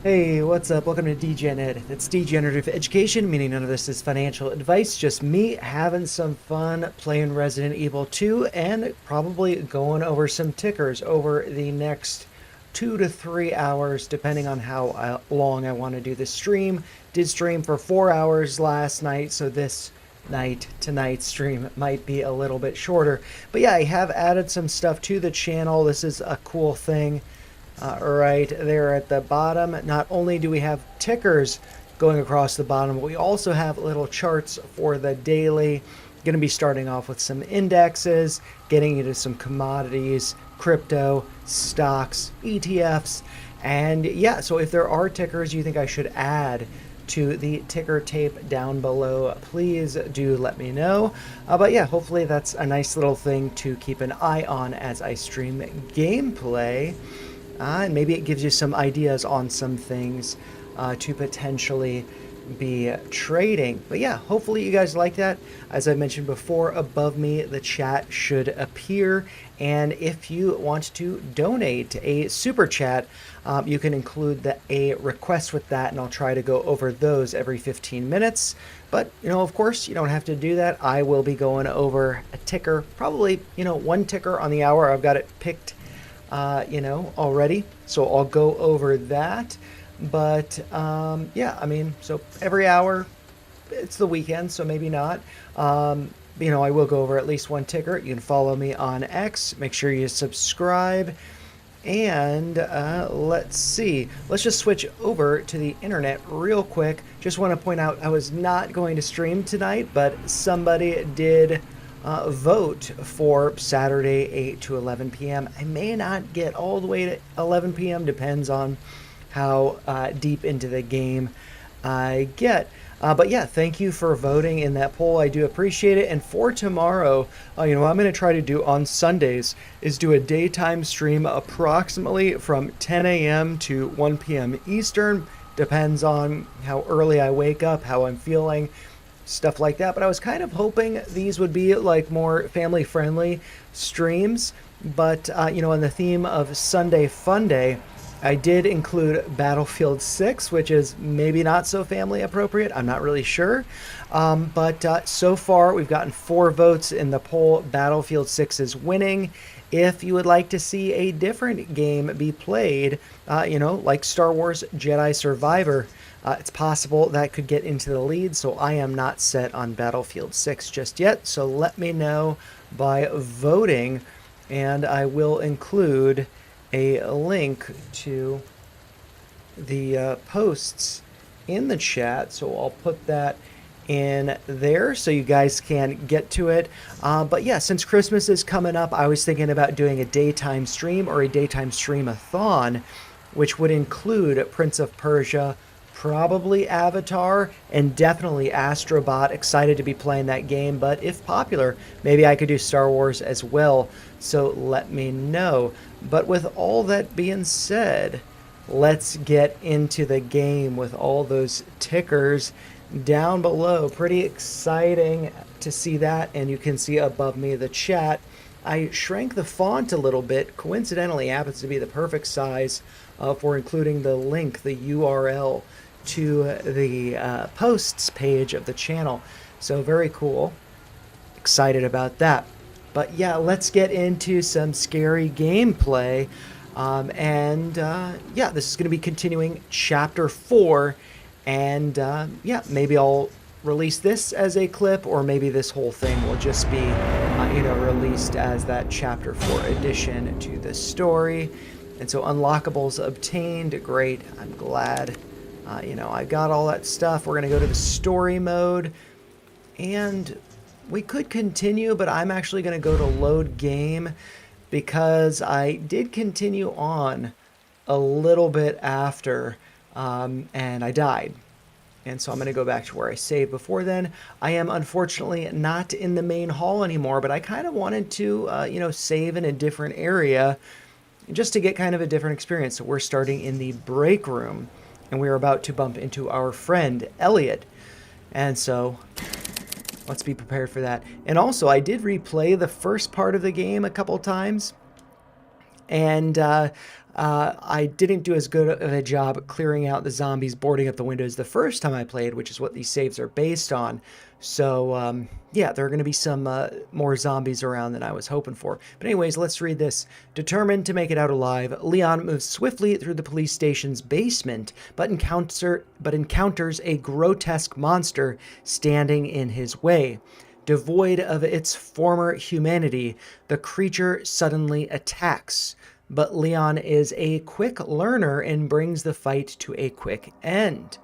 Hey, what's up? Welcome to DGenEd. It's degenerative education, meaning none of this is financial advice, just me having some fun playing Resident Evil 2 and probably going over some tickers over the next 2 to 3 hours, depending on how long I want to do this stream. Did stream for 4 hours last night, so this tonight's stream might be a little bit shorter. But yeah, I have added some stuff to the channel. This is a cool thing. Right there at the bottom. Not only do we have tickers going across the bottom, but we also have little charts for the daily. Going to be starting off with some indexes, getting into some commodities, crypto, stocks, ETFs, and yeah, so if there are tickers you think I should add to the ticker tape down below, please do let me know. But yeah, hopefully that's a nice little thing to keep an eye on as I stream gameplay. And maybe it gives you some ideas on some things to potentially be trading. But yeah, hopefully you guys like that. As I mentioned before, above me the chat should appear. And if you want to donate a super chat, you can include a request with that, and I'll try to go over those every 15 minutes. But, of course, you don't have to do that. I will be going over a ticker, probably, one ticker on the hour. I've got it picked already. So I'll go over that. But yeah, I mean, so every hour, it's the weekend, so maybe not. I will go over at least one ticker. You can follow me on X. Make sure you subscribe. And let's see. Let's just switch over to the internet real quick. Just want to point out I was not going to stream tonight, but somebody did vote for Saturday 8 to 11 p.m. I may not get all the way to 11 p.m. Depends on how deep into the game I get. But yeah, thank you for voting in that poll. I do appreciate it. And for tomorrow, what I'm going to try to do on Sundays is do a daytime stream approximately from 10 a.m. to 1 p.m. Eastern. Depends on how early I wake up, how I'm feeling, stuff like that. But I was kind of hoping these would be like more family friendly streams. But on the theme of Sunday Fun Day, I did include Battlefield 6, which is maybe not so family appropriate. I'm not really sure. But so far, we've gotten 4 votes in the poll. Battlefield 6 is winning. If you would like to see a different game be played, like Star Wars Jedi Survivor, it's possible that could get into the lead. So I am not set on Battlefield 6 just yet. So let me know by voting, and I will include a link to the posts in the chat, so I'll put that in there so you guys can get to it. But yeah, since Christmas is coming up, I was thinking about doing a daytime stream or a daytime stream-a-thon, which would include Prince of Persia, probably Avatar, and definitely Astrobot. Excited to be playing that game, but if popular, maybe I could do Star Wars as well, so let me know. But with all that being said, let's get into the game with all those tickers down below. Pretty exciting to see that, and you can see above me the chat. I shrank the font a little bit. Coincidentally, happens to be the perfect size for including the link, the URL to the posts page of the channel. So very cool. Excited about that. But yeah, let's get into some scary gameplay. Yeah, this is going to be continuing Chapter 4. And yeah, maybe I'll release this as a clip, or maybe this whole thing will just be, released as that Chapter 4 addition to the story. And so unlockables obtained. Great. I'm glad. I got all that stuff. We're going to go to the story mode. And we could continue, but I'm actually going to go to load game because I did continue on a little bit after, and I died. And so I'm going to go back to where I saved before then. I am unfortunately not in the main hall anymore, but I kind of wanted to, save in a different area just to get kind of a different experience. So we're starting in the break room, and we're about to bump into our friend, Elliot. And so let's be prepared for that. And also, I did replay the first part of the game a couple times, And I didn't do as good of a job clearing out the zombies boarding up the windows the first time I played, which is what these saves are based on. So, yeah, there are going to be some more zombies around than I was hoping for. But anyways, let's read this. Determined to make it out alive, Leon moves swiftly through the police station's basement, but encounters a grotesque monster standing in his way. Devoid of its former humanity, the creature suddenly attacks. But Leon is a quick learner and brings the fight to a quick end.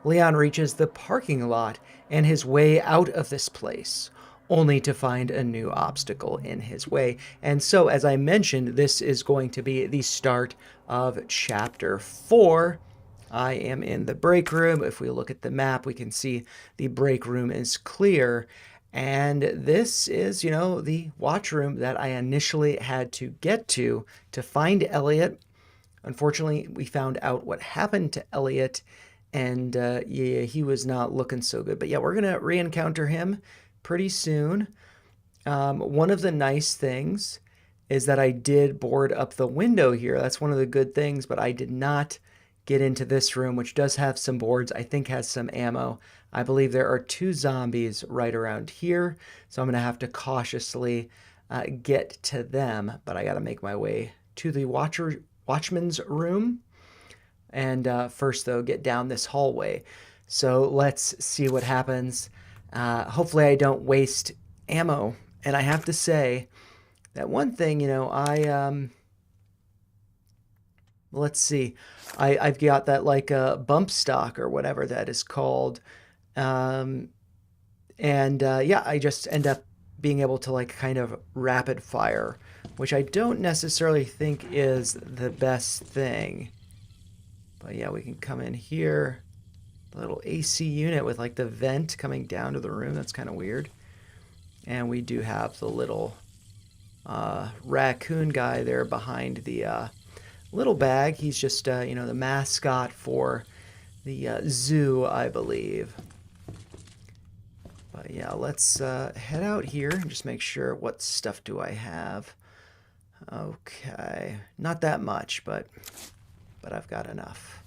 Leon reaches the parking lot and his way out of this place, only to find a new obstacle in his way. And so, as I mentioned, this is going to be the start of Chapter 4. I am in the break room. If we look at the map, we can see the break room is clear. And this is, the watch room that I initially had to get to find Elliot. Unfortunately, we found out what happened to Elliot, and yeah, he was not looking so good. But yeah, we're going to re-encounter him pretty soon. One of the nice things is that I did board up the window here. That's one of the good things, but I did not get into this room, which does have some boards, I think has some ammo. I believe there are 2 zombies right around here, so I'm going to have to cautiously get to them, but I got to make my way to the watchman's room. And first, though, get down this hallway. So let's see what happens. Hopefully I don't waste ammo. And I have to say that one thing, let's see. I've got that like bump stock or whatever that is called. Yeah, I just end up being able to like kind of rapid fire, which I don't necessarily think is the best thing. But yeah, we can come in here. The little AC unit with like the vent coming down to the room. That's kind of weird. And we do have the little raccoon guy there behind the little bag. He's just, the mascot for the zoo, I believe. But yeah, let's head out here and just make sure. What stuff do I have? Okay, not that much, but I've got enough.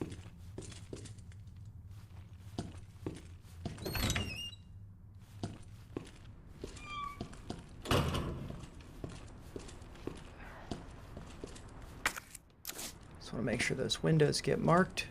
Just want to make sure those windows get marked.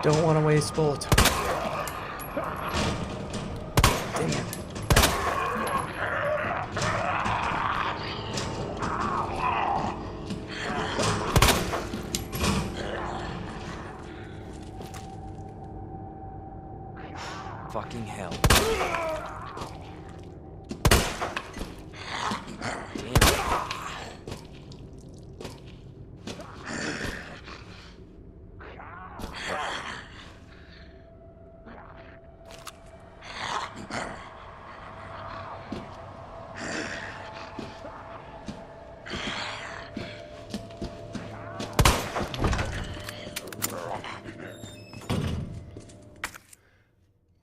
Don't want to waste bullets. Dang it. Fucking hell.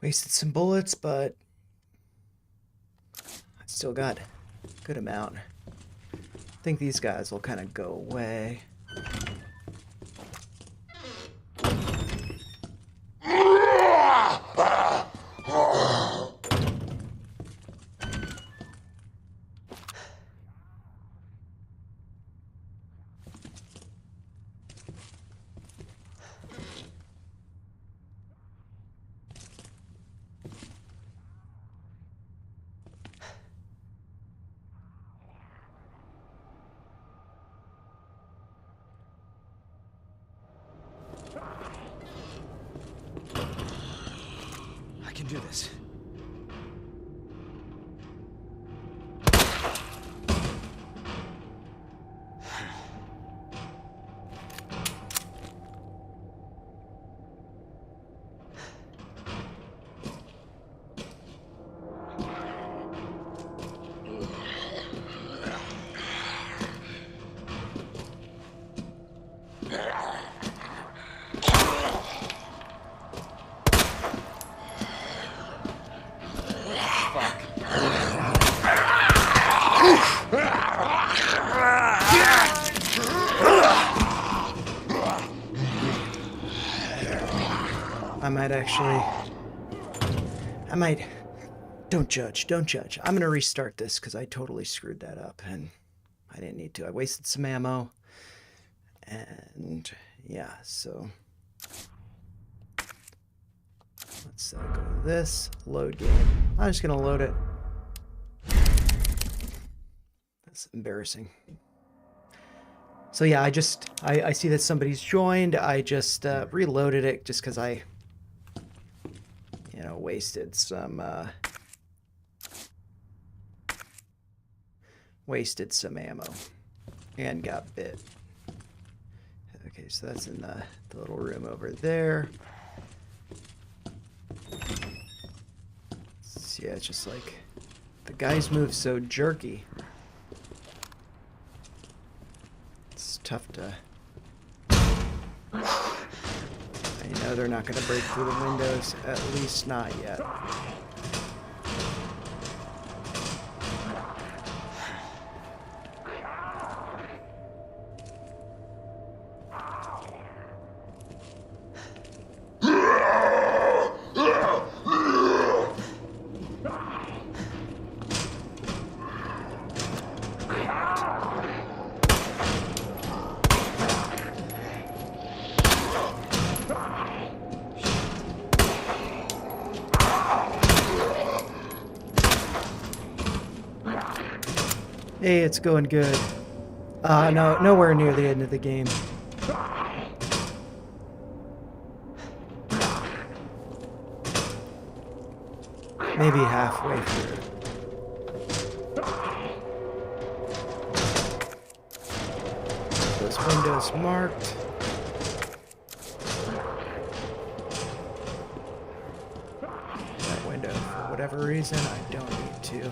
Wasted some bullets, but I still got a good amount. I think these guys will kind of go away. I can do this. I might actually... Don't judge, don't judge. I'm gonna restart this because I totally screwed that up and I didn't need to. I wasted some ammo. And yeah, so let's go to this, load game. I'm just gonna load it. That's embarrassing. So yeah, I see that somebody's joined. I just reloaded it just because I, wasted some ammo and got bit. Okay, so that's in the little room over there. So yeah, it's just like the guys move so jerky. It's tough to... I know they're not going to break through the windows, at least not yet. Hey, it's going good. No, nowhere near the end of the game. Maybe halfway through. Those windows marked. That window, for whatever reason, I don't need to.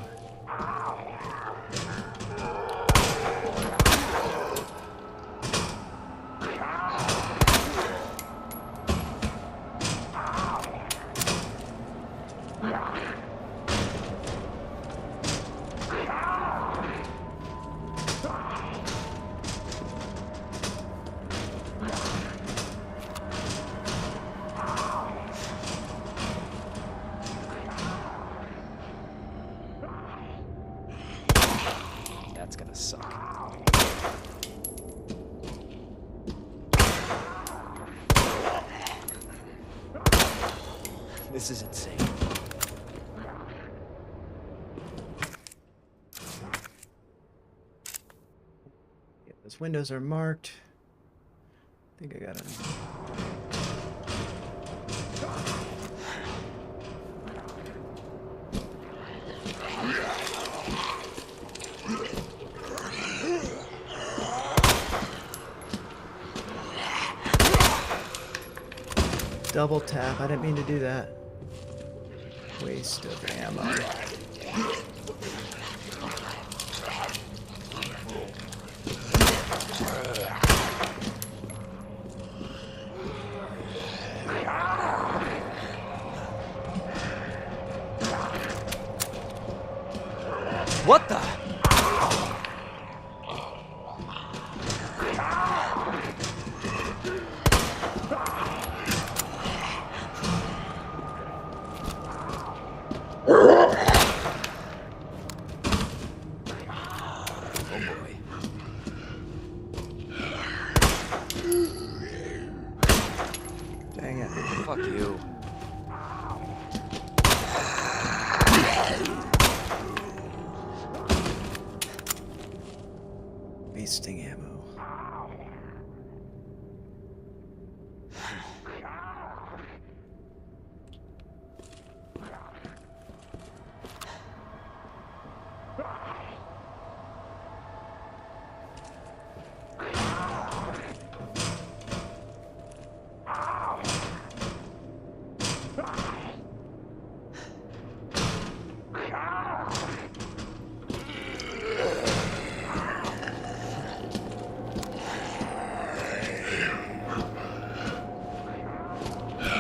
That's gonna suck. This is insane. Yeah, those windows are marked. I think I got it. Double tap. I didn't mean to do that. Waste of ammo. What the? Dang it. Fuck you. Wasting ammo.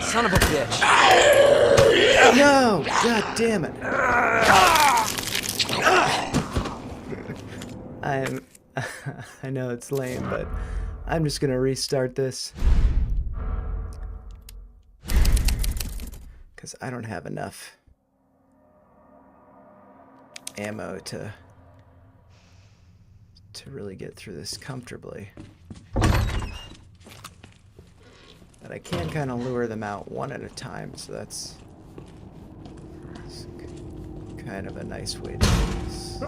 Son of a bitch. No! God damn it. I know it's lame, but I'm just gonna restart this. because I don't have enough ammo to really get through this comfortably. But I can kind of lure them out one at a time, so that's kind of a nice way to do this.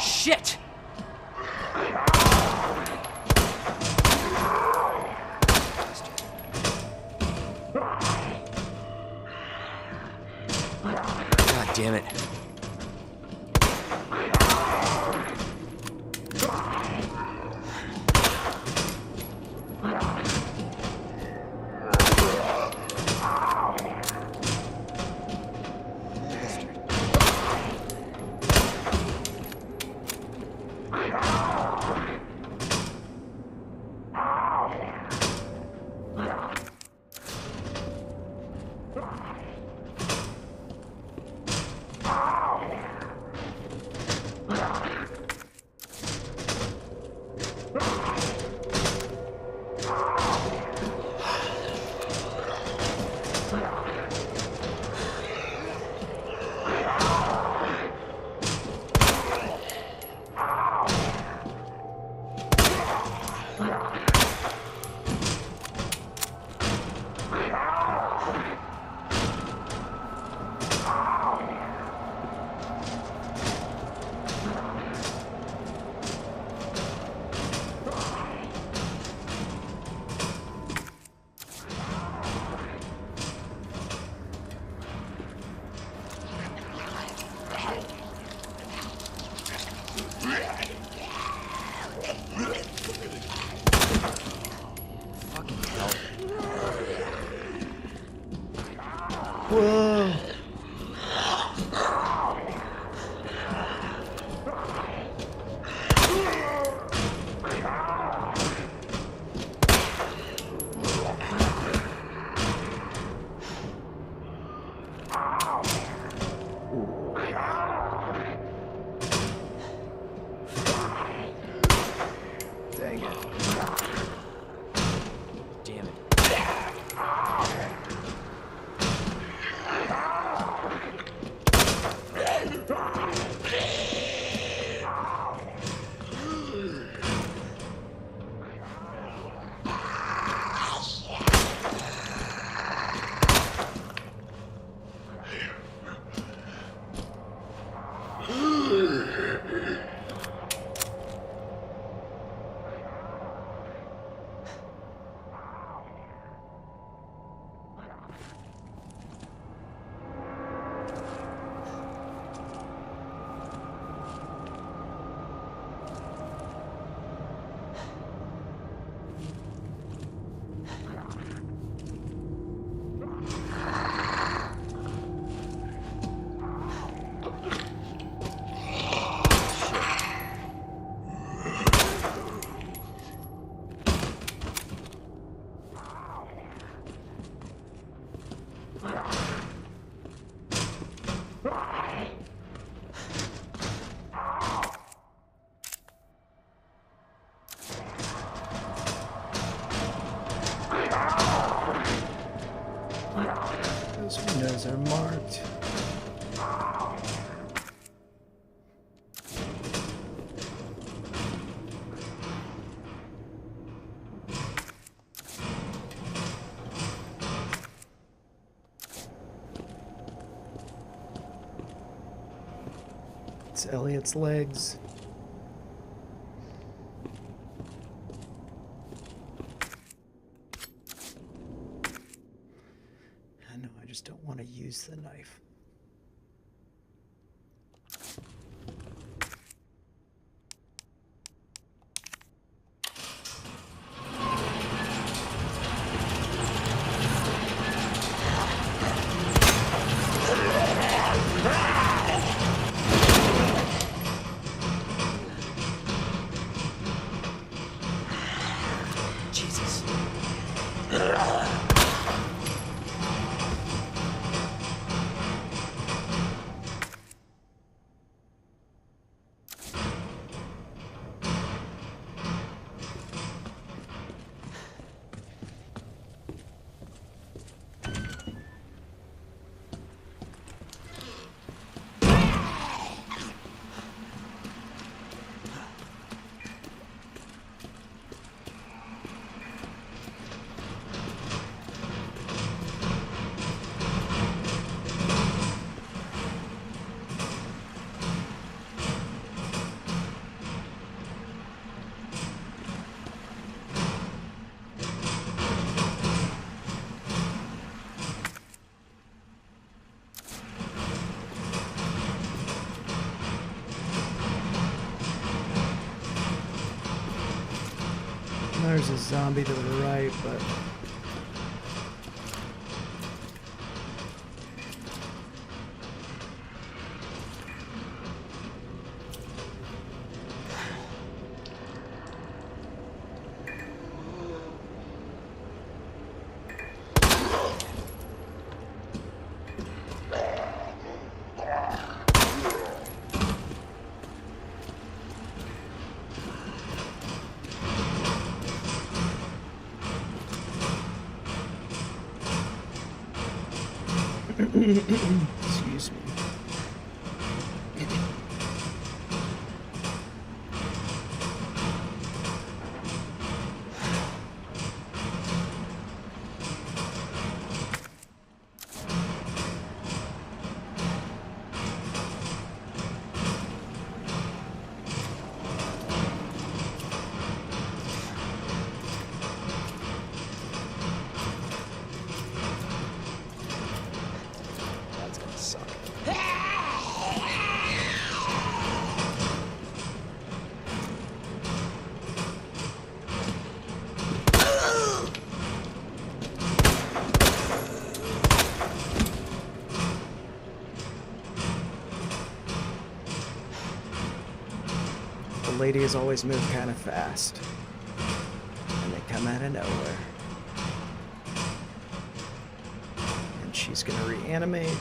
Shit! God damn it. Whoa! Dang it. Damn it. Those windows are marked. It's Elliot's legs. I know, I just don't want to use the knife. Jesus. There's a zombie to the right, but excuse me. That's gonna suck. The lady has always moved kind of fast. And they come out of nowhere. And she's gonna reanimate.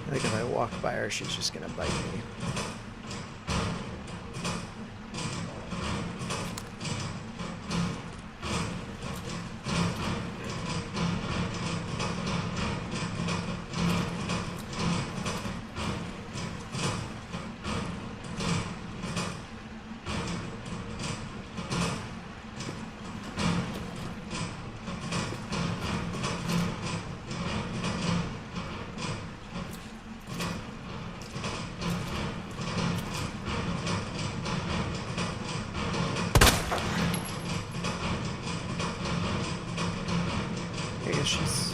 I think if I walk by her, she's just gonna bite me. I guess she's...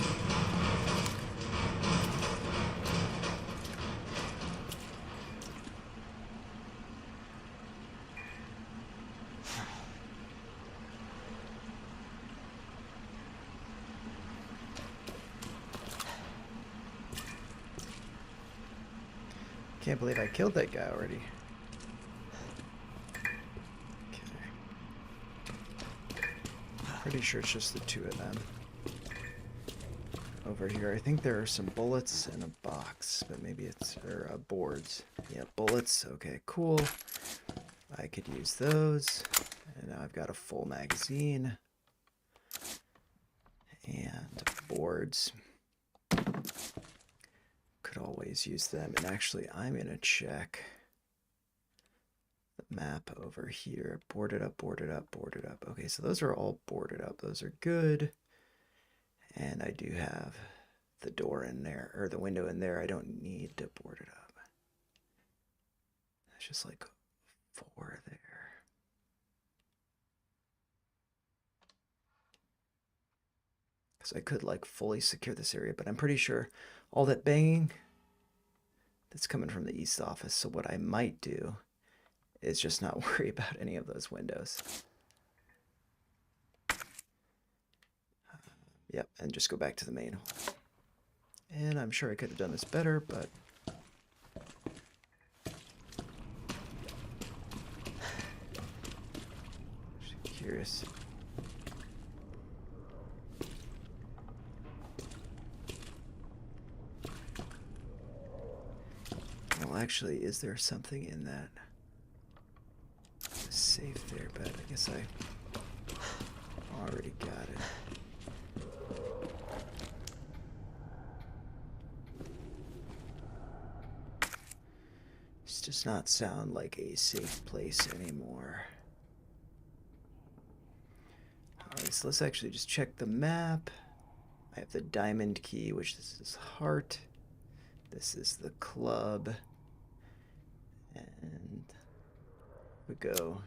Can't believe I killed that guy already. Okay. Pretty sure it's just the two of them. Over here, I think there are some bullets in a box, but maybe it's, or boards. Yeah, bullets. Okay, cool. I could use those. And now I've got a full magazine. And boards. Could always use them. And actually, I'm going to check the map over here. Boarded up, boarded up, boarded up. Okay, so those are all boarded up. Those are good. And I do have the door in there, or the window in there. I don't need to board it up. It's just like 4 there. Because I could like fully secure this area, but I'm pretty sure all that banging that's coming from the east office. So what I might do is just not worry about any of those windows. Yep, and just go back to the main hall. And I'm sure I could have done this better, but just curious. Well, actually, is there something in that safe there? But I guess I already got it. This does not sound like a safe place anymore. Alright, so let's actually just check the map. I have the diamond key, which this is heart. This is the club. And we go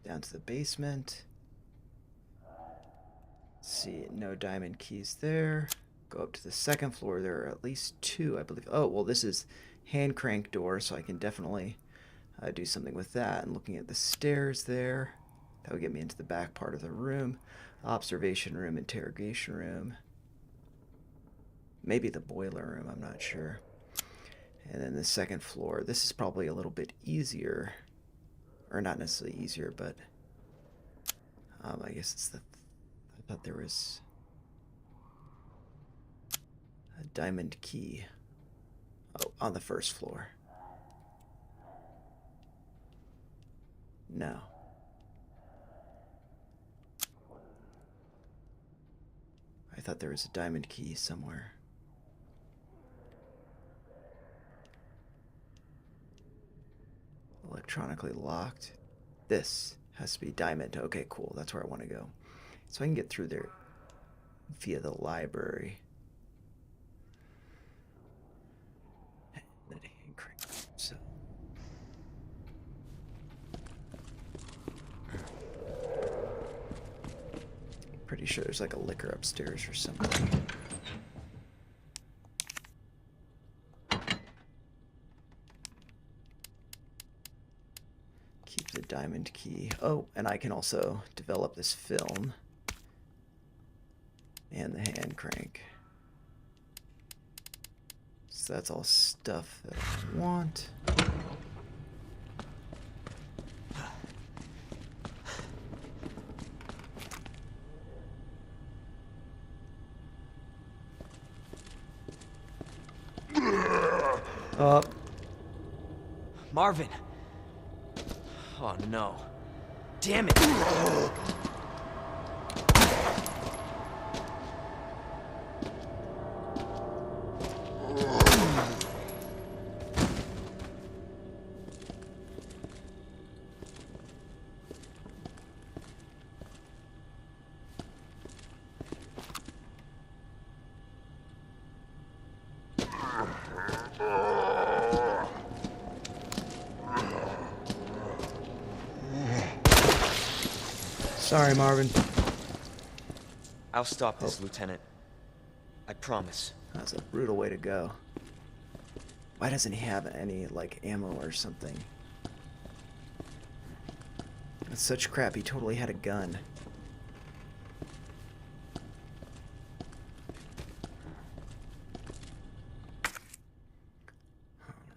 down to the basement. See, no diamond keys there. Go up to the second floor. There are at least 2, I believe. Oh, well, this is hand crank door, so I can definitely do something with that. And looking at the stairs there, that would get me into the back part of the room. Observation room, interrogation room. Maybe the boiler room, I'm not sure. And then the second floor, this is probably a little bit easier. Or not necessarily easier, but I guess it's the... I thought there was a diamond key. Oh, on the first floor. No. I thought there was a diamond key somewhere. Electronically locked. This has to be diamond. Okay, cool. That's where I want to go. So I can get through there via the library. So. Pretty sure there's like a liquor upstairs or something. Keep the diamond key. Oh, and I can also develop this film and the hand crank. So that's all stuff that I want. Marvin! Oh no. Damn it! Sorry, Marvin. I'll stop this, Lieutenant. I promise. That's a brutal way to go. Why doesn't he have any, like, ammo or something? That's such crap. He totally had a gun.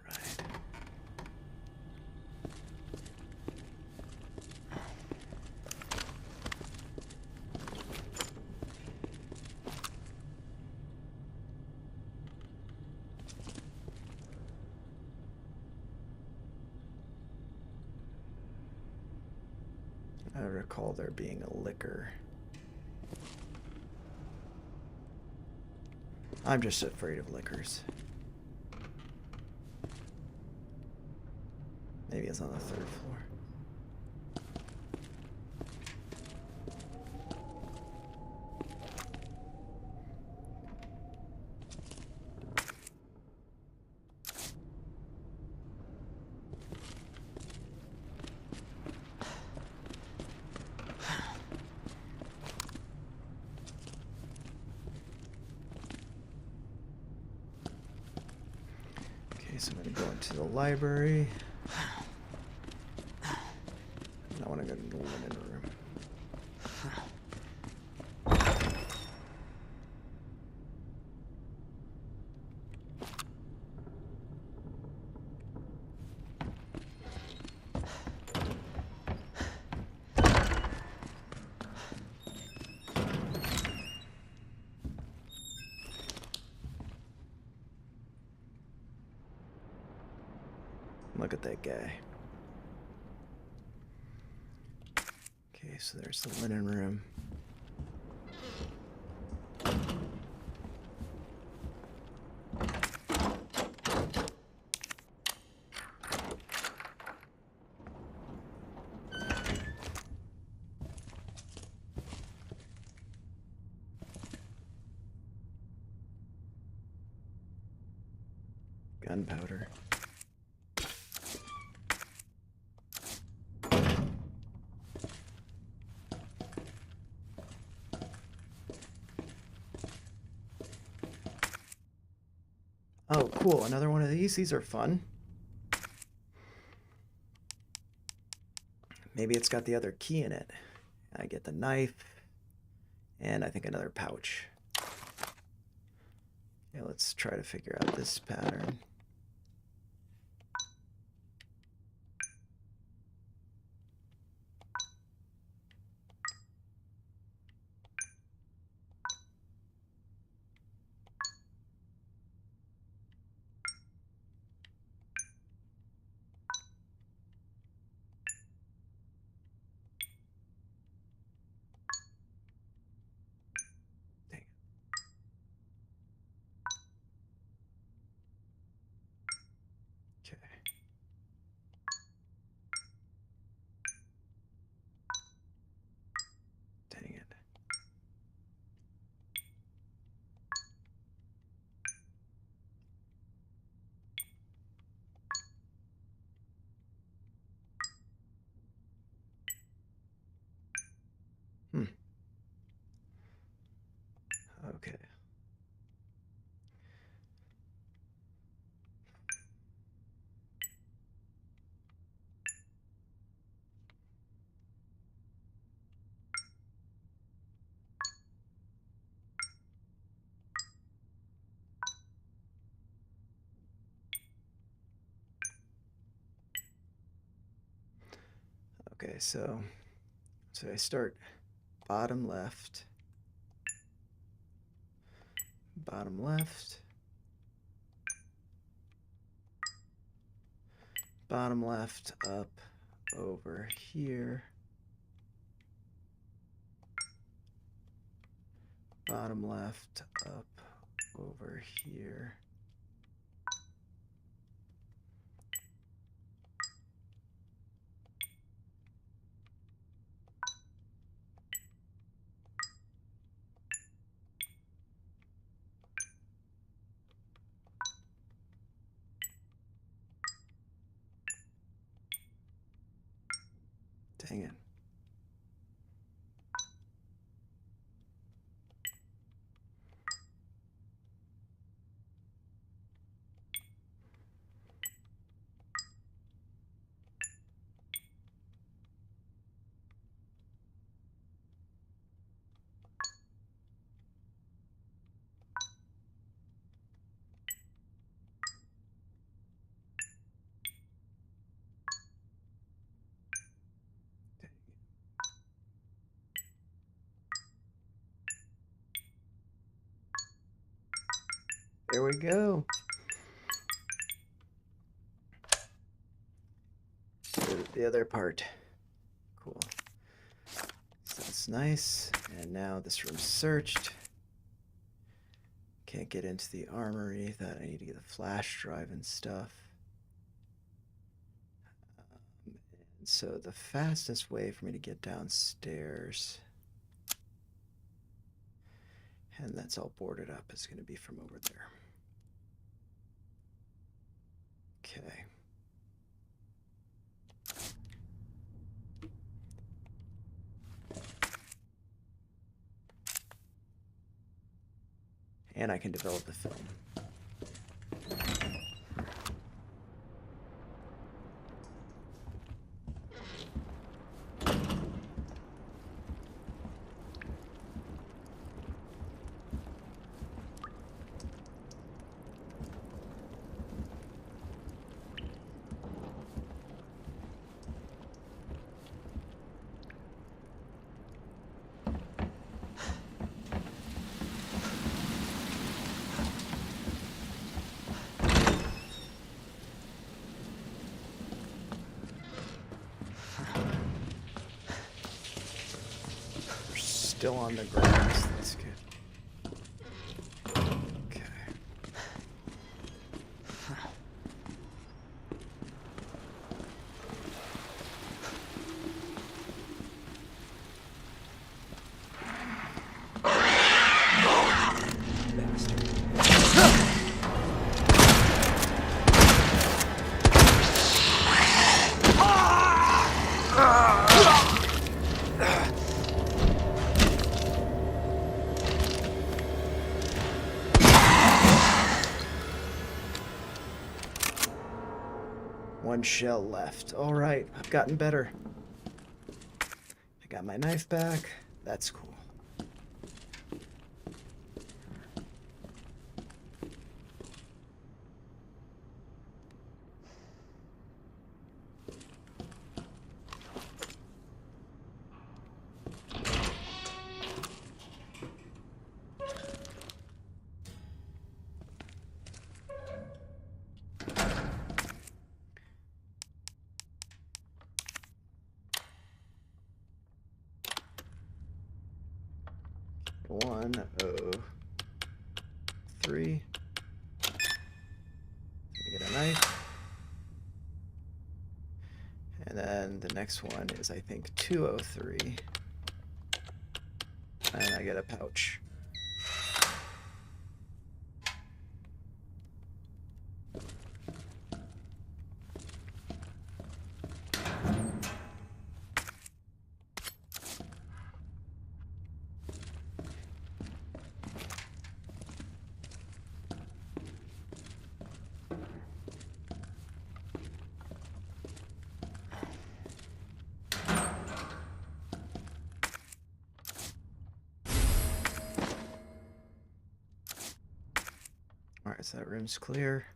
Alright. I recall there being a liquor. I'm just afraid of liquors. Maybe it's on the 3rd floor. Okay, so I'm gonna go into the library. And I want to go to the linen room. Look at that guy. Okay, so there's the linen room. Gunpowder. Oh, cool. Another one of these. These are fun. Maybe it's got the other key in it. I get the knife. And I think another pouch. Yeah, let's try to figure out this pattern. Dang it. Okay. Dang it. Okay. Okay, so I start bottom left, bottom left, bottom left, up over here, bottom left, up over here. Dang it. There we go. The other part. Cool. So that's nice. And now this room's searched. Can't get into the armory. That I need to get the flash drive and stuff. And so the fastest way for me to get downstairs, and that's all boarded up, is going to be from over there. Okay. And I can develop the film. still on the ground, so that's good. Okay. One shell left. All right, I've gotten better. I got my knife back. That's cool. One, oh, three. Get a knife. And then the next one is, I think, 203. And I get a pouch. Alright, so that room's clear.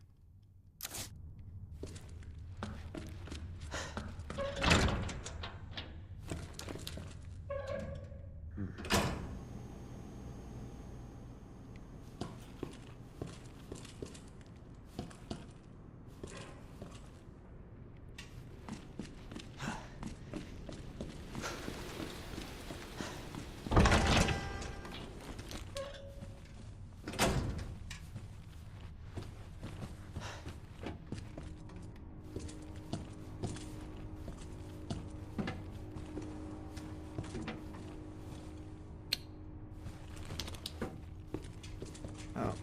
Oh,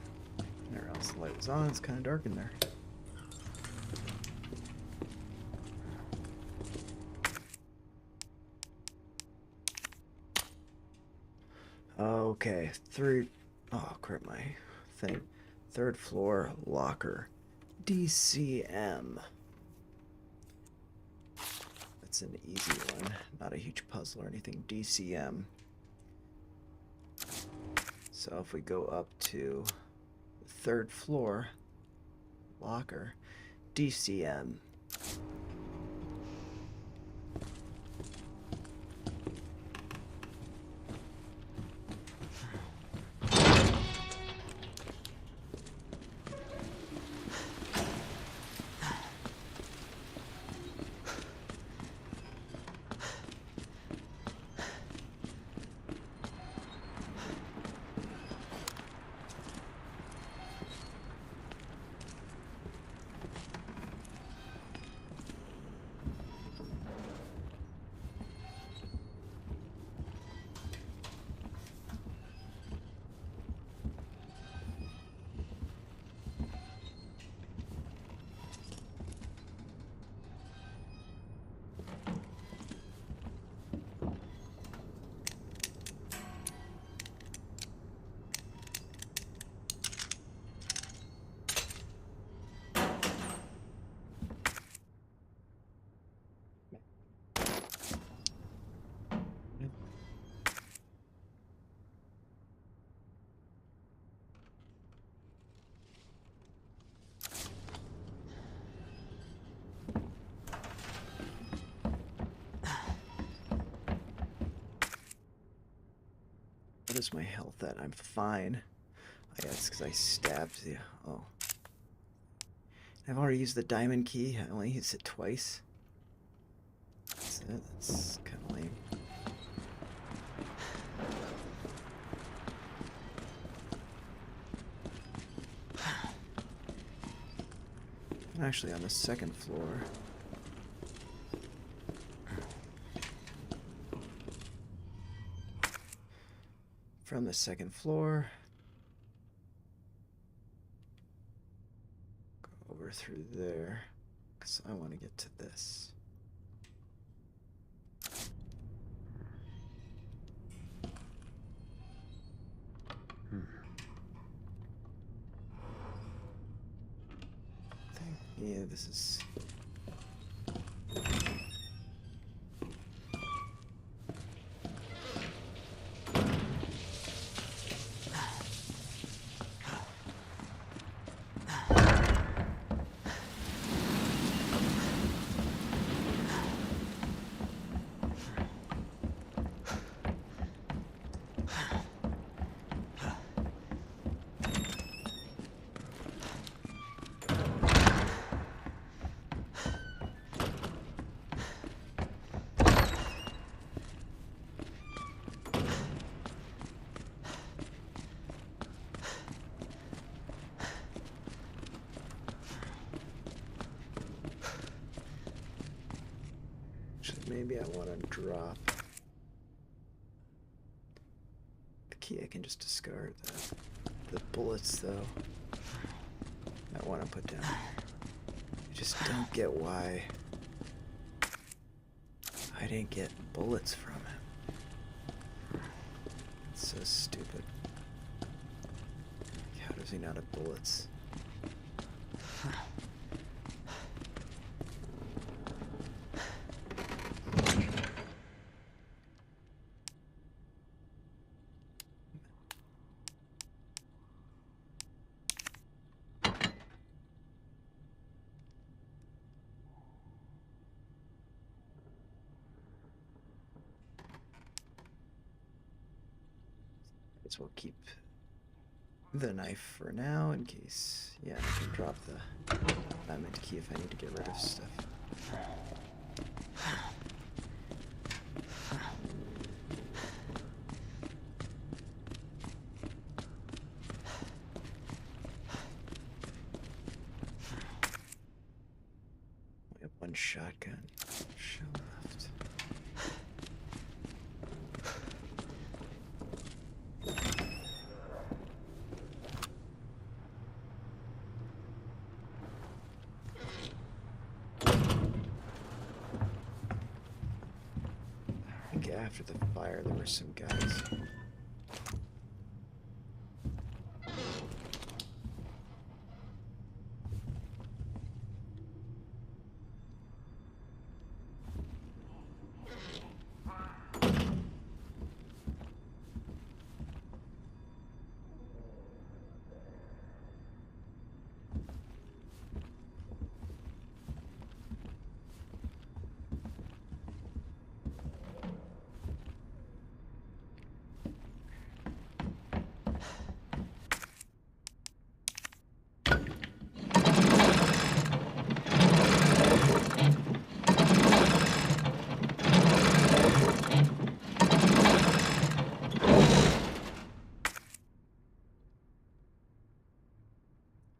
there else the light was on. It's kind of dark in there. Okay, oh crap, my thing. Third floor locker. DCM. That's an easy one. Not a huge puzzle or anything. DCM. So if we go up to the third floor locker, DCM. What is my health at? I'm fine. I guess because I stabbed the... Oh. I've already used the diamond key. I only used it twice. That's it. That's kind of lame. Actually, on the second floor. From the second floor. Go over through there. Because I want to get to this. Yeah, this is... Maybe I want to drop the key. I can just discard that. The bullets, though, I want to put down. I just don't get why I didn't get bullets from him. It's so stupid. How does he not have bullets? Guess we'll keep the knife for now in case, yeah, I can drop the diamond key if I need to get rid of stuff. We have one shotgun shell left. After the fire, there were some guys.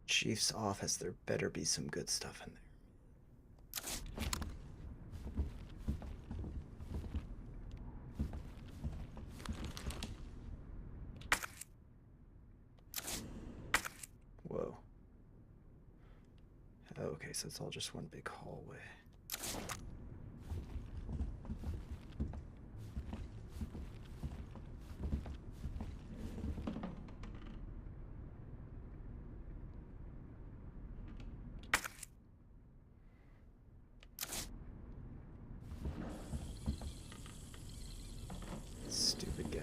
Chief's office, there better be some good stuff in there. Whoa. Okay, so it's all just one big hallway. Stupid guy.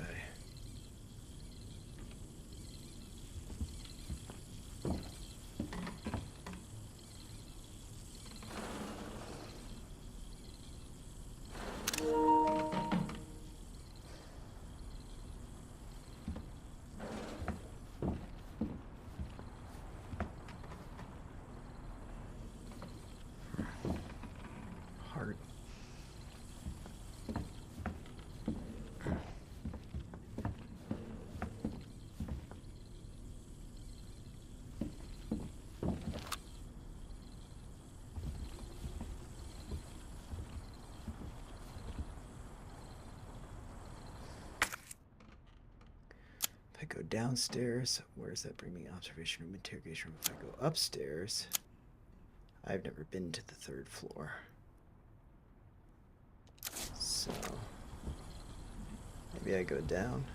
downstairs. Where does that bring me? Observation room, interrogation room. If I go upstairs, I've never been to the 3rd floor. So maybe I go down.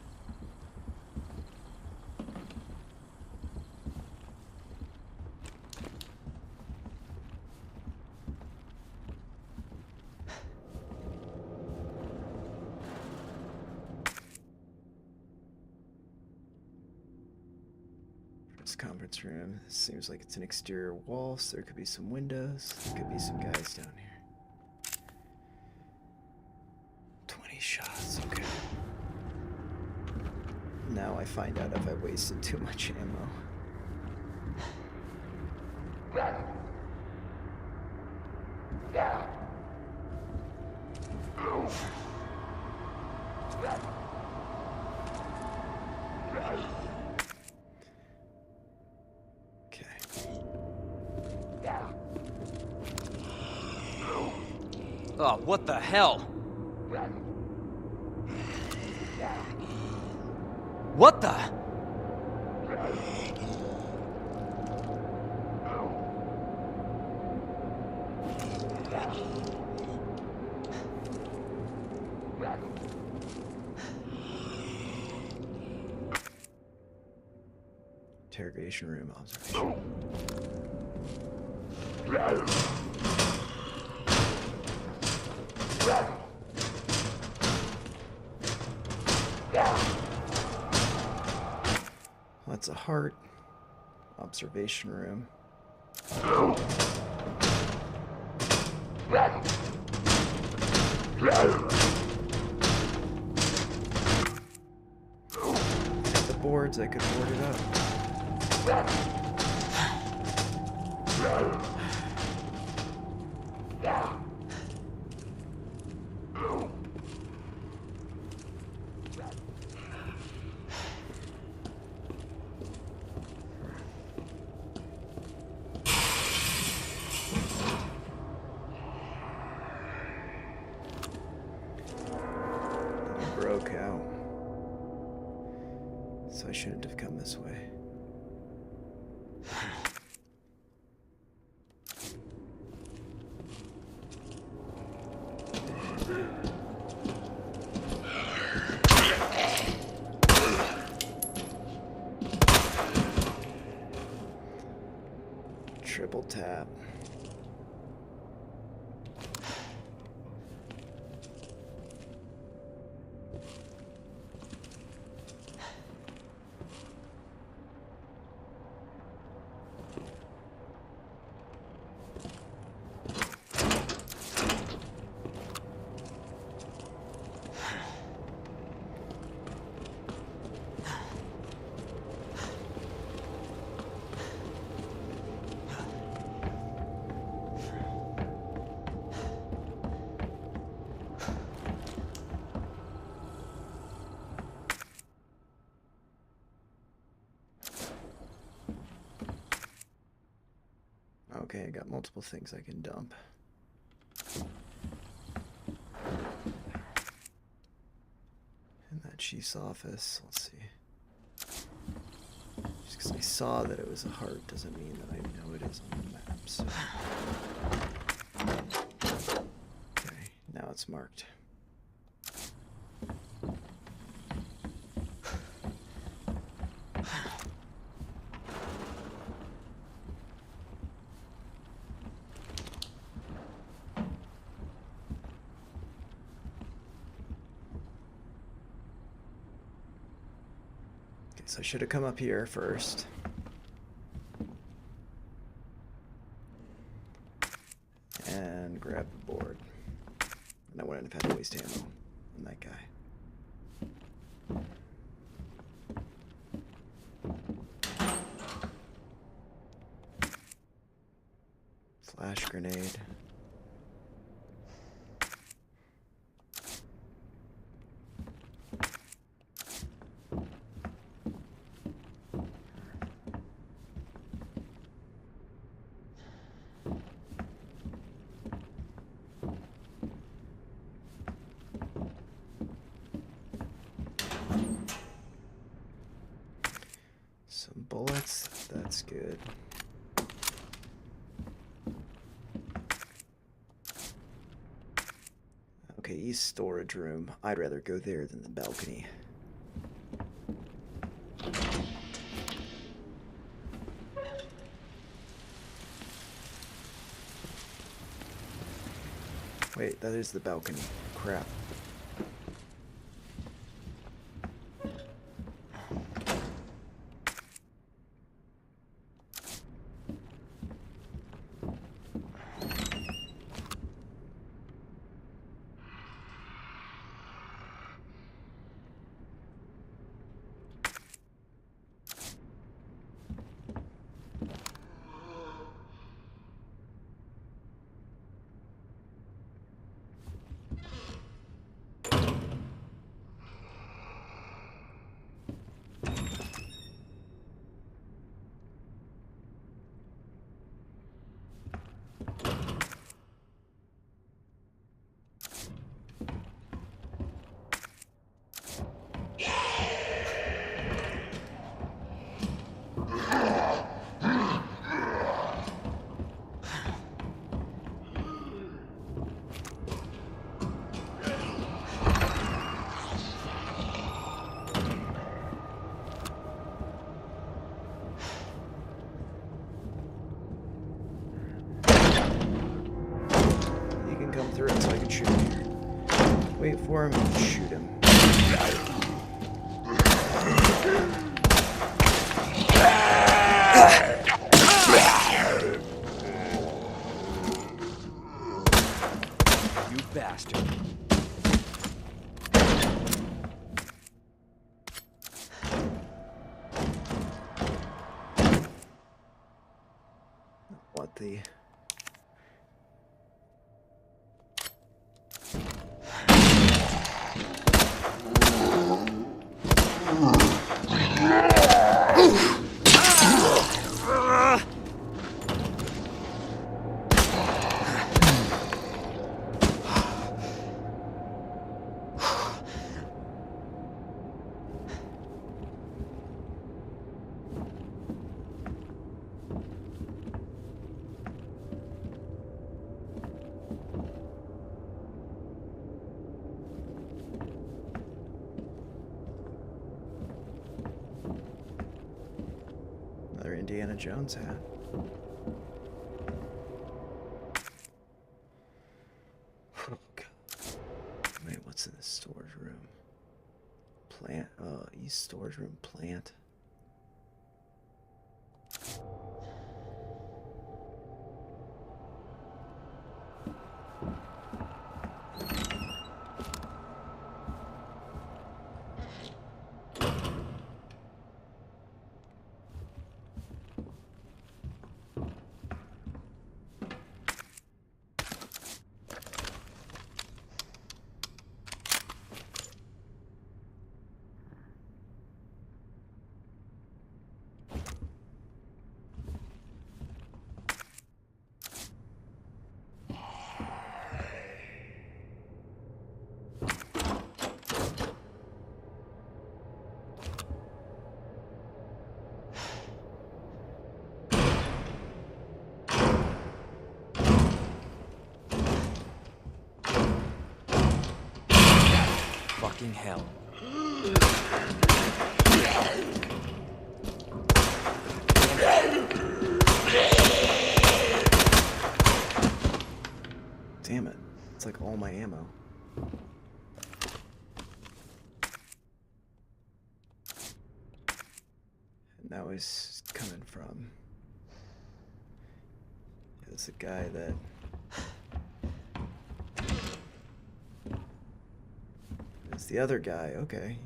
Conference room. This seems like it's an exterior wall, so there could be some windows. There could be some guys down here. 20 shots, okay. Now I find out if I wasted too much ammo. Oh, what the hell? What the? Interrogation room observation. That's a heart. Observation room. The boards, I could board it up. Broke out. So I shouldn't have come this way. Triple tap. Okay, I got multiple things I can dump. In that chief's office, let's see. Just because I saw that it was a heart doesn't mean that I know it is on the map, so. Okay, now it's marked. So I should have come up here first. And grab the board. And I wouldn't have had to waste ammo on that guy. Flash grenade. bullets. That's good. Okay, east storage room. I'd rather go there than the balcony. Wait, that is the balcony. Crap. Come through it so I can shoot him. Wait for him and shoot him. You bastard. What the... Another Indiana Jones hat. Oh, God. Wait, what's in the storage room? Plant. East storage room plant. Fucking hell. Damn it. It's like all my ammo. And now he's coming from... There's a guy that... It's the other guy, okay.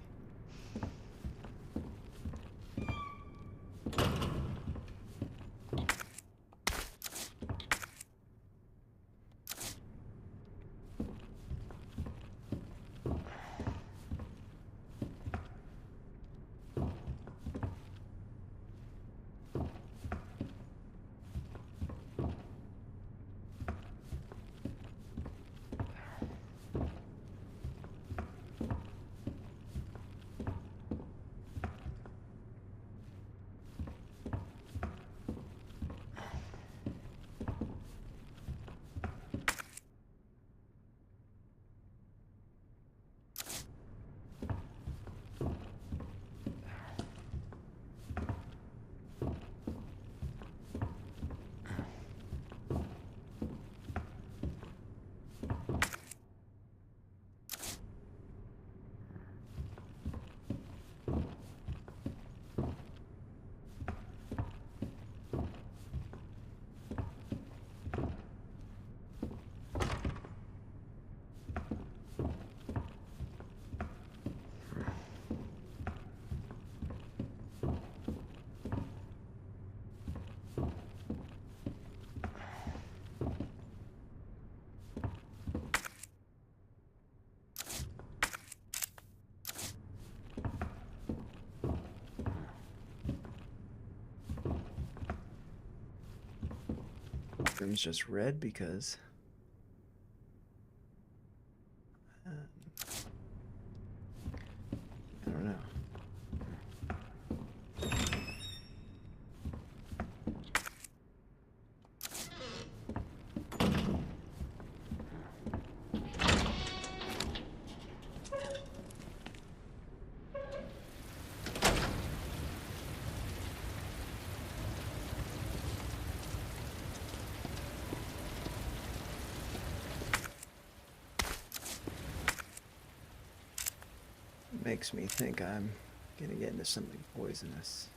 bathroom's just red because I don't know. Makes me think I'm gonna get into something poisonous.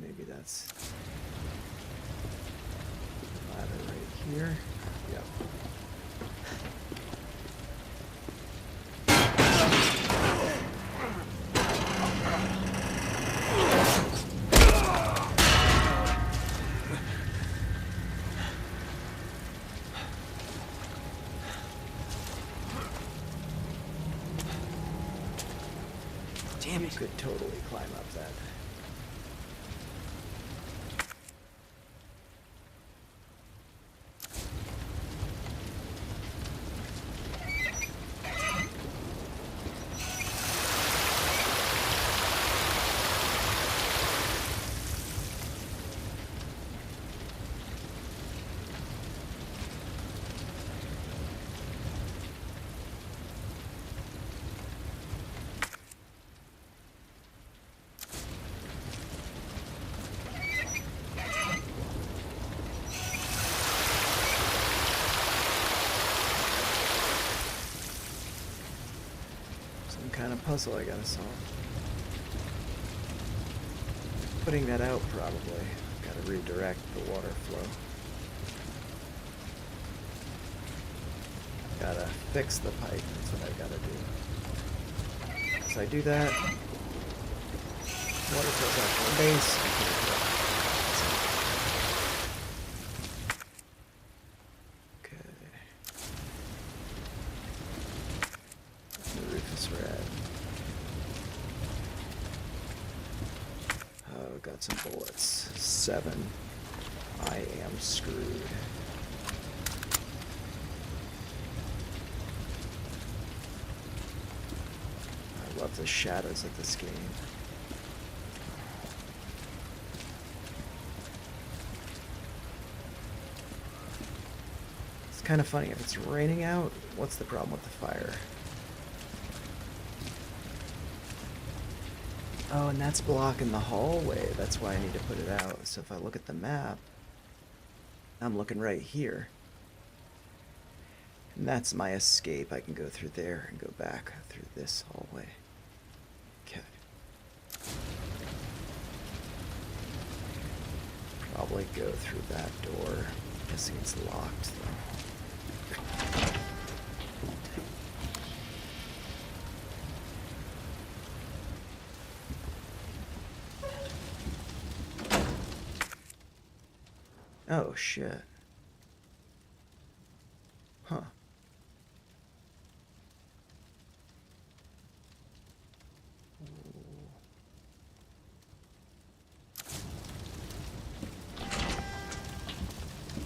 Maybe that's the ladder right here. Yep. Damn it. Could totally climb up that. Kind of puzzle I gotta solve. Putting that out probably. Gotta redirect the water flow. Gotta fix the pipe, that's what I gotta do. So I do that. Water flows out to the base. I can't do it. Got some bullets. 7. I am screwed. I love the shadows of this game. It's kind of funny. If it's raining out, what's the problem with the fire? Oh, and that's blocking the hallway. That's why I need to put it out. So if I look at the map, I'm looking right here. And that's my escape. I can go through there and go back through this hallway. Okay. Probably go through that door. Guessing it's locked though. Oh, shit. Huh.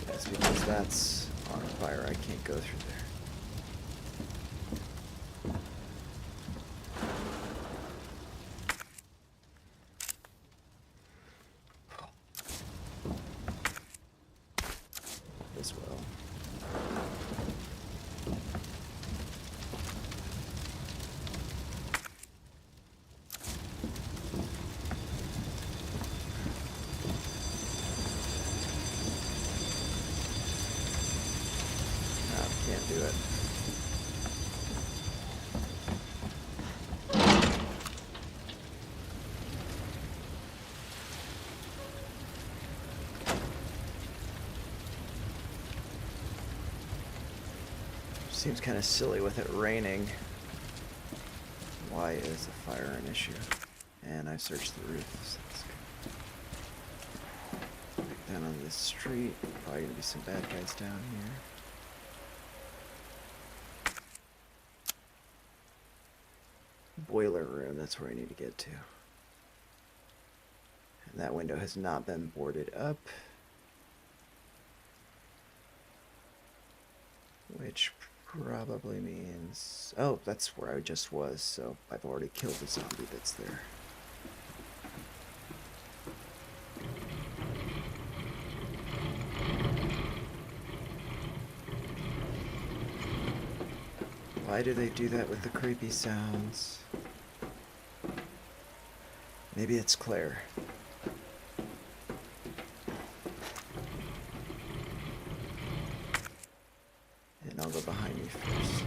That's because that's on fire. I can't go through there. As well. No, can't do it. Seems kind of silly with it raining. Why is the fire an issue? And I searched the roof, so that's good. Back down on this street. Probably gonna be some bad guys down here. Boiler room, that's where I need to get to. And that window has not been boarded up. Which probably means... Oh, that's where I just was, so I've already killed the zombie that's there. Why do they do that with the creepy sounds? Maybe it's Claire. And I'll go behind you first.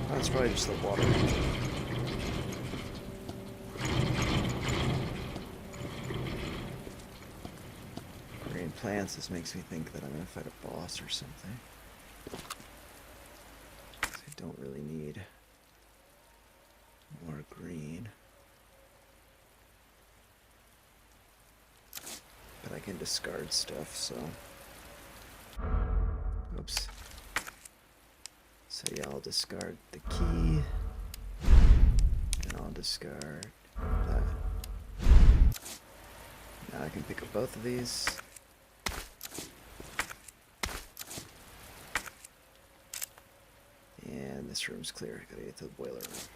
Oh, it's probably just the water. Green plants, this makes me think that I'm gonna fight a boss or something. 'Cause I don't really need more green. But I can discard stuff, so... Oops. So yeah, I'll discard the key. And I'll discard that. Now I can pick up both of these. And this room's clear. I gotta get to the boiler room.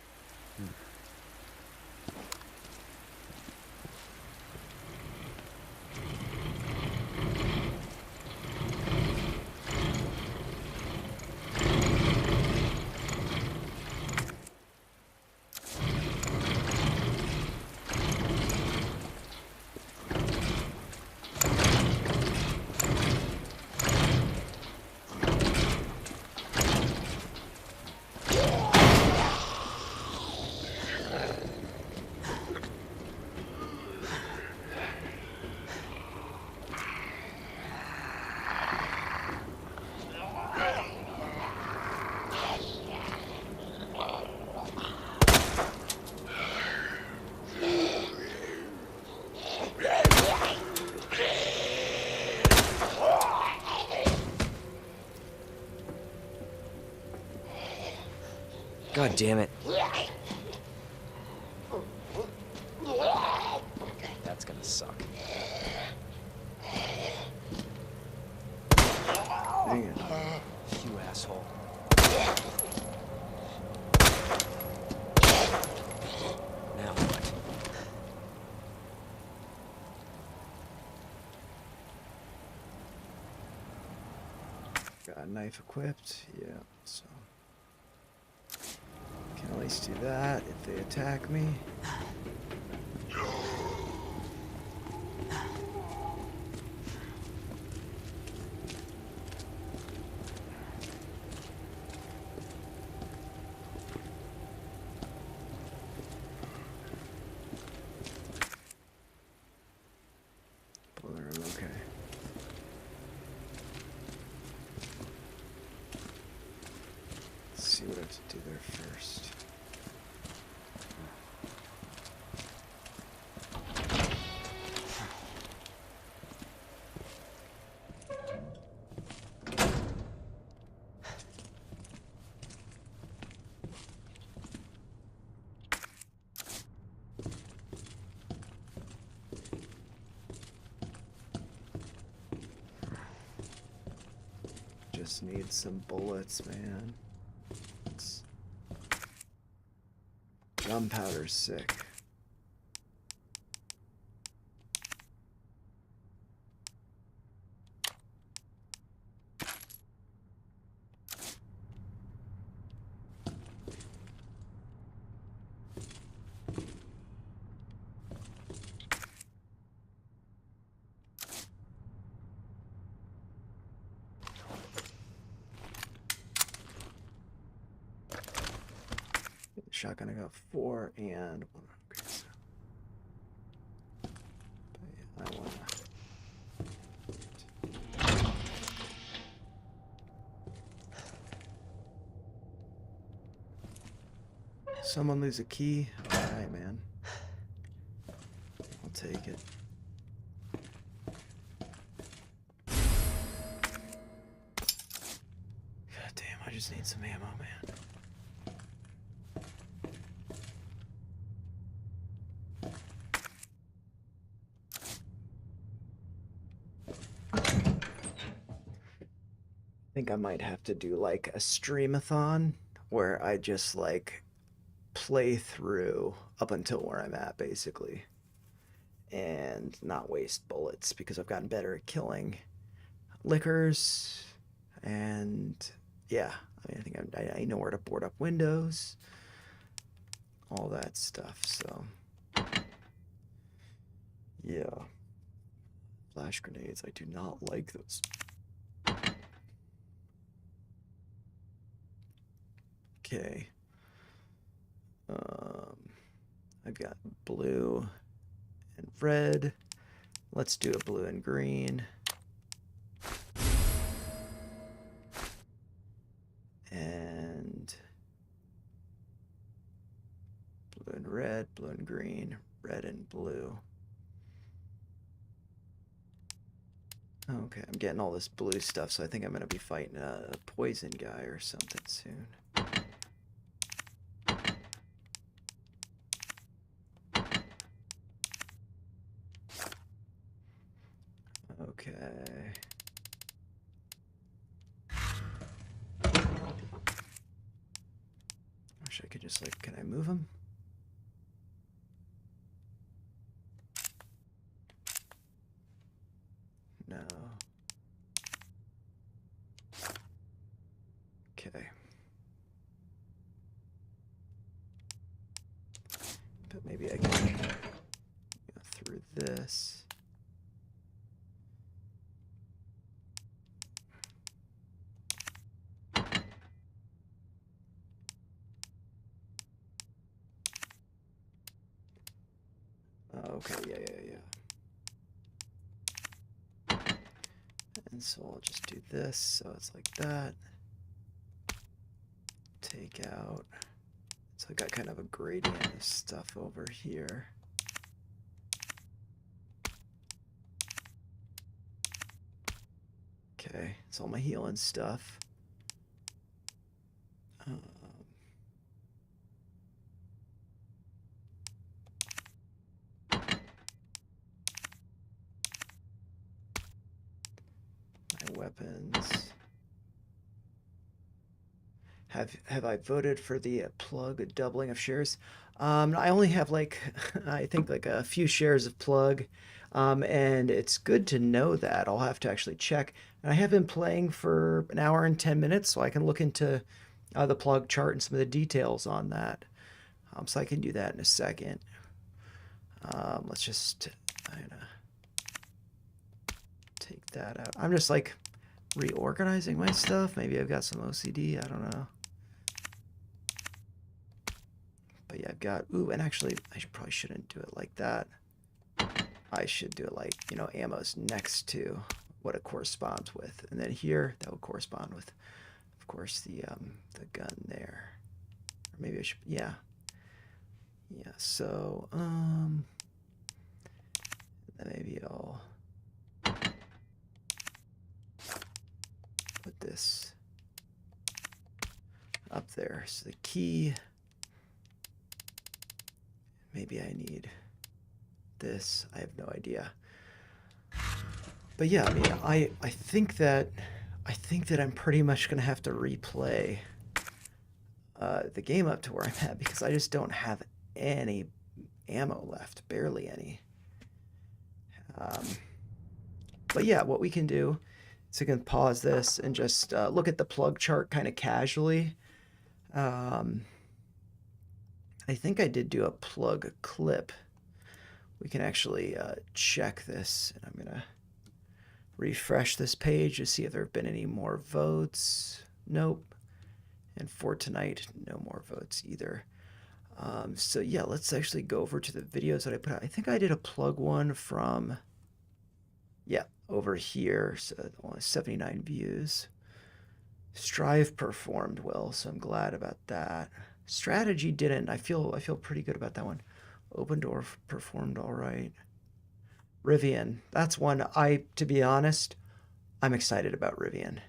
God damn it. That's gonna suck. Dang it. You asshole. Now what? Got a knife equipped. Yeah, so... Can at least do that if they attack me. Boiler room, okay. Let's see what I have to do there first. Just need some bullets, man. Gunpowder's sick. Shotgun, I got 4 and 1. Okay, so. But yeah, I wanna. Someone lose a key? Alright, man. I'll take it. God damn, I just need some ammo, man. think I might have to do like a streamathon where I just like play through up until where I'm at basically and not waste bullets because I've gotten better at killing lickers and yeah, I mean I think I know where to board up windows, all that stuff. So yeah, flash grenades, I do not like those. Okay. Um, I've got blue and red. Let's do a blue and green. And blue and red, blue and green, red and blue. Okay, I'm getting all this blue stuff, so I think I'm going to be fighting a poison guy or something soon. Okay. Wish I could just like, can I move him? No. Okay. But maybe I can go through this. Okay, yeah. And so I'll just do this, so it's like that. Take out. So I got kind of a gradient of stuff over here. Okay, it's all my healing stuff. My weapons. Have I voted for the plug doubling of shares? I only have like I think like a few shares of plug, and it's good to know that. I'll have to actually check. And I have been playing for an hour and 10 minutes, so I can look into the plug chart and some of the details on that. So I can do that in a second. Let's just take that out. I'm just like reorganizing my stuff. Maybe I've got some OCD. I don't know. But yeah, I've got, ooh, and actually, probably shouldn't do it like that. I should do it like, you know, ammo's next to what it corresponds with. And then here, that would correspond with, of course, the gun there. Or maybe I should, yeah. Yeah, so, then maybe I'll put this up there. So the key, maybe I need this. I have no idea. But yeah, I mean, I think that I'm pretty much gonna have to replay the game up to where I'm at because I just don't have any ammo left, barely any. But yeah, what we can do is we can pause this and just look at the plug chart kind of casually. I think I did do a plug clip. We can actually check this, and I'm gonna refresh this page to see if there have been any more votes. Nope. And for tonight, no more votes either. So yeah, let's actually go over to the videos that I put out. I think I did a plug one from, yeah, over here. So only 79 views. Strive performed well, so I'm glad about that. Strategy didn't. I feel pretty good about that one. Open Door performed all right. Rivian, that's one to be honest, I'm excited about Rivian.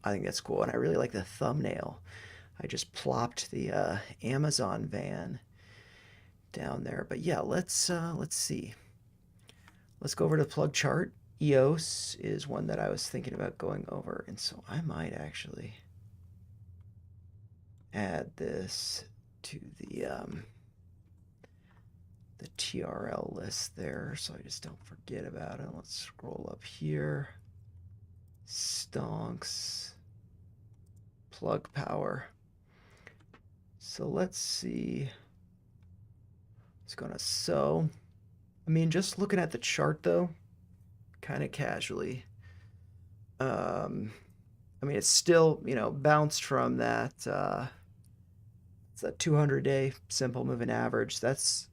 I think that's cool, and I really like the thumbnail. I just plopped the Amazon van down there. But yeah, let's see. Let's go over to the plug chart. EOS is one that I was thinking about going over, and so I might actually add this to the TRL list there, so I just don't forget about it. Let's scroll up here. Stonks, plug power. So let's see. It's gonna so. I mean, just looking at the chart though, kind of casually. I mean, it's still, bounced from that. It's a 200-day simple moving average. That's,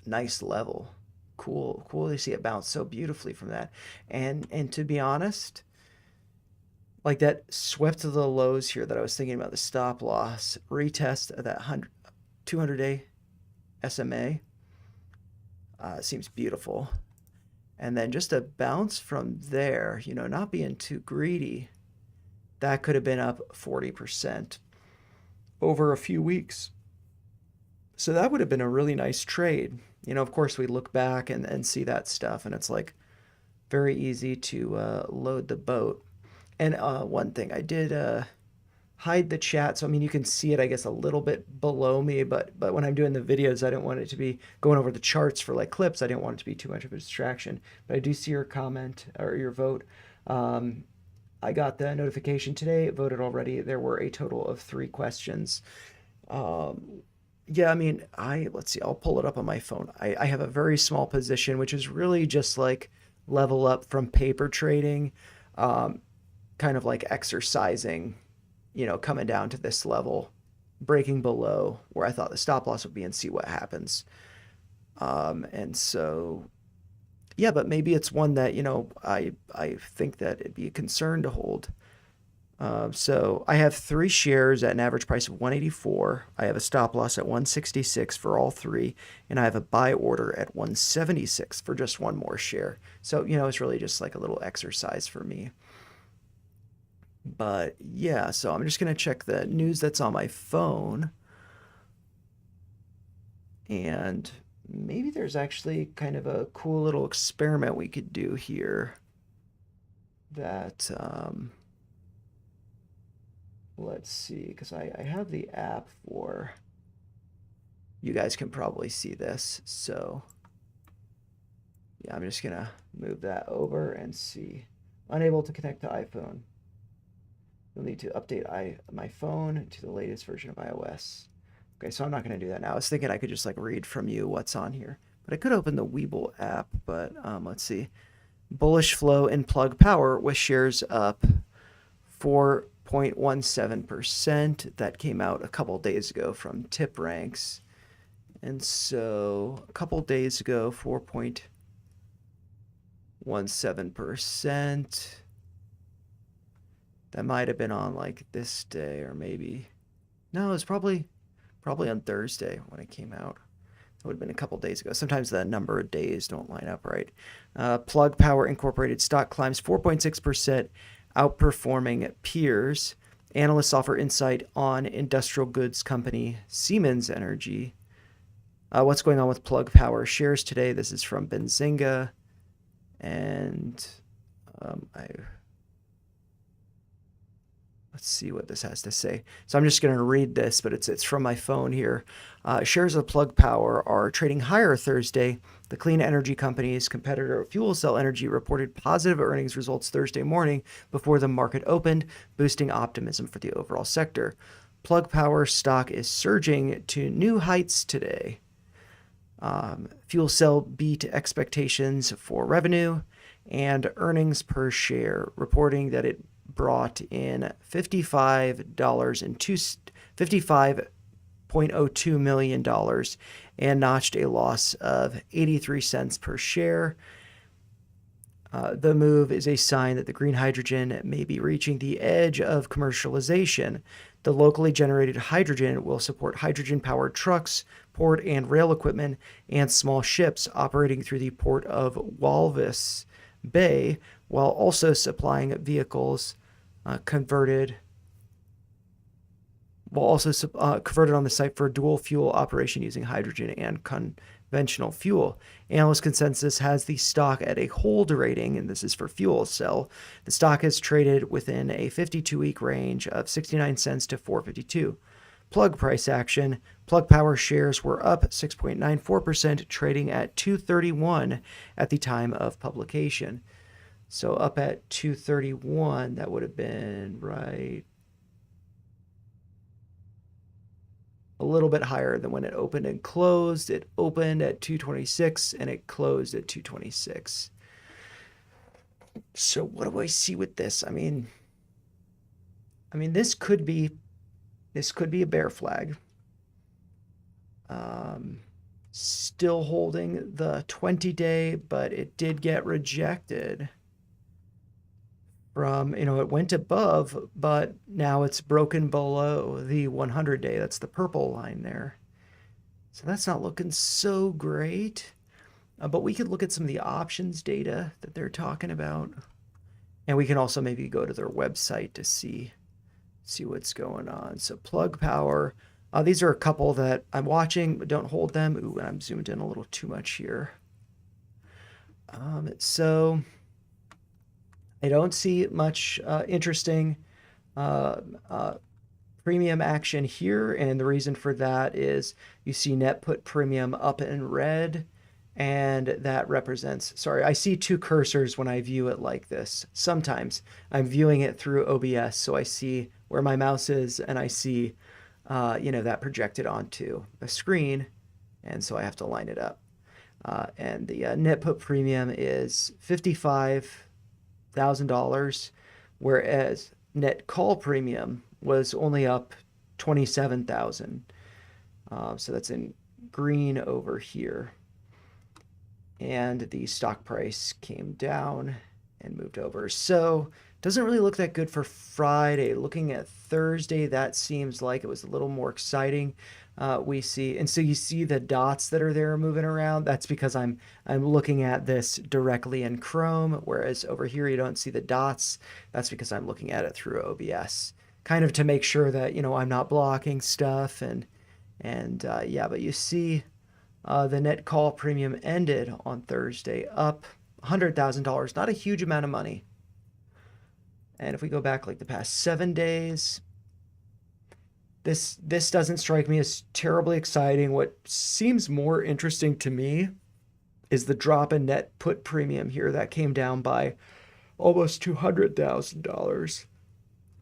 nice level. Cool to see it bounce so beautifully from that. And to be honest, like that swept to the lows here that I was thinking about, the stop loss retest of that 200-day SMA seems beautiful. And then just a bounce from there, not being too greedy, that could have been up 40% over a few weeks. So that would have been a really nice trade. Of course, we look back and see that stuff, and it's like very easy to load the boat. And one thing, I did hide the chat, so I mean you can see it, I guess, a little bit below me, but when I'm doing the videos, I don't want it to be going over the charts for like clips. I didn't want it to be too much of a distraction. But I do see your comment or your vote. I got the notification today. It voted already. There were a total of 3 questions. Yeah, I mean, let's see, I'll pull it up on my phone. I have a very small position, which is really just like level up from paper trading, kind of like exercising, coming down to this level, breaking below where I thought the stop loss would be and see what happens. And so, yeah, but maybe it's one that, I think that it'd be a concern to hold. So I have 3 shares at an average price of 184. I have a stop loss at 166 for all 3, and I have a buy order at 176 for just 1 more share. So, it's really just like a little exercise for me. But yeah, so I'm just going to check the news that's on my phone. And maybe there's actually kind of a cool little experiment we could do here that, let's see, because I have the app for, you guys can probably see this. So yeah, I'm just going to move that over and see. Unable to connect to iPhone. You'll need to update my phone to the latest version of iOS. Okay, so I'm not going to do that now. I was thinking I could just like read from you what's on here. But I could open the Webull app, but let's see. Bullish flow in plug power with shares up 4.17%. That came out a couple days ago from Tip Ranks. And so a couple days ago, 4.17%. That might have been on like this day, or maybe, no, it was probably on Thursday when it came out. It would have been a couple days ago. Sometimes the number of days don't line up right. Plug Power Incorporated stock climbs 4.6%, outperforming peers. Analysts offer insight on industrial goods company Siemens Energy. What's going on with Plug Power shares today? This is from Benzinga, and let's see what this has to say. So I'm just going to read this, but it's from my phone here. Shares of Plug Power are trading higher Thursday. The clean energy company's competitor Fuel Cell Energy reported positive earnings results Thursday morning before the market opened, boosting optimism for the overall sector. Plug Power stock is surging to new heights today. Fuel Cell beat expectations for revenue and earnings per share, reporting that it brought in $55.02 million and notched a loss of 83 cents per share. The move is a sign that the green hydrogen may be reaching the edge of commercialization. The locally generated hydrogen will support hydrogen-powered trucks, port and rail equipment, and small ships operating through the port of Walvis Bay, while also supplying vehicles converted will also converted on the site for dual fuel operation using hydrogen and conventional fuel. Analyst consensus has the stock at a hold rating, and this is for fuel cell. The stock has traded within a 52-week range of 69 cents to 4.52. Plug price action. Plug Power shares were up 6.94%, trading at 231 at the time of publication. So up at 231, that would have been right a little bit higher than when it opened and closed. It opened at 226 and it closed at 226. So what do I see with this? I mean this could be a bear flag. Still holding the 20-day, but it did get rejected from, it went above, but now it's broken below the 100-day. That's the purple line there. So that's not looking so great. But we could look at some of the options data that they're talking about. And we can also maybe go to their website to see what's going on. So Plug Power. These are a couple that I'm watching, but don't hold them. Ooh, and I'm zoomed in a little too much here. So I don't see much interesting premium action here. And the reason for that is you see net put premium up in red. And that represents, sorry, I see two cursors when I view it like this. Sometimes I'm viewing it through OBS, so I see where my mouse is and I see that projected onto the screen, and so I have to line it up. And the net put premium is $55,000, whereas net call premium was only up 27,000. So that's in green over here. And the stock price came down and moved over. So doesn't really look that good for Friday. Looking at Thursday, that seems like it was a little more exciting. We see, and so you see the dots that are there moving around. That's because I'm looking at this directly in Chrome, whereas over here you don't see the dots. That's because I'm looking at it through OBS, kind of to make sure that I'm not blocking stuff. And yeah, but you see. The net call premium ended on Thursday up $100,000, not a huge amount of money. And if we go back like the past 7 days, this doesn't strike me as terribly exciting. What seems more interesting to me is the drop in net put premium here. That came down by almost $200,000.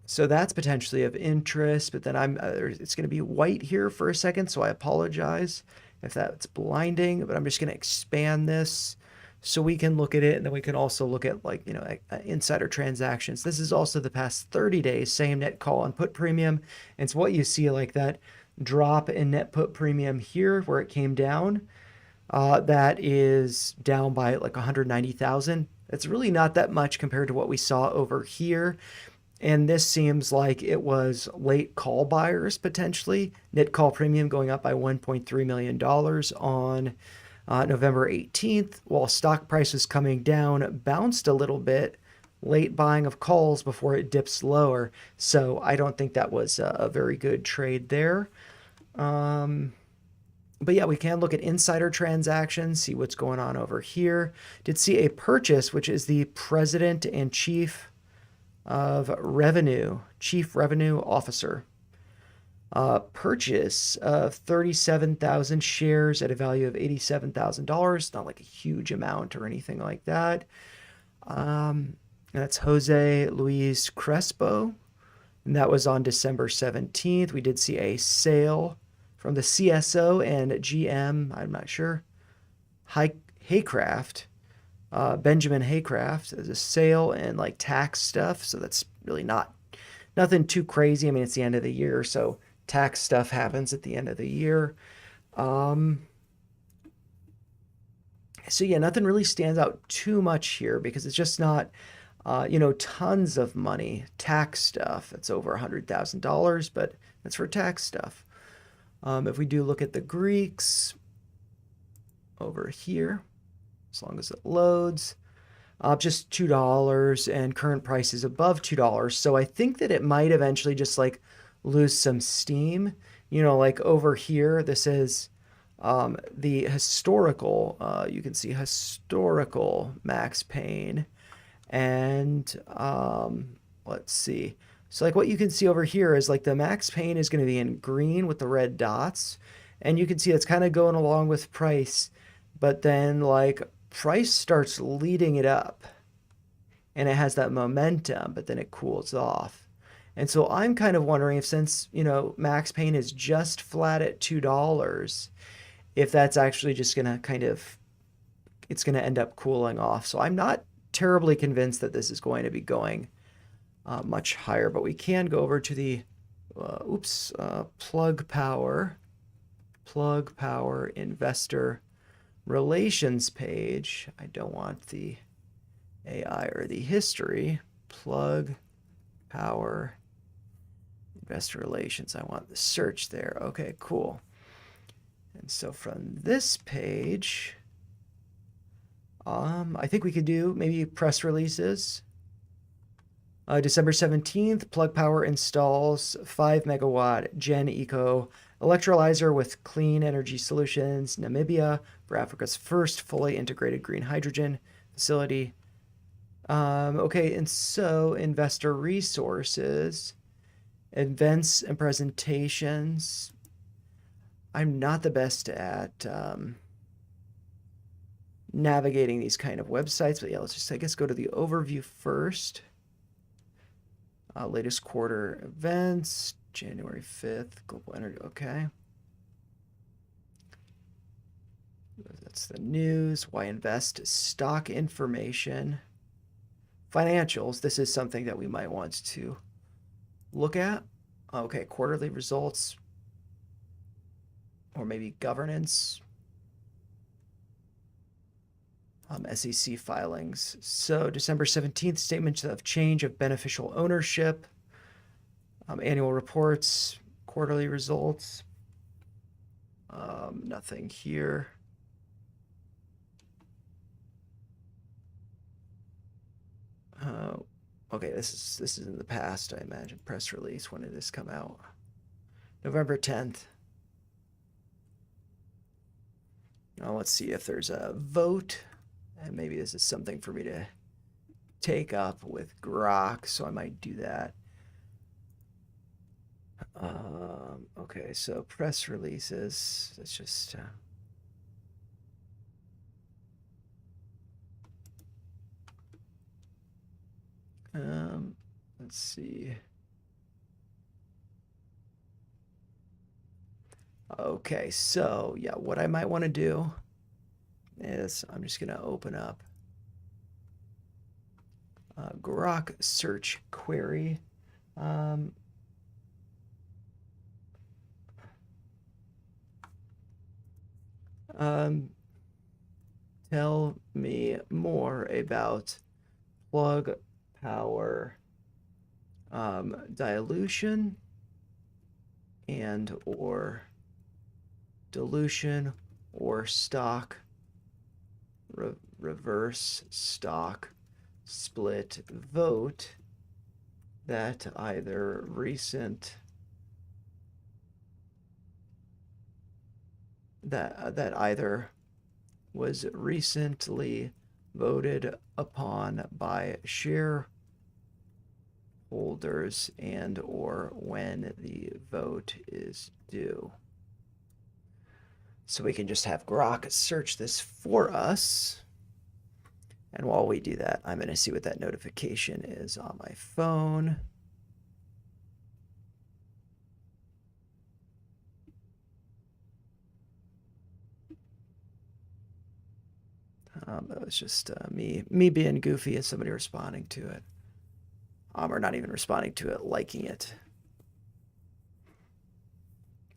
So that's potentially of interest, but then it's going to be white here for a second, so I apologize if that's blinding, but I'm just going to expand this so we can look at it, and then we can also look at insider transactions. This is also the past 30 days, same net call and put premium. And so what you see, like that drop in net put premium here where it came down, that is down by like 190,000. It's really not that much compared to what we saw over here. And this seems like it was late call buyers potentially. Net call premium going up by $1.3 million on November 18th, while stock prices coming down, bounced a little bit. Late buying of calls before it dips lower. So I don't think that was a very good trade there. But yeah, we can look at insider transactions, see what's going on over here. Did see a purchase, which is the president and chief revenue officer, purchase of 37,000 shares at a value of $87,000. Not like a huge amount or anything like that. That's Jose Luis Crespo, and that was on December 17th. We did see a sale from the CSO and GM, I'm not sure, Haycraft. Benjamin Haycraft as a sale and like tax stuff. So that's really nothing too crazy. I mean, it's the end of the year, so tax stuff happens at the end of the year. So yeah, nothing really stands out too much here because it's just not, tons of money. Tax stuff, it's over $100,000, but that's for tax stuff. If we do look at the Greeks over here, as long as it loads, just $2 and current price is above $2. So I think that it might eventually just like lose some steam. You know, like over here, this is the historical, you can see historical max pain. And let's see. So like what you can see over here is like the max pain is going to be in green with the red dots. And you can see it's kind of going along with price. But then like price starts leading it up. And it has that momentum, but then it cools off. And so I'm kind of wondering if since, you know, max pain is just flat at $2, if that's actually just going to kind of, it's going to end up cooling off. So I'm not terribly convinced that this is going to be going much higher, but we can go over to the, plug power investor relations page. I don't want the AI or the history. Plug power investor relations. I want the search there. Okay, cool. And so from this page, I think we could do maybe press releases. December 17th, Plug Power installs 5 megawatt Gen Eco electrolyzer with clean energy solutions, Namibia, for Africa's first fully integrated green hydrogen facility. Okay, and so investor resources, events and presentations. I'm not the best at navigating these kind of websites, but yeah, let's just, I guess, go to the overview first. Latest quarter events, January 5th, global energy, okay. That's the news. Why invest? Stock information. Financials, this is something that we might want to look at. Okay, quarterly results. Or maybe governance. SEC filings. So December 17th, statements of change of beneficial ownership. Annual reports, quarterly results. Nothing here. Okay, this is in the past, I imagine. Press release. When did this come out? November 10th. Now let's see if there's a vote. And maybe this is something for me to take up with Grok, so I might do that. Okay, so press releases. Let's just let's see. Okay, so yeah, what I might want to do is I'm just going to open up Grok search query. Tell me more about plug power dilution and or dilution or stock reverse stock split vote that either recent that either was recently voted upon by shareholders and or when the vote is due. So we can just have Grok search this for us. And while we do that, I'm going to see what that notification is on my phone. That was just me being goofy and somebody responding to it. Or not even responding to it, liking it.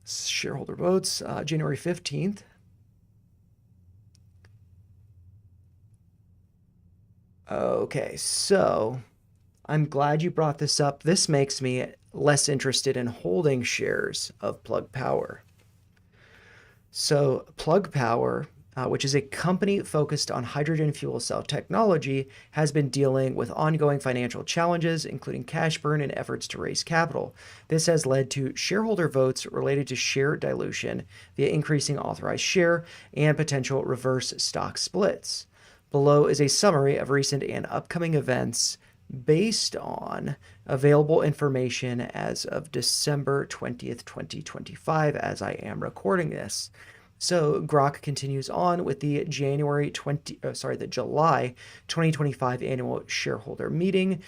Shareholder votes, January 15th. Okay, so I'm glad you brought this up. This makes me less interested in holding shares of Plug Power. So Plug Power which is a company focused on hydrogen fuel cell technology, has been dealing with ongoing financial challenges, including cash burn and efforts to raise capital. This has led to shareholder votes related to share dilution via increasing authorized share and potential reverse stock splits. Below is a summary of recent and upcoming events based on available information as of December 20th, 2025, as I am recording this. So Grok continues on with the July 2025 annual shareholder meeting.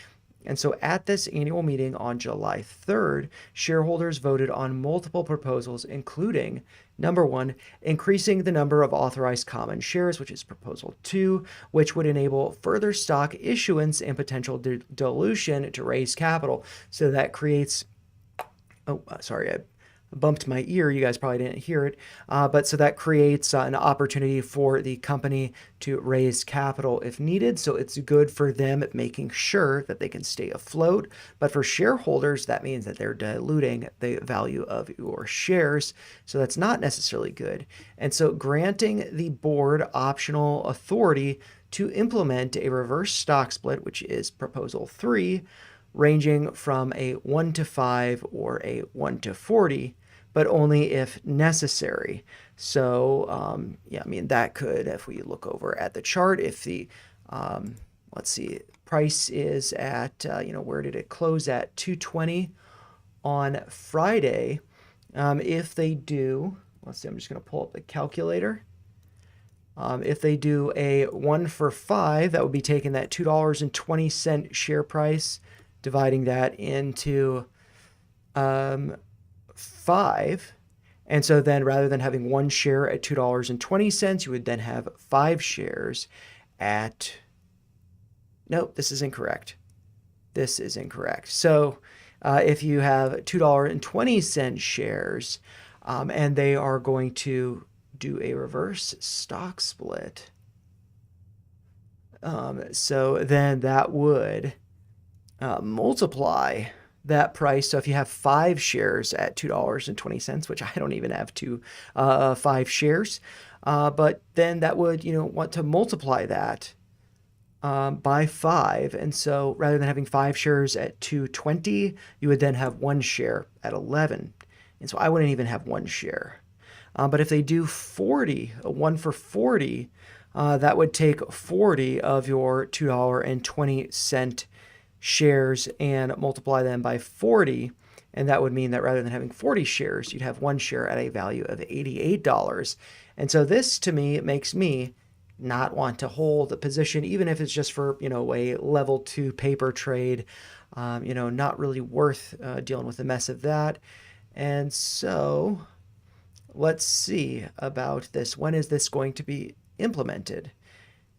And so at this annual meeting on July 3rd, shareholders voted on multiple proposals, including number 1, increasing the number of authorized common shares, which is proposal 2, which would enable further stock issuance and potential dilution to raise capital. So that creates, I bumped my ear. You guys probably didn't hear it. But so that creates an opportunity for the company to raise capital if needed. So it's good for them at making sure that they can stay afloat. But for shareholders, that means that they're diluting the value of your shares. So that's not necessarily good. And so granting the board optional authority to implement a reverse stock split, which is proposal 3, ranging from a 1 to 5 or a 1 to 40, but only if necessary. So, that could, if we look over at the chart, if the, price is at, where did it close at? 220 on Friday. If they do, I'm just going to pull up the calculator. If they do a 1 for 5, that would be taking that $2.20 share price, dividing that into 5. And so then rather than having 1 share at $2.20, you would then have 5 shares at, nope, this is incorrect. So if you have $2.20 shares, and they are going to do a reverse stock split, so then that would multiply that price. So if you have 5 shares at $2.20, which I don't even have 5 shares, but then that would, want to multiply that by 5. And so rather than having 5 shares at $2.20, you would then have 1 share at $11. And so I wouldn't even have 1 share. But if they do 40, a 1 for 40, that would take 40 of your $2.20 shares and multiply them by 40, and that would mean that rather than having 40 shares, you'd have 1 share at a value of $88. And so this, to me, it makes me not want to hold a position, even if it's just for, a level 2 paper trade, not really worth dealing with the mess of that. And so let's see about this. When is this going to be implemented?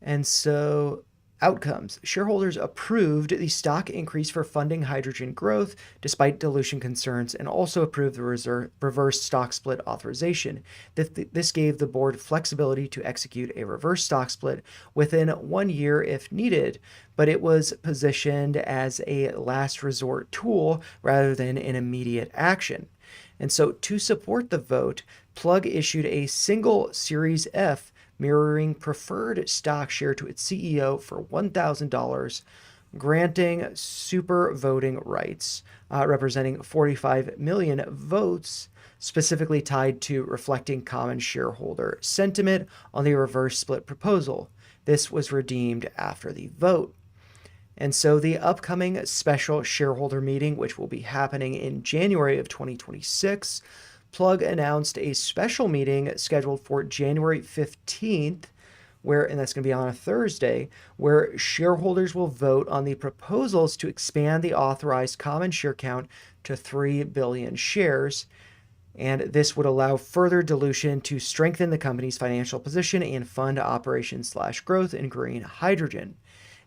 And so outcomes. Shareholders approved the stock increase for funding hydrogen growth despite dilution concerns, and also approved the reverse stock split authorization. This gave the board flexibility to execute a reverse stock split within 1 year if needed, but it was positioned as a last resort tool rather than an immediate action. And so to support the vote, Plug issued a single Series F mirroring preferred stock share to its CEO for $1,000, granting super voting rights, representing 45 million votes, specifically tied to reflecting common shareholder sentiment on the reverse split proposal. This was redeemed after the vote. And so the upcoming special shareholder meeting, which will be happening in January of 2026, Plug announced a special meeting scheduled for January 15th, and that's going to be on a Thursday, where shareholders will vote on the proposals to expand the authorized common share count to 3 billion shares. And this would allow further dilution to strengthen the company's financial position and fund operations/growth in green hydrogen.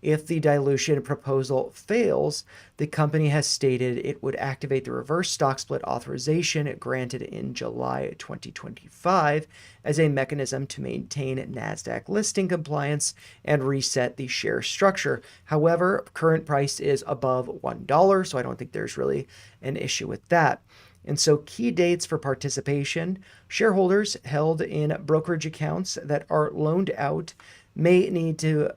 If the dilution proposal fails, the company has stated it would activate the reverse stock split authorization granted in July 2025 as a mechanism to maintain NASDAQ listing compliance and reset the share structure. However, current price is above $1, so I don't think there's really an issue with that. And so key dates for participation: shareholders held in brokerage accounts that are loaned out may need to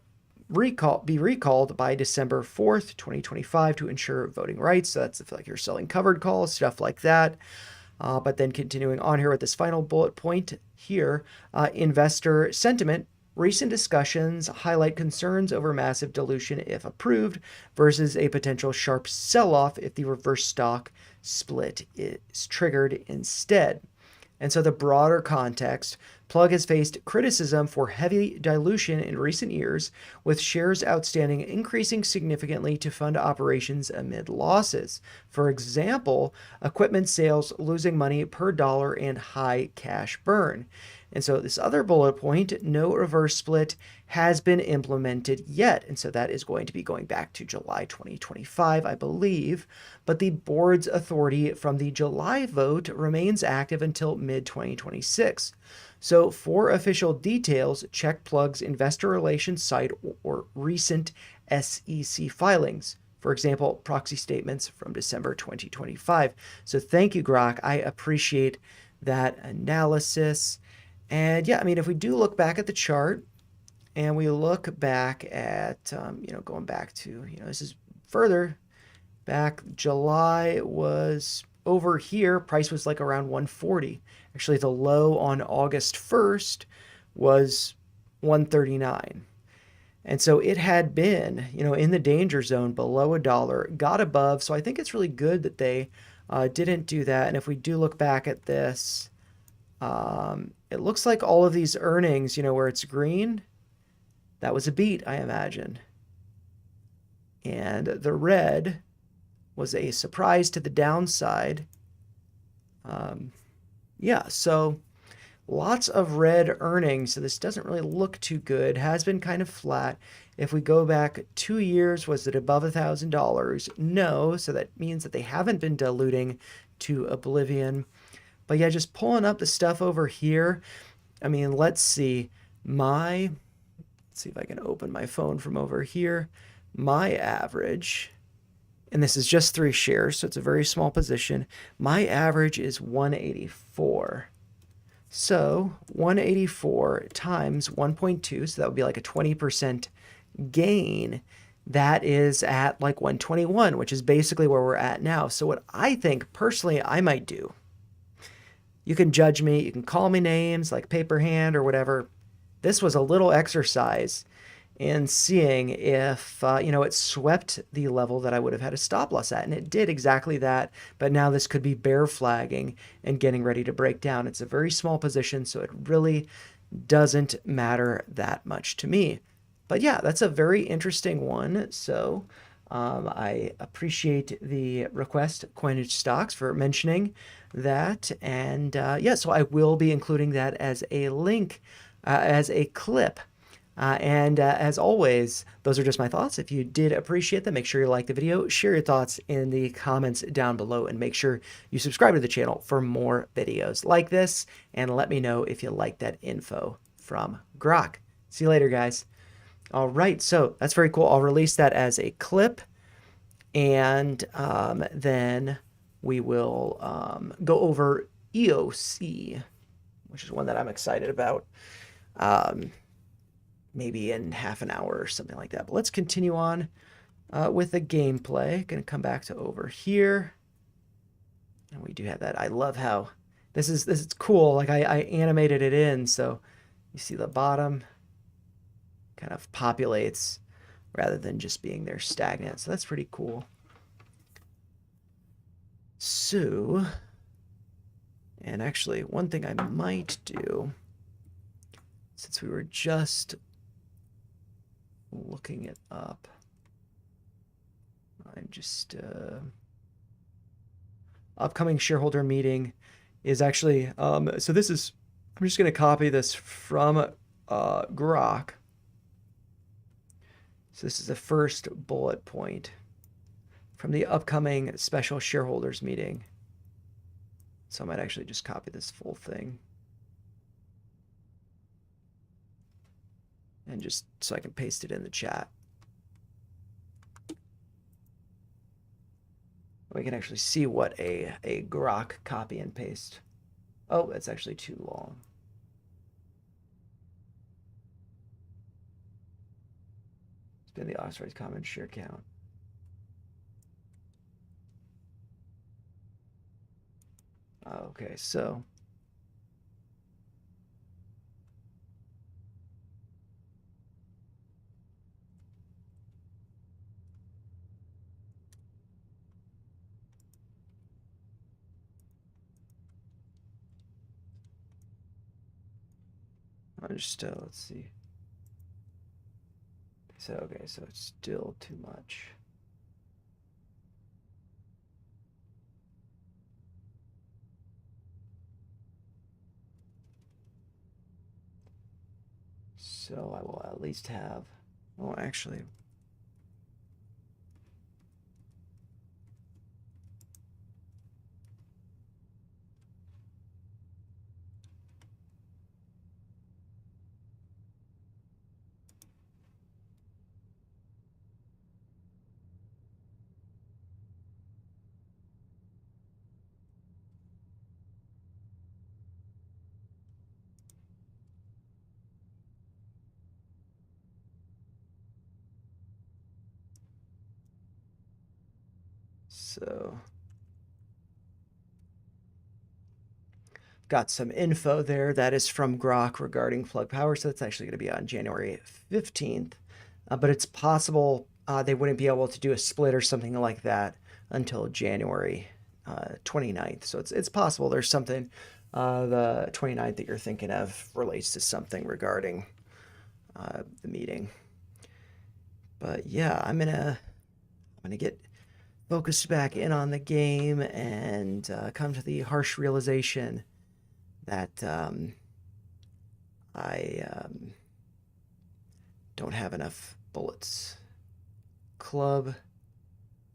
be recalled by December 4th, 2025 to ensure voting rights. So that's if like you're selling covered calls, stuff like that. But then continuing on here with this final bullet point here, investor sentiment. Recent discussions highlight concerns over massive dilution if approved versus a potential sharp sell-off if the reverse stock split is triggered instead. And so the broader context, Plug has faced criticism for heavy dilution in recent years, with shares outstanding increasing significantly to fund operations amid losses. For example, equipment sales losing money per dollar and high cash burn. And so this other bullet point, no reverse split has been implemented yet. And so that is going to be going back to July 2025, I believe. But the board's authority from the July vote remains active until mid-2026. So for official details, check Plug's investor relations site or recent SEC filings. For example, proxy statements from December 2025. So thank you, Grok. I appreciate that analysis. And yeah, I mean, if we do look back at the chart and we look back at, going back to, this is further back, July was over here, price was like around 140. Actually, the low on August 1st was 139. And so it had been, in the danger zone below $1, got above. So I think it's really good that they didn't do that. And if we do look back at this, it looks like all of these earnings, where it's green, that was a beat, I imagine. And the red was a surprise to the downside. So lots of red earnings. So this doesn't really look too good. Has been kind of flat. If we go back 2 years, was it above $1,000? No. So that means that they haven't been diluting to oblivion. But yeah, just pulling up the stuff over here. I mean, let's see if I can open my phone from over here. My average, and this is just 3 shares, so it's a very small position. My average is 184. So 184 times 1.2, so that would be like a 20% gain. That is at like 121, which is basically where we're at now. So what I think personally I might do, you can judge me, you can call me names like paper hand or whatever. This was a little exercise in seeing if, it swept the level that I would have had a stop loss at. And it did exactly that. But now this could be bear flagging and getting ready to break down. It's a very small position, so it really doesn't matter that much to me. But yeah, that's a very interesting one. So I appreciate the request, Coinage Stocks, for mentioning that. And so I will be including that as a link, as a clip. As always, those are just my thoughts. If you did appreciate them, make sure you like the video, share your thoughts in the comments down below, and make sure you subscribe to the channel for more videos like this, and let me know if you like that info from Grok. See you later, guys. All right, so that's very cool. I'll release that as a clip, and then we will go over EOC, which is one that I'm excited about. Maybe in half an hour or something like that. But let's continue on with the gameplay. Gonna come back to over here. And we do have that. I love how this is cool. Like I animated it in, so you see the bottom kind of populates rather than just being there stagnant. So that's pretty cool. So, and actually one thing I might do, since we were just looking it up, I'm just upcoming shareholder meeting is actually so this is, I'm just going to copy this from Grok. So this is the first bullet point from the upcoming special shareholders meeting. So I might actually just copy this full thing, and just so I can paste it in the chat. We can actually see what a grok copy and paste. Oh, it's actually too long. It's been the authorized common share count. Okay, so let's see. So okay, so it's still too much. So I will at least have, oh, actually, so got some info there. That is from Grok regarding plug power. So that's actually going to be on January 15th. But it's possible they wouldn't be able to do a split or something like that until January 29th. So it's possible there's something the 29th that you're thinking of relates to something regarding the meeting. But yeah, I'm gonna get focused back in on the game and come to the harsh realization that I don't have enough bullets. Club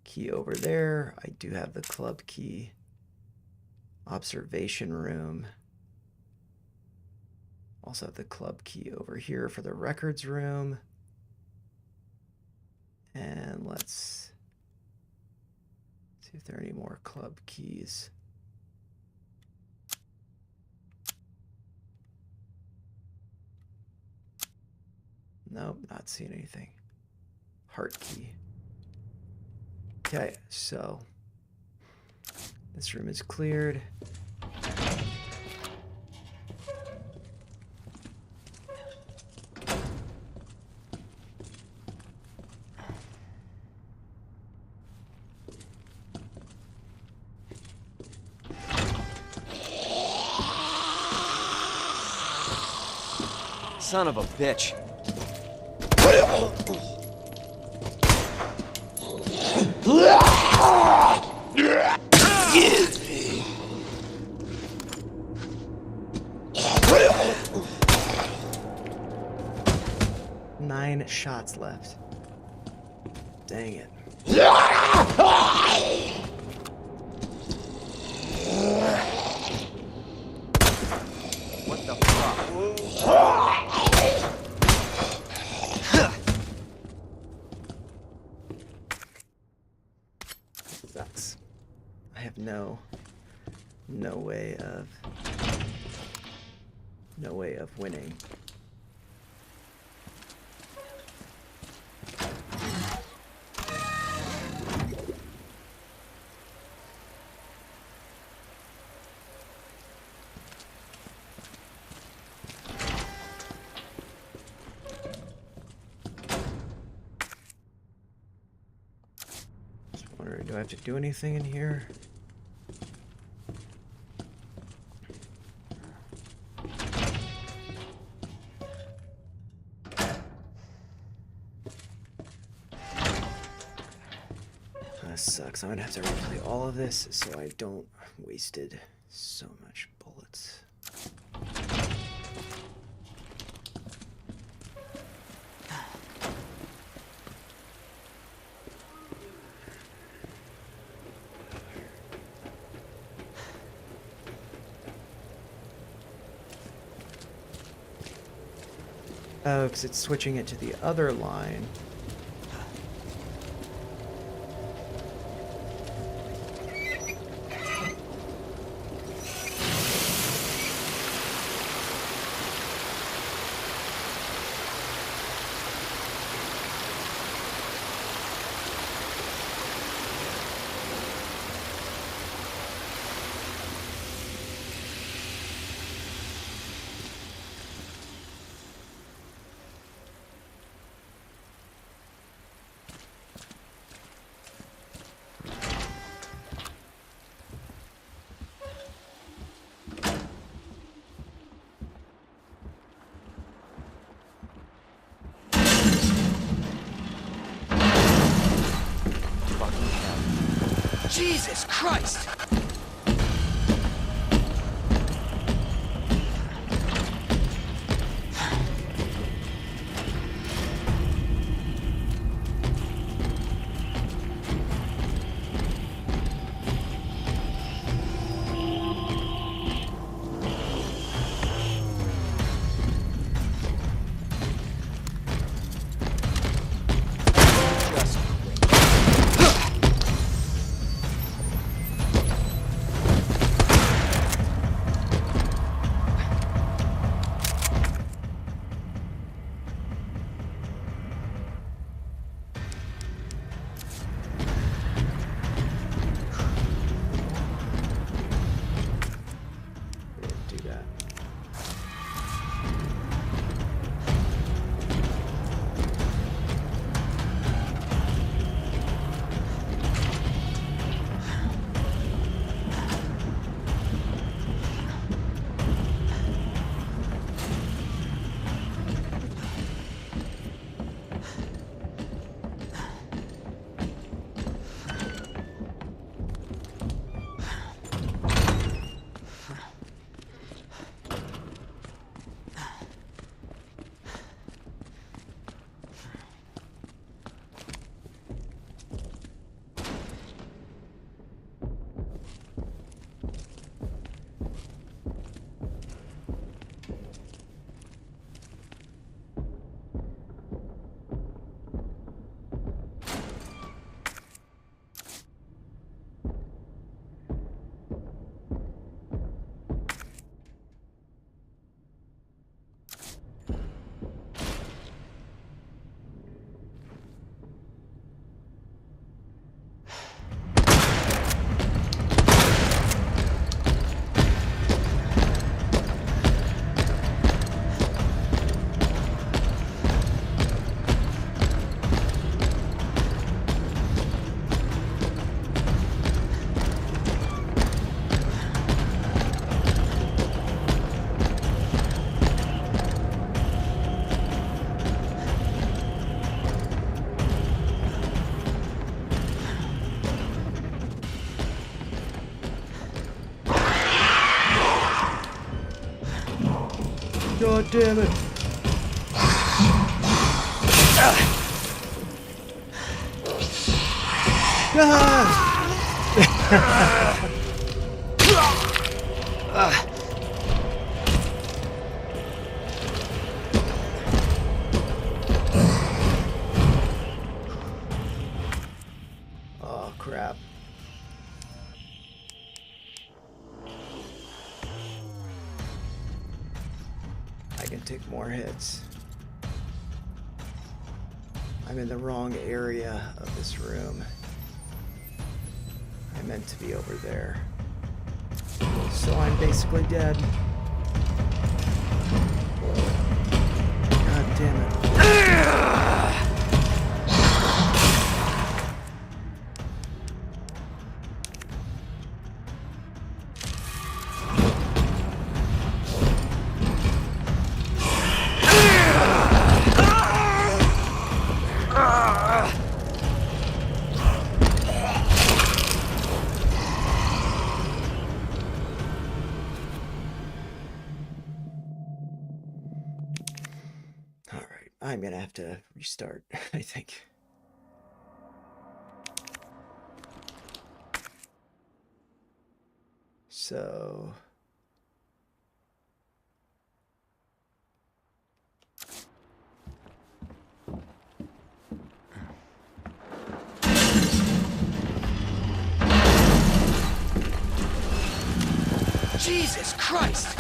key over there. I do have the club key. Observation room. Also have the club key over here for the records room. And let's see if there are any more club keys. Nope, not seeing anything. Heart key. Okay, so this room is cleared. Son of a bitch. 9 shots left. Dang it. What the fuck? Sucks. I have no way of winning. Just wondering, do I have to do anything in here? Sucks. I'm gonna have to replay all of this so I don't wasted so much bullets. Oh, because it's switching it to the other line. Jesus Christ! Just Do that. God damn it. Oh, crap. I can take more hits. I'm in the wrong area of this room. I meant to be over there. So I'm basically dead. God damn it. I'm gonna have to restart, I think. So... Jesus Christ!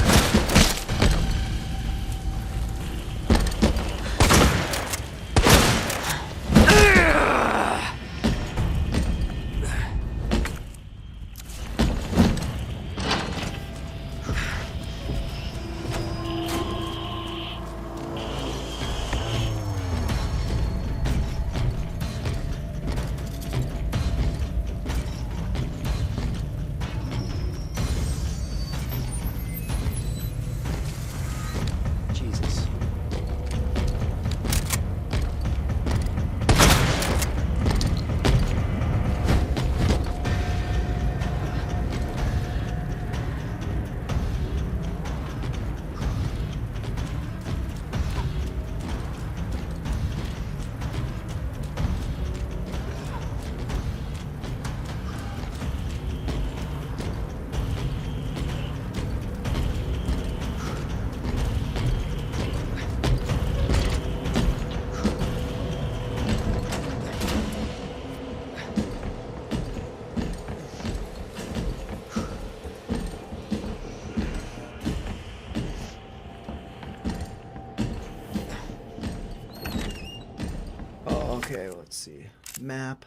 Okay, let's see. Map.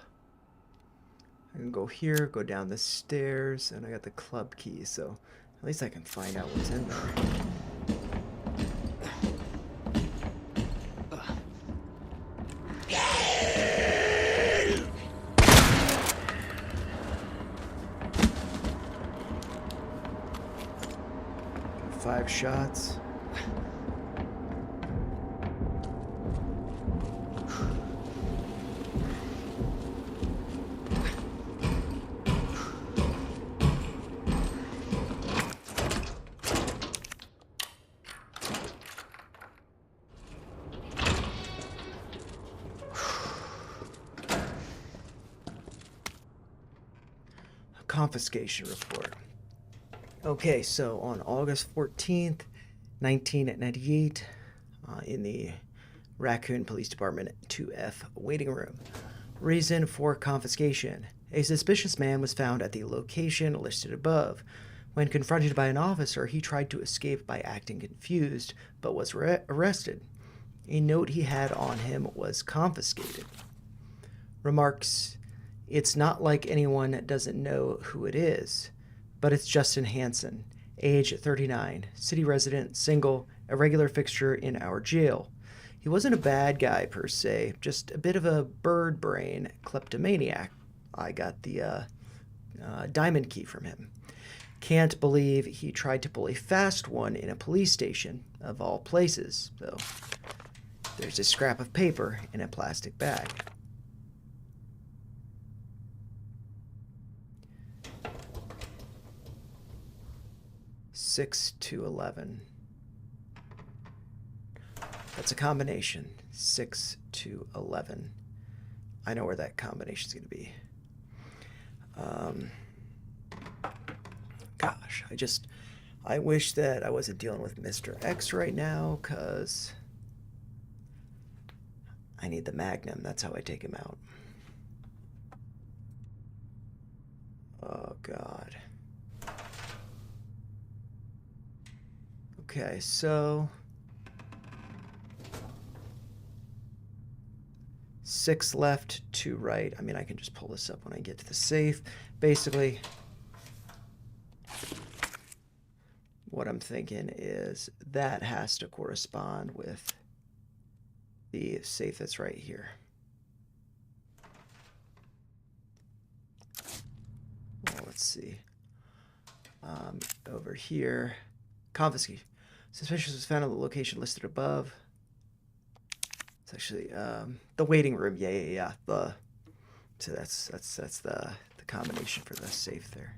I can go here, go down the stairs, and I got the club key, so at least I can find out what's in there. 5 shots. Confiscation report. Okay, so on August 14th, 1998, in the Raccoon Police Department 2F waiting room. Reason for confiscation. A suspicious man was found at the location listed above. When confronted by an officer, he tried to escape by acting confused, but was arrested. A note he had on him was confiscated. Remarks: "It's not like anyone doesn't know who it is, but it's Justin Hansen, age 39, city resident, single, a regular fixture in our jail. He wasn't a bad guy per se, just a bit of a bird brain kleptomaniac. I got the diamond key from him. Can't believe he tried to pull a fast one in a police station, of all places, though. There's a scrap of paper in a plastic bag." Six to 11. That's a combination. 6 to 11. I know where that combination's going to be. Gosh, I wish that I wasn't dealing with Mr. X right now, because I need the Magnum. That's how I take him out. Oh, God. Okay, so 6 left, 2 right. I mean, I can just pull this up when I get to the safe. Basically, what I'm thinking is that has to correspond with the safe that's right here. Well, let's see. Over here, confiscate. Suspicious was found at the location listed above. It's actually the waiting room. Yeah. So that's the combination for the safe there.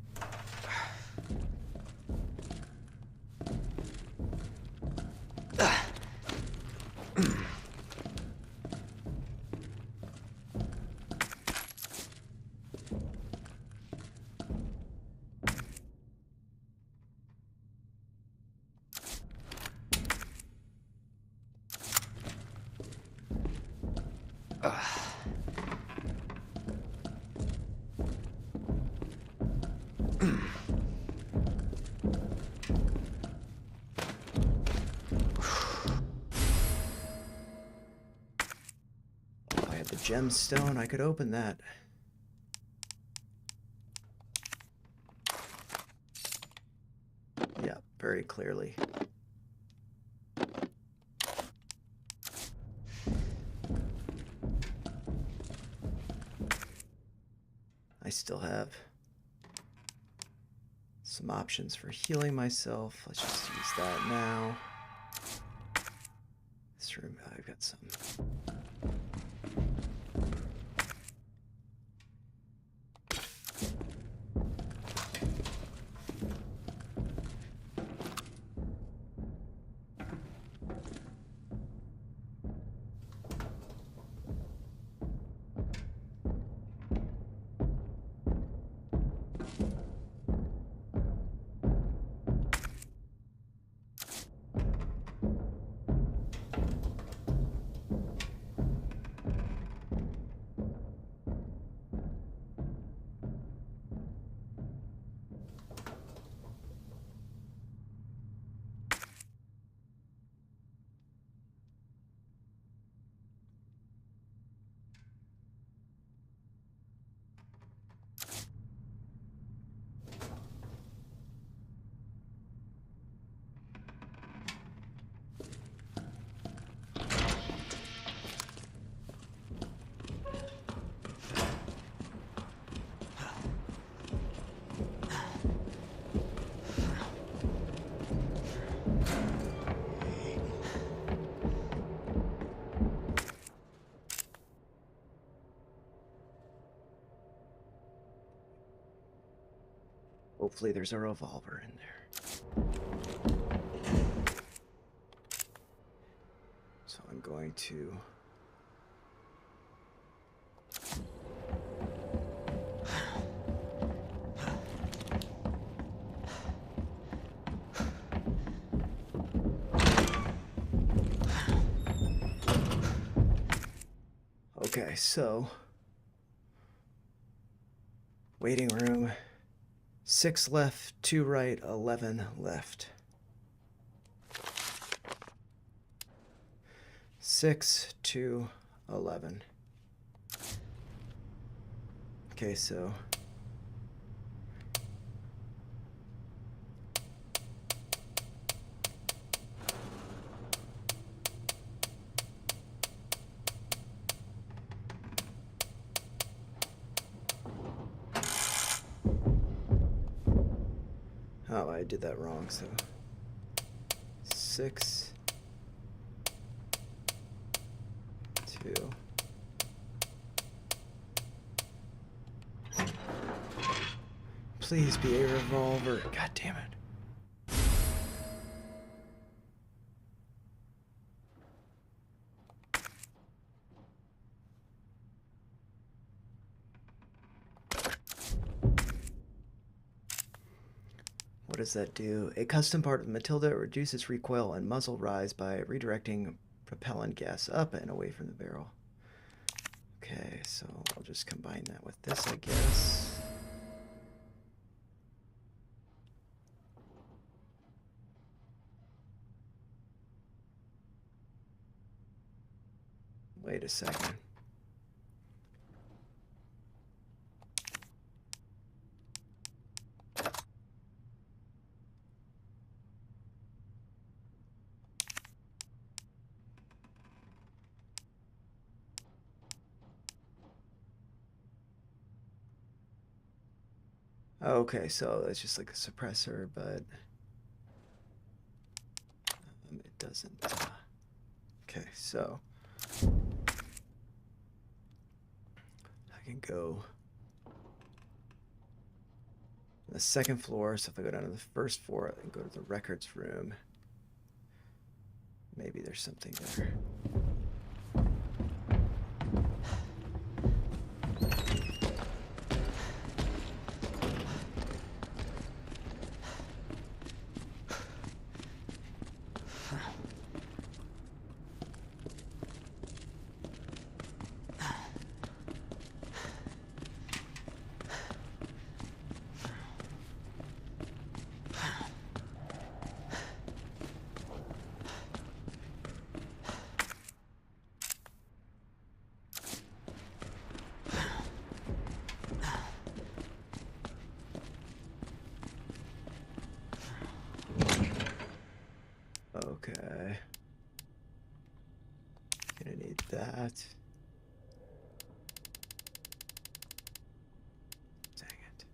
Gemstone, I could open that. Yeah, very clearly. I still have some options for healing myself. Let's just use that now. This room, I've got some. Hopefully there's a revolver in there. So I'm going to... Okay, so... Waiting room. 6 left, 2 right, 11 left. 6 to 11. Okay, so... Oh, I did that wrong, so... 6... 2... Please be a revolver. God damn it. What does that do? A custom part of Matilda reduces recoil and muzzle rise by redirecting propellant gas up and away from the barrel. Okay, so I'll just combine that with this, I guess. Wait a second. Okay, so it's just like a suppressor, but it doesn't. Okay, so I can go on the second floor. So if I go down to the first floor, I can go to the records room. Maybe there's something there. Okay. Gonna need that. Dang it.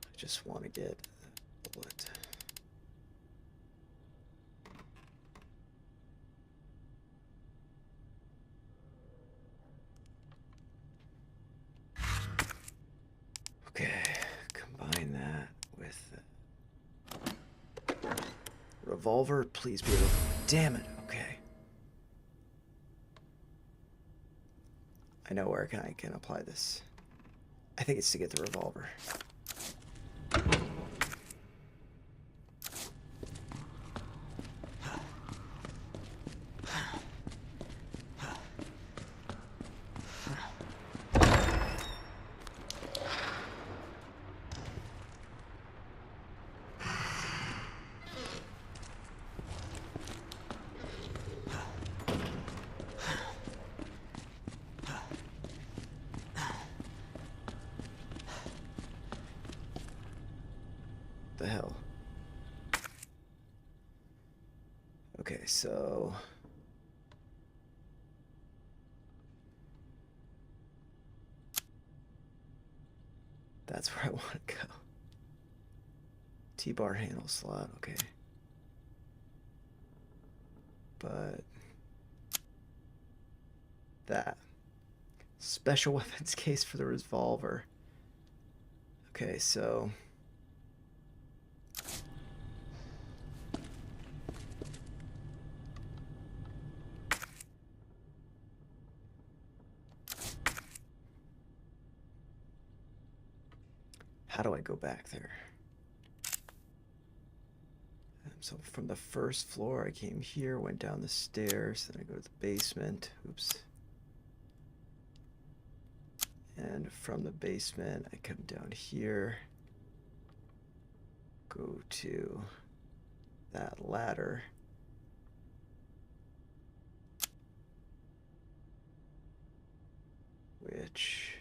I just want to get a bullet. Okay, combine that with revolver. Please be able. Damn it. Okay. I know where I can apply this. I think it's to get the revolver. The hell? Okay, so that's where I want to go. T-bar handle slot, okay. But that special weapons case for the revolver. Okay, so how do I go back there? So from the first floor, I came here, went down the stairs, then I go to the basement. Oops. And from the basement, I come down here, go to that ladder. Which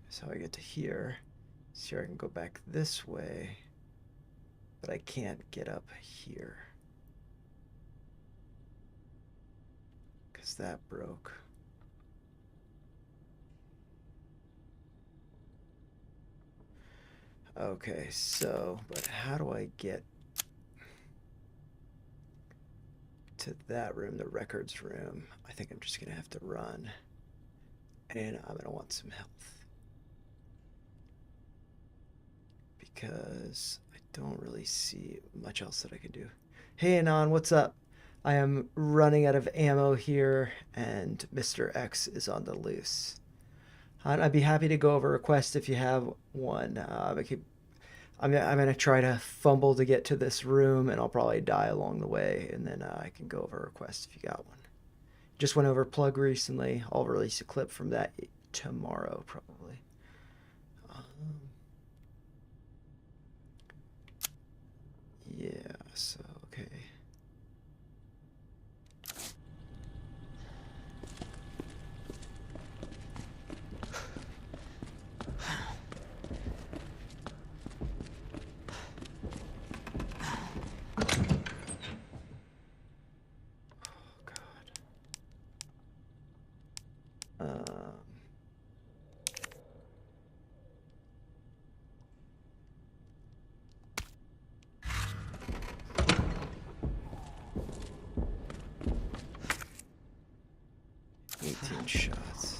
is how I get to here. So here I can go back this way, but I can't get up here because that broke. Okay, so, but how do I get to that room, the records room? I think I'm just gonna have to run, and I'm gonna want some health because I don't really see much else that I can do. Hey Anon, what's up? I am running out of ammo here, and Mr. X is on the loose. I'd be happy to go over requests if you have one. I'm gonna try to fumble to get to this room, and I'll probably die along the way, and then I can go over requests if you got one. Just went over plug recently. I'll release a clip from that tomorrow, probably. Yeah, so, okay. Oh, God. 18 shots.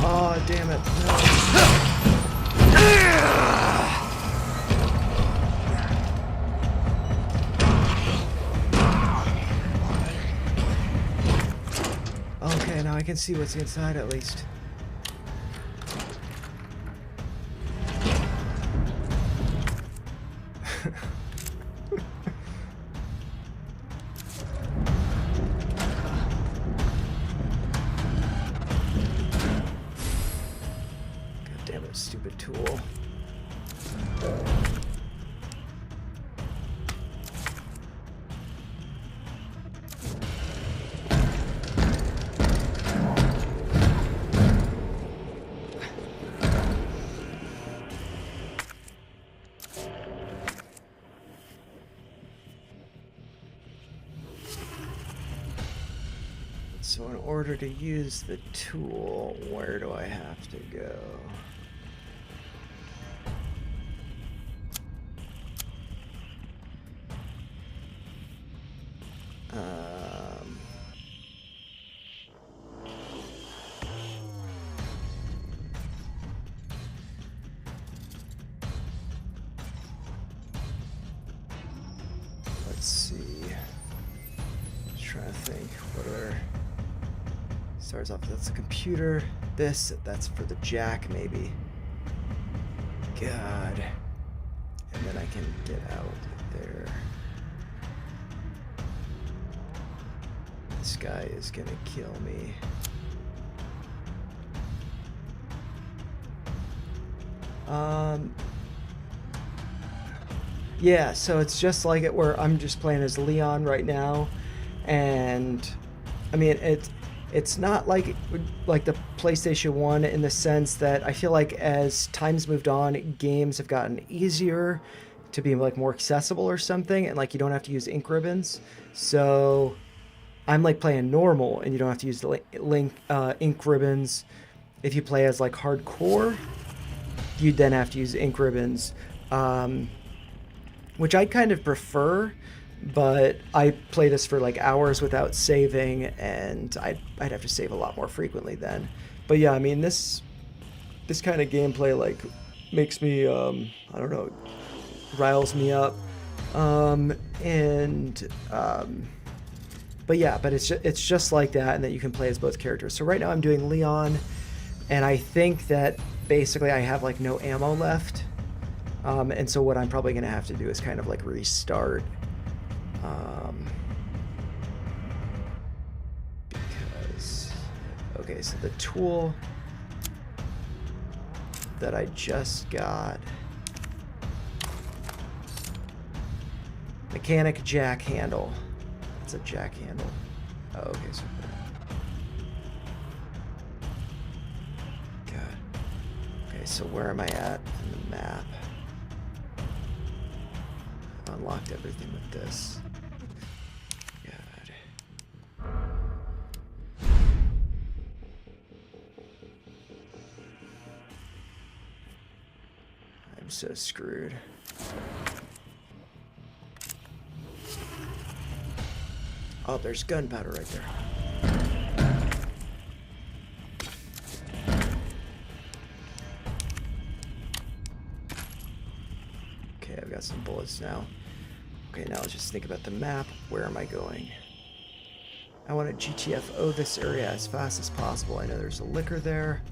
Oh, damn it. No. Okay, now I can see what's inside at least. Stupid tool. So in order to use the tool, where do I have to go? Let's see. Trying to think what are starts off. That's the computer. That's for the jack maybe. God. And then I can get out there. This guy is gonna kill me. Yeah, so it's just like it where I'm just playing as Leon right now, and I mean it's not like the PlayStation 1 in the sense that I feel like as time's moved on, games have gotten easier to be like more accessible or something, and like you don't have to use ink ribbons. So I'm like playing normal, and you don't have to use the ink ribbons. If you play as like hardcore, you'd then have to use ink ribbons, which I kind of prefer. But I play this for like hours without saving, and I'd have to save a lot more frequently then. But yeah, I mean this kind of gameplay like makes me I don't know, riles me up, but yeah, but it's just like that, and that you can play as both characters. So right now I'm doing Leon, and I think that basically I have like no ammo left, and so what I'm probably gonna have to do is kind of like restart. Because, okay, so the tool that I just got, mechanic jack handle. It's a jack handle. Oh, okay, so God. Okay, so where am I at in the map? Unlocked everything with this. God. I'm so screwed. Oh, there's gunpowder right there. Okay, I've got some bullets now. Okay, now let's just think about the map. Where am I going? I want to GTFO this area as fast as possible. I know there's a liquor there.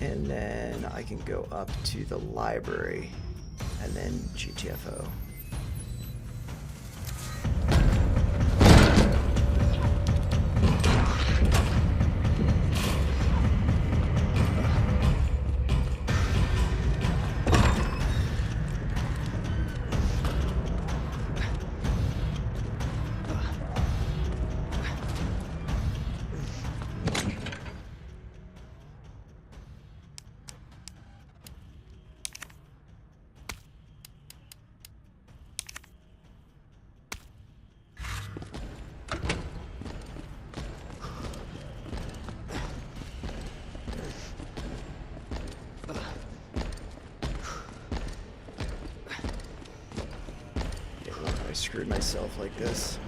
And then I can go up to the library and then GTFO. I screwed myself like this.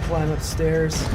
Climb upstairs.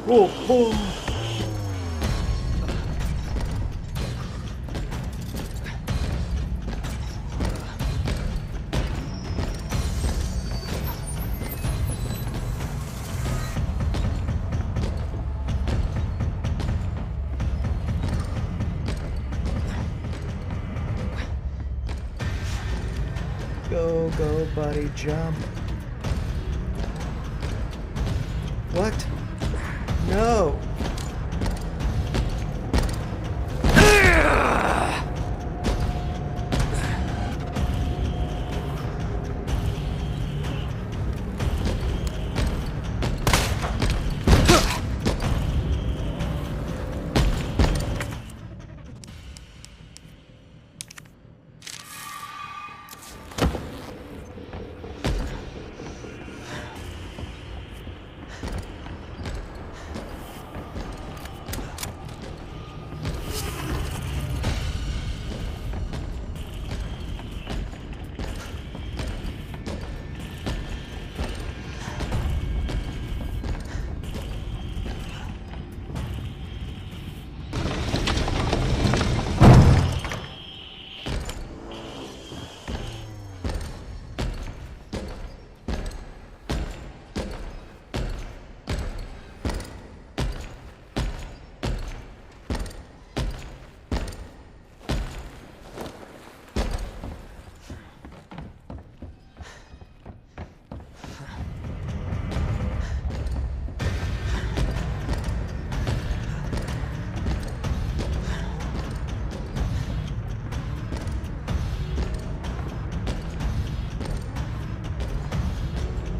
Oh, oh. Go, go, buddy, jump. What? No.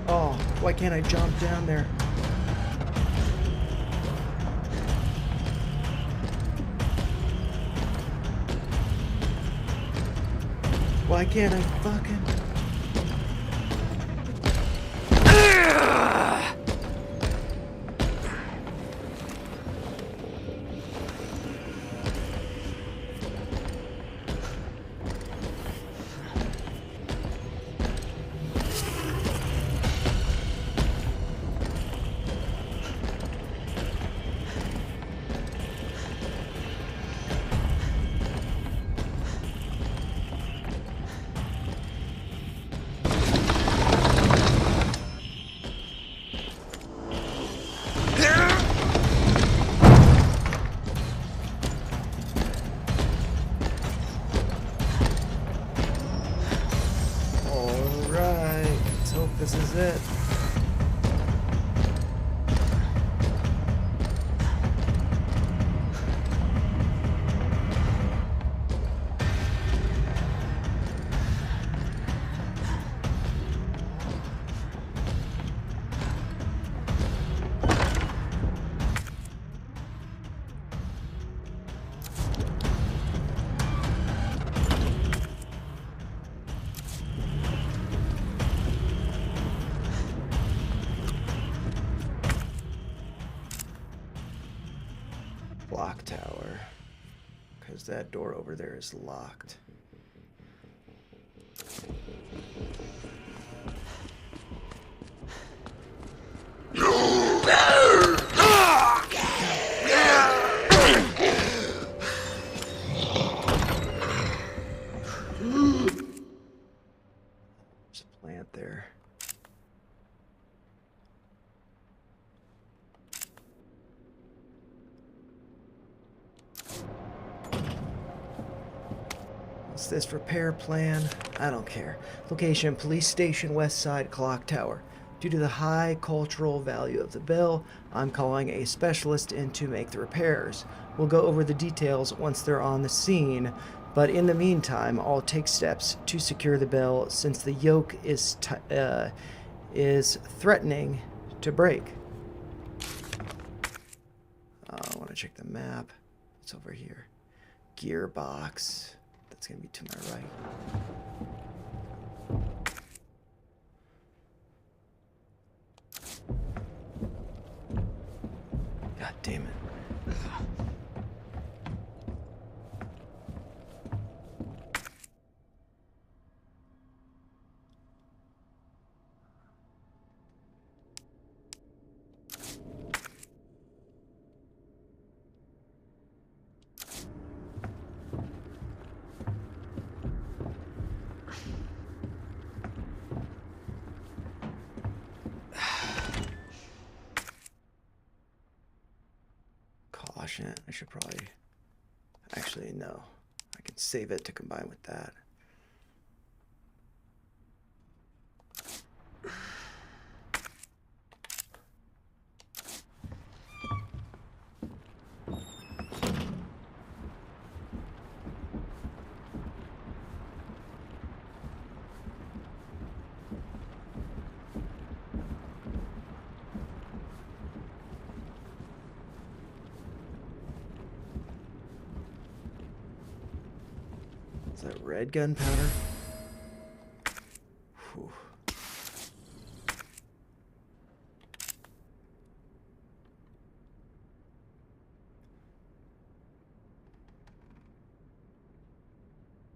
Oh, why can't I jump down there? Why can't I fucking... Alright, let's hope this is it. Clock tower. Because that door over there is locked. There's a plant there. What's this repair plan? I don't care. Location, police station, west side, clock tower. Due to the high cultural value of the bell, I'm calling a specialist in to make the repairs. We'll go over the details once they're on the scene, but in the meantime, I'll take steps to secure the bell since the yoke is threatening to break. I want to check the map. It's over here. Gearbox. That's going to be to my right. God damn it. washing it. I should probably... Actually, no. I can save it to combine with that. Is that red gunpowder? Whew.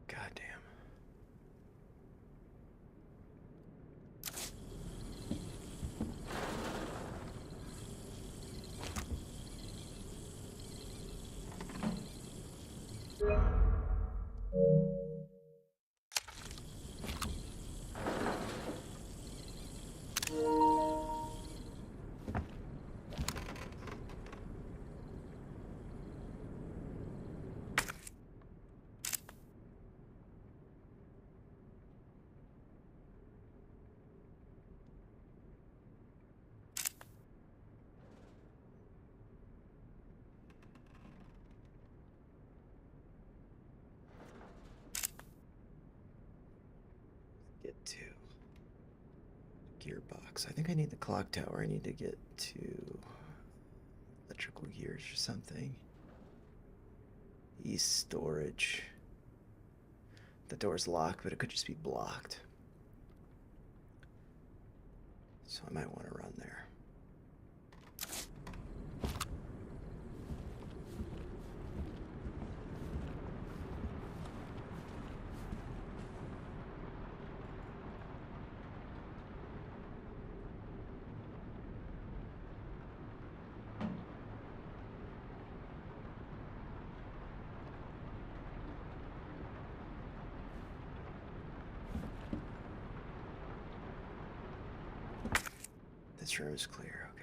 Goddamn. Get to gearbox. I think I need the clock tower. I need to get to electrical gears or something. East storage. The door's locked, but it could just be blocked. So I might want to run there. This room is clear, okay.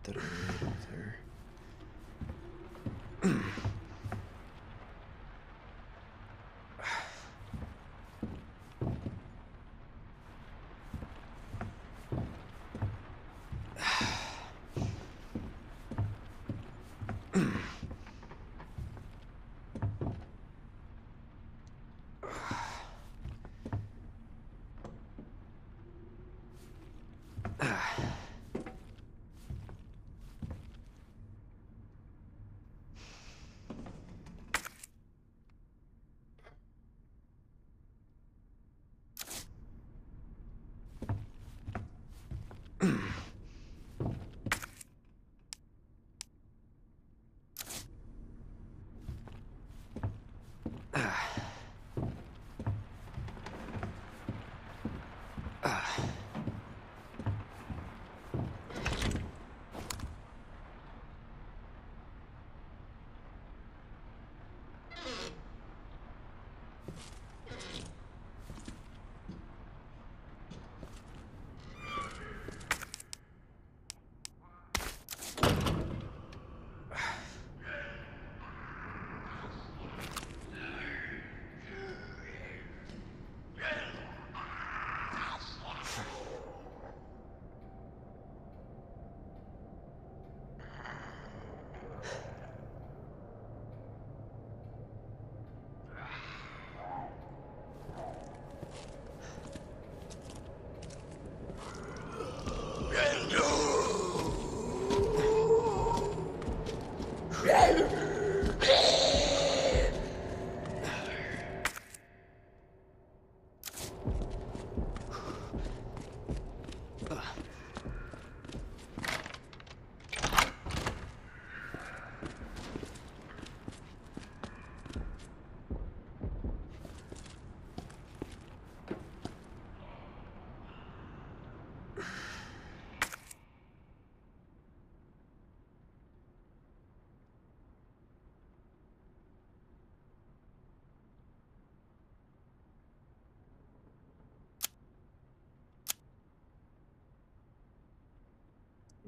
shit that I made up there.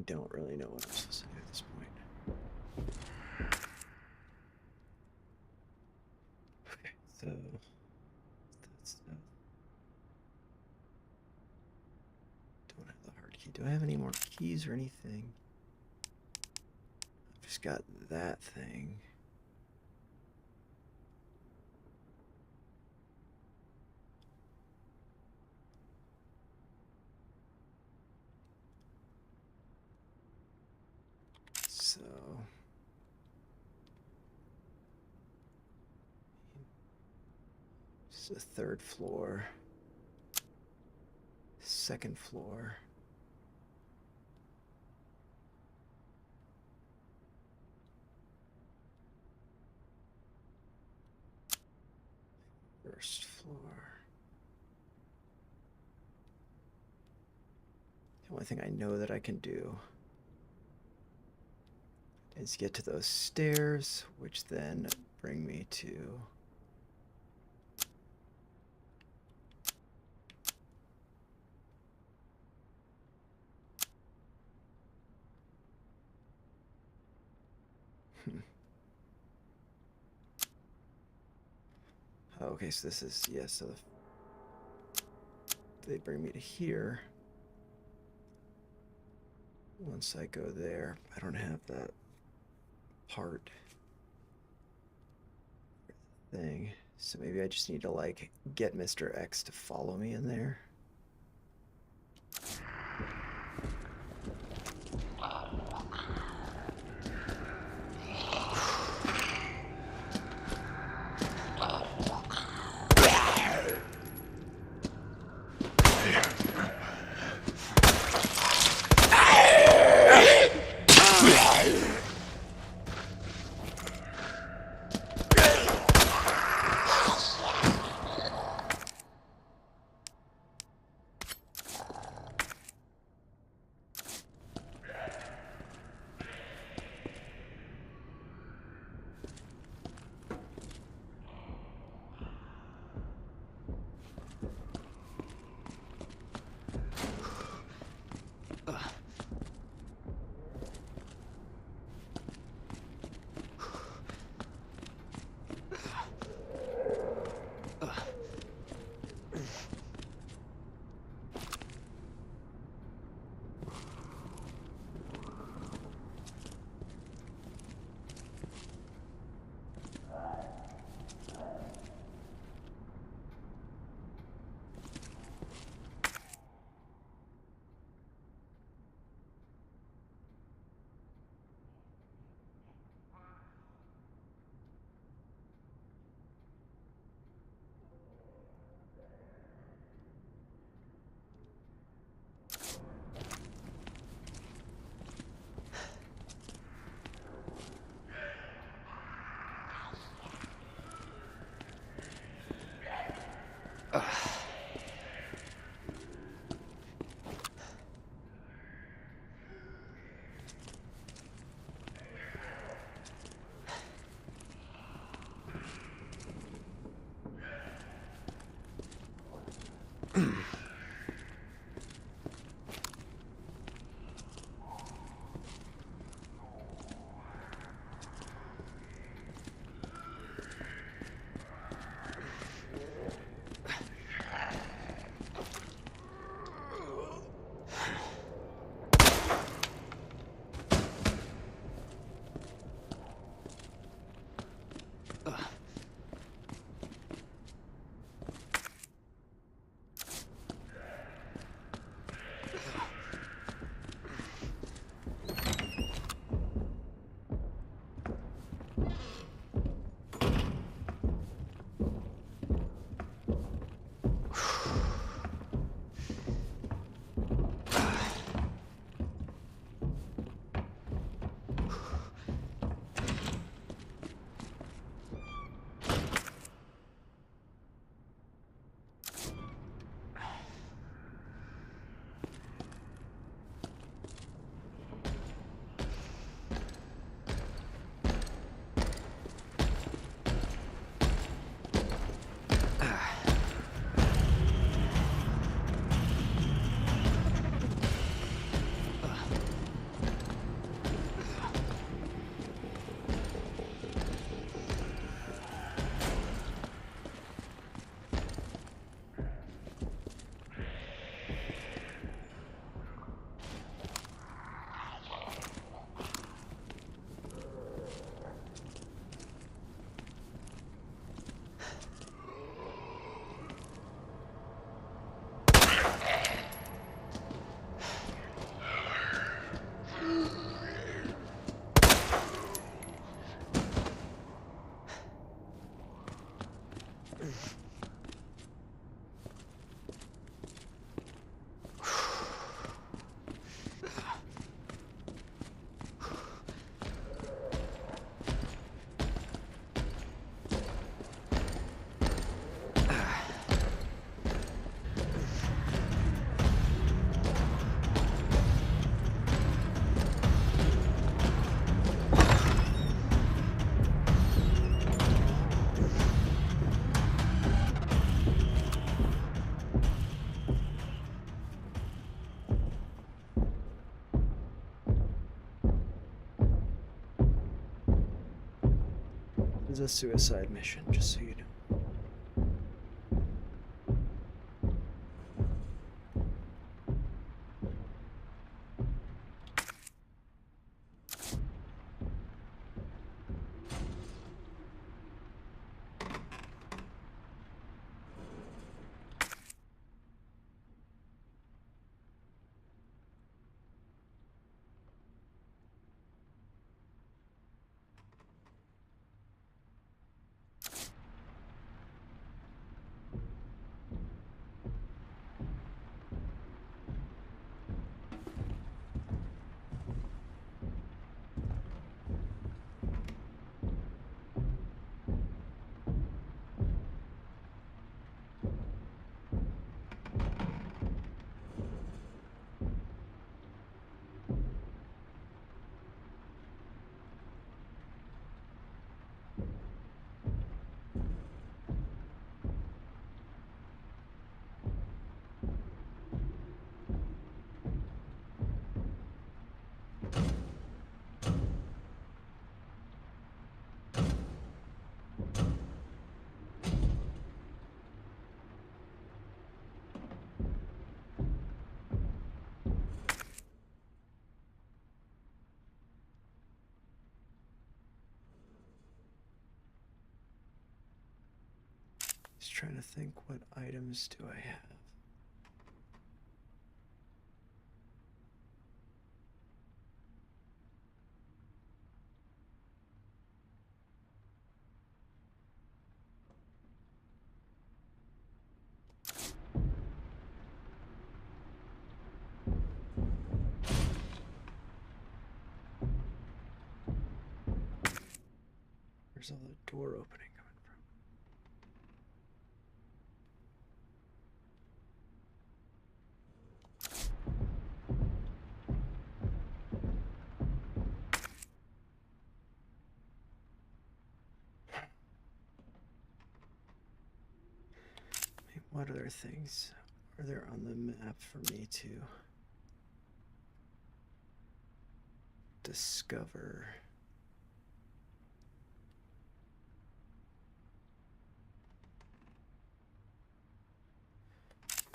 Don't really know what I'm supposed to do at this point. Okay, so that's that. Don't have the hard key. Do I have any more keys or anything? I've just got that thing. So this is the 3rd floor, 2nd floor. First floor. The only thing I know that I can do is get to those stairs, which then bring me to oh, okay, so this is, yeah, so they bring me to here. Once I go there, I don't have that part thing, so maybe I just need to like get Mr. X to follow me in there. It's a suicide mission, just so you know. Just trying to think, what items do I have? Where's all the door opening coming from? I mean, what other things are there on the map for me to discover?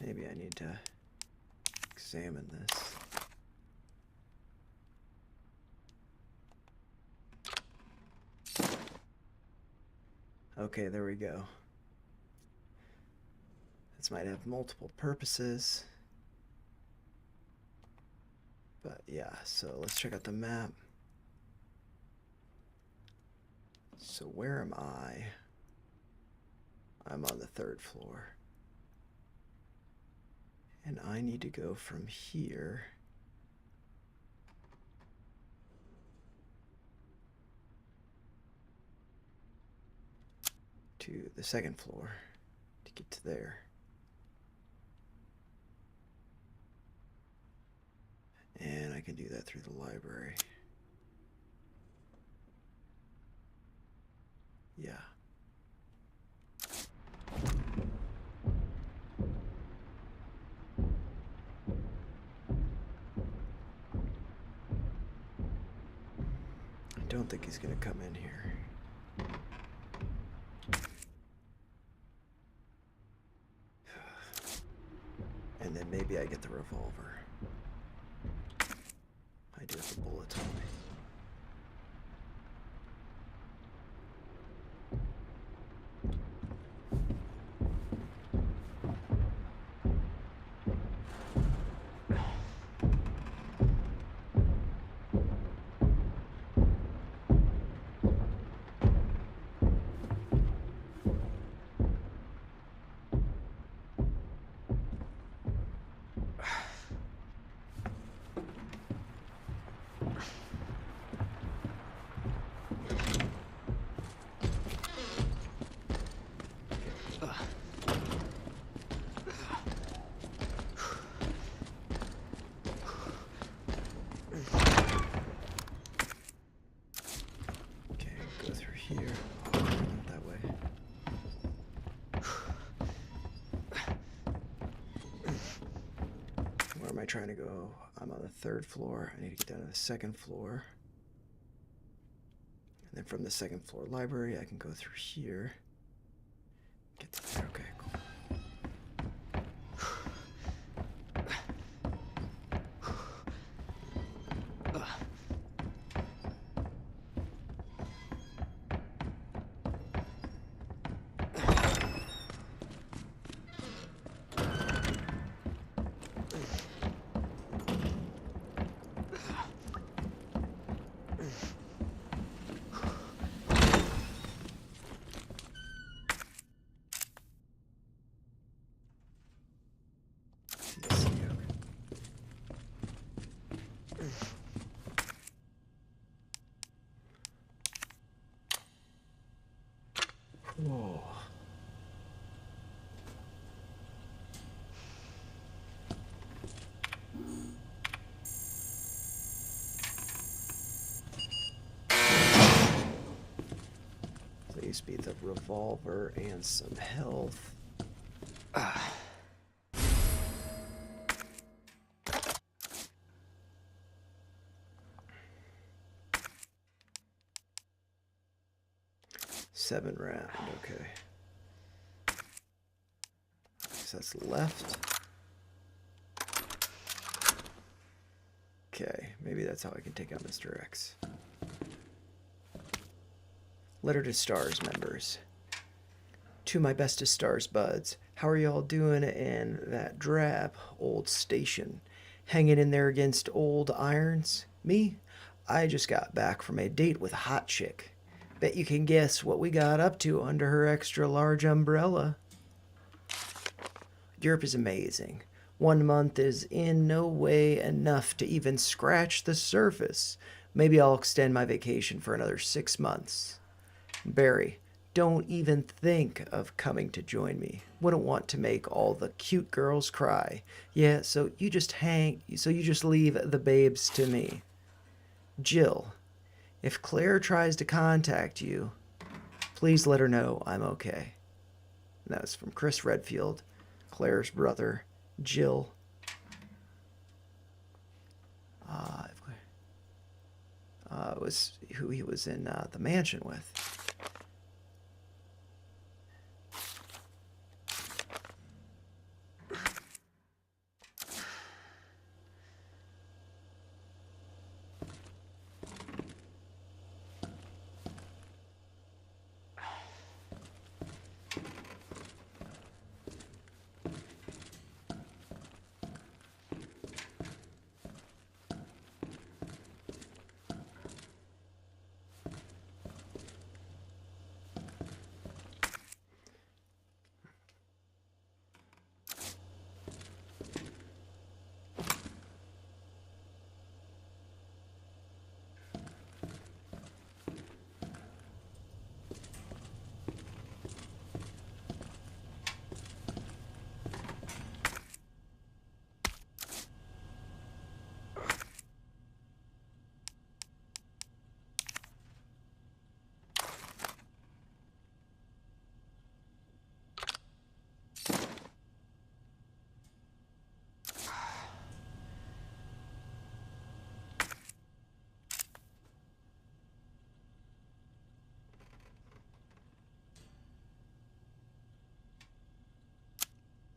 Maybe I need to examine this. Okay, there we go. This might have multiple purposes. But yeah, so let's check out the map. So where am I? I'm on the 3rd floor. And I need to go from here to the 2nd floor to get to there. And I can do that through the library. Yeah. I don't think he's gonna come in here. And then maybe I get the revolver. I do have the bullets on me. Here. Oh, not that way. Where am I trying to go? I'm on the 3rd floor. I need to get down to the 2nd floor. And then from the 2nd floor library, I can go through here. Get to there. Okay, cool. Whoa. Please be the revolver and some health. Ah. Seven round, okay. So that's left. Okay, maybe that's how I can take out Mr. X. Letter to Stars members. To my bestest stars, buds. How are y'all doing in that drab old station? Hanging in there against old irons? Me? I just got back from a date with a hot chick. Bet you can guess what we got up to under her extra large umbrella. Europe is amazing. 1 month is in no way enough to even scratch the surface. Maybe I'll extend my vacation for another 6 months. Barry, don't even think of coming to join me. Wouldn't want to make all the cute girls cry. Yeah, so you just leave the babes to me. Jill, if Claire tries to contact you, please let her know I'm okay. And that was from Chris Redfield, Claire's brother, Jill. It was who he was in the mansion with.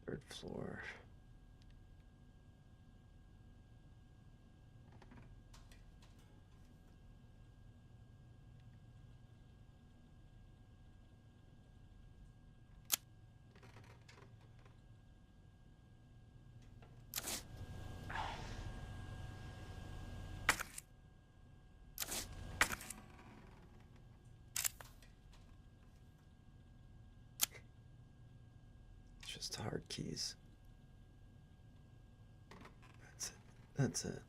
Third floor. Just hard keys. That's it. That's it.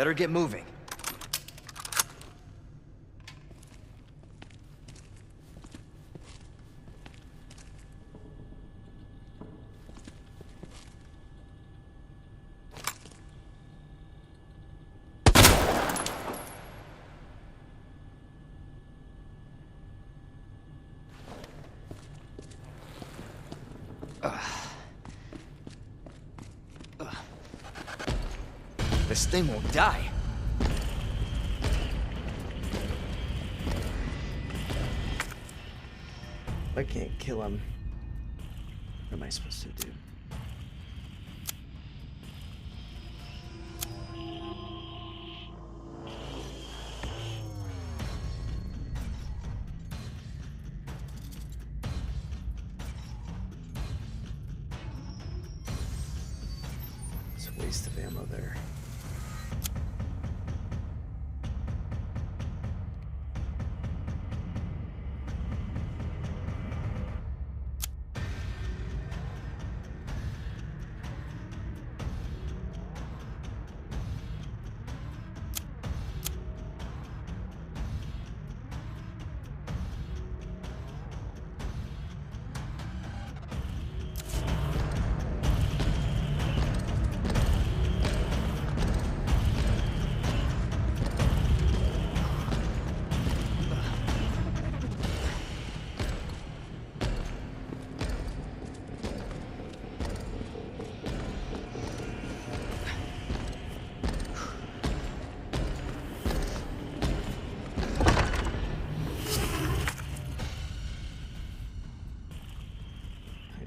Better get moving. This thing won't die. I can't kill him. What am I supposed to do? It's a waste of ammo there.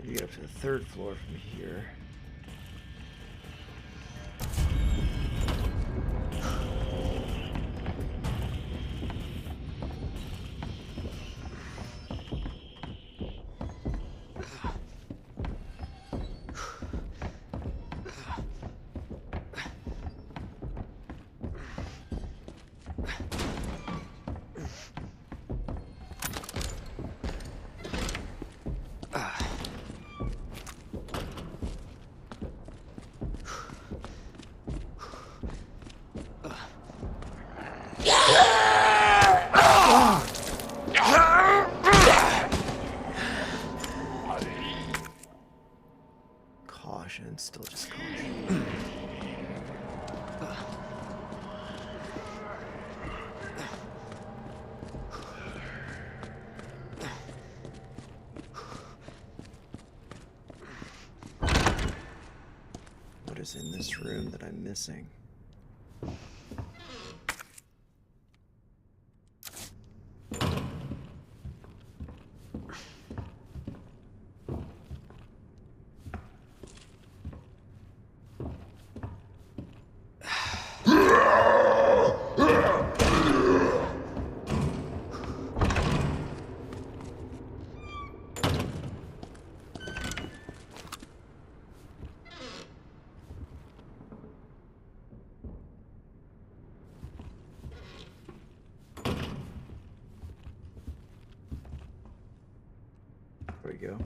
Get up to the third floor from here. Caution, still just caution. What is in this room that I'm missing? There we go.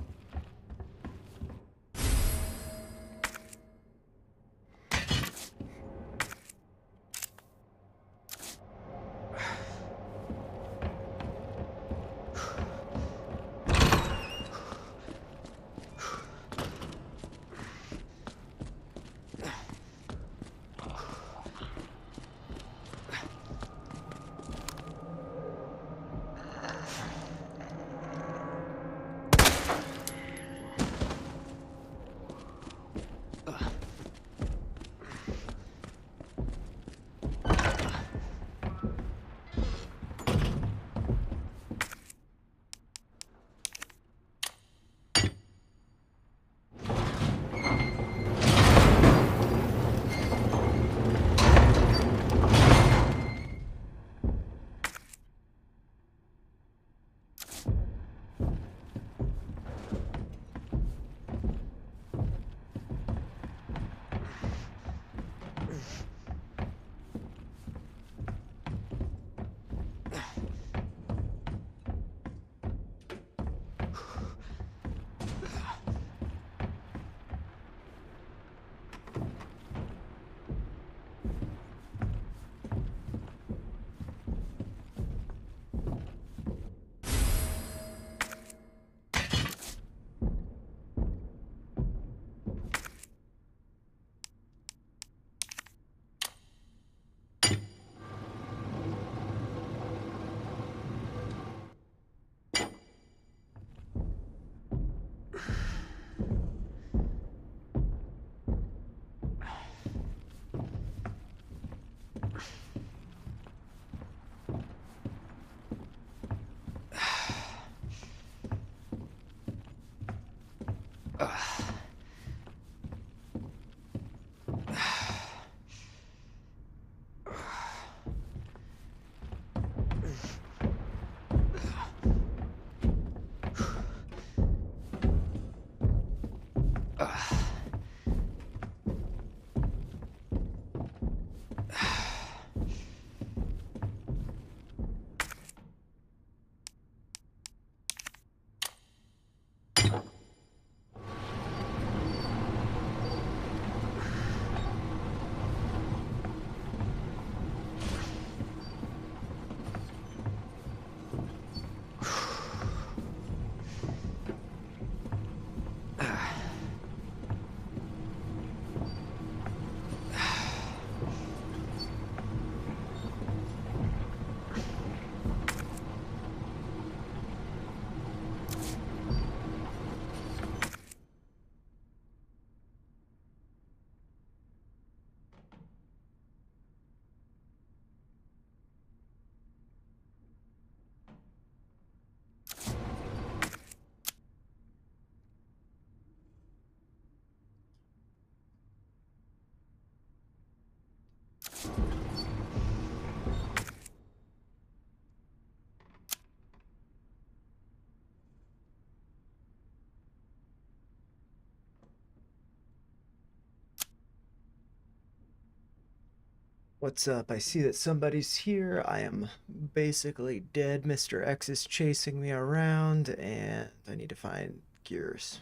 What's up? I see that somebody's here. I am basically dead. Mr. X is chasing me around, and I need to find gears.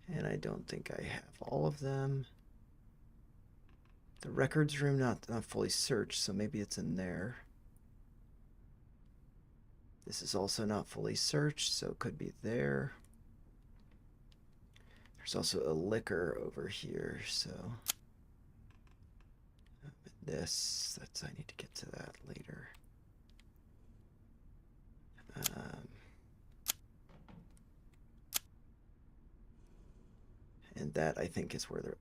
And I don't think I have all of them. The records room not fully searched, so maybe it's in there. This is also not fully searched, so it could be there. There's also a liquor over here, so that's I need to get to that later. And that I think is where the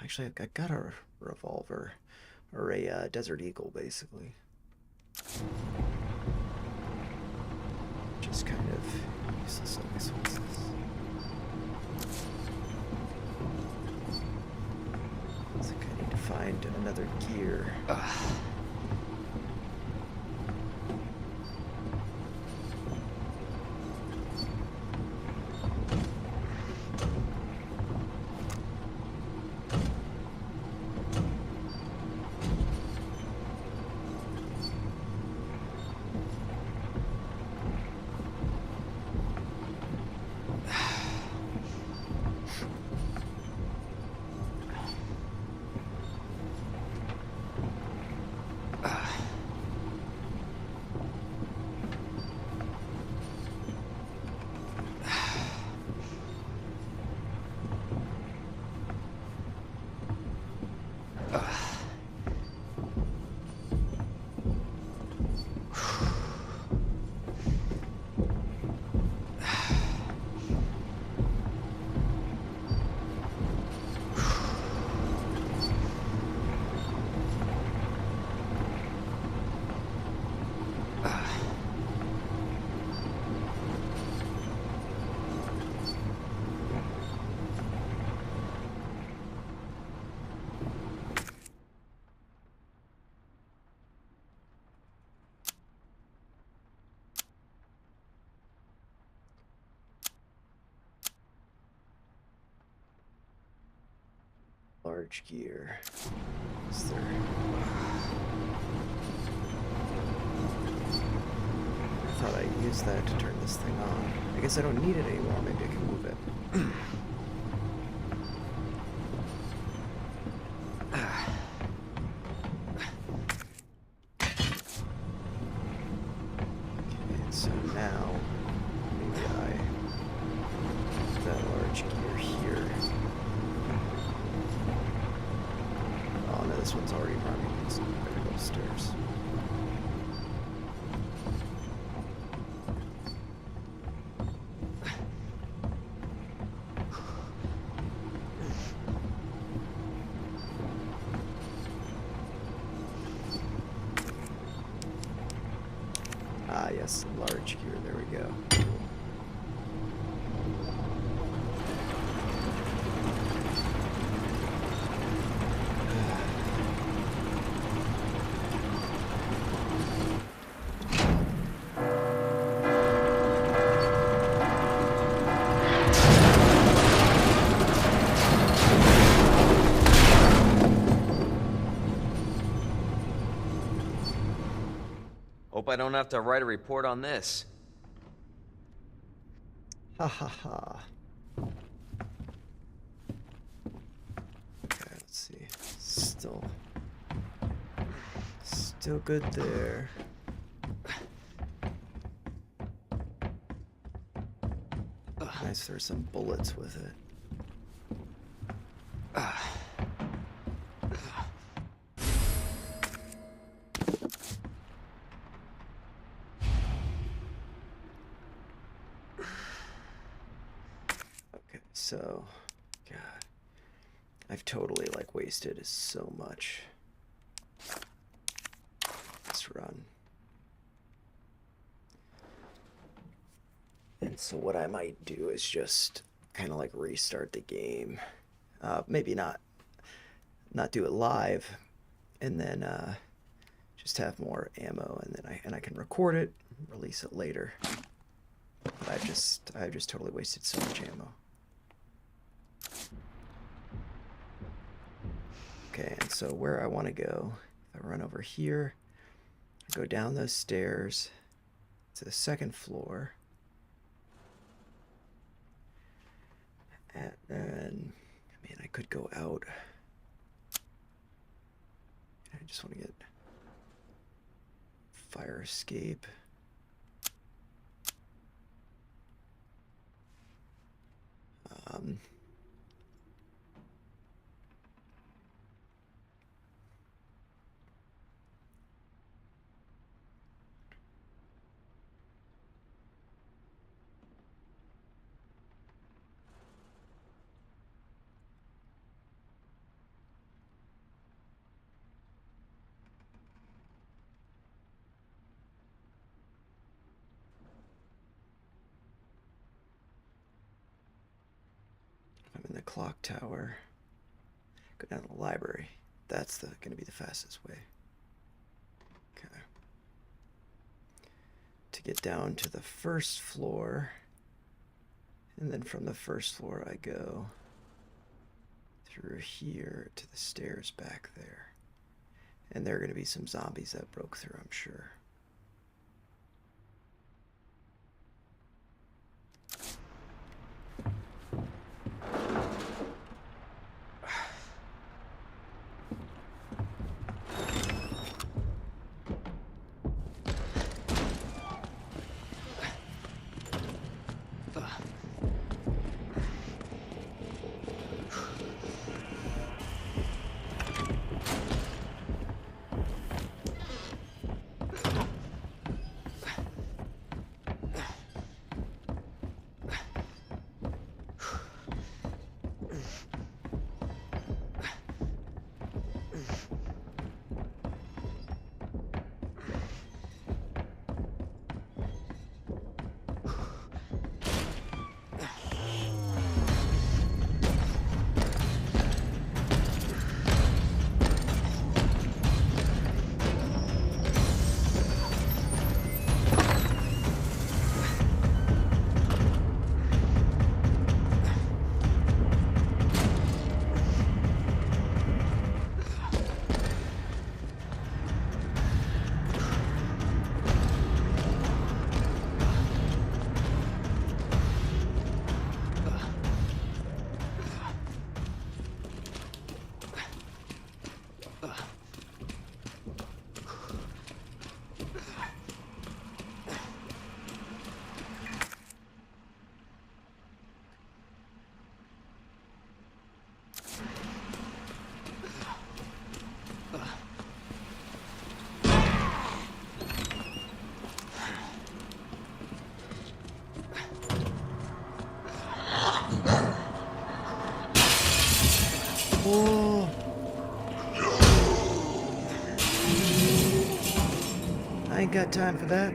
actually I got a revolver or a Desert Eagle basically. Just kind of useless. I guess what's this? I think I need to find another gear. Large gear. Is there? I thought I used that to turn this thing on. I guess I don't need it anymore. Maybe I can move it. Okay, so now maybe I put that large gear here. Oh no, this one's already running, so I better go upstairs. Ah yes, large gear, there we go. Hope I don't have to write a report on this. Ha ha ha. Okay, let's see. Still good there. Nice, there's some bullets with it. Okay, so, God, I've totally like wasted so much this run. And so what I might do is just kind of like restart the game. Maybe not do it live, and then just have more ammo, and then I can record it, release it later. But I've just totally wasted so much ammo. Okay, and so where I want to go, if I run over here, go down those stairs to the second floor, and then, I mean, I could go out. I just want to get fire escape. I'm in the clock tower. Go down to the library. That's going to be the fastest way. Okay. To get down to the first floor, and then from the first floor I go through here to the stairs back there. And there are going to be some zombies that broke through, I'm sure. Whoa. I ain't got time for that.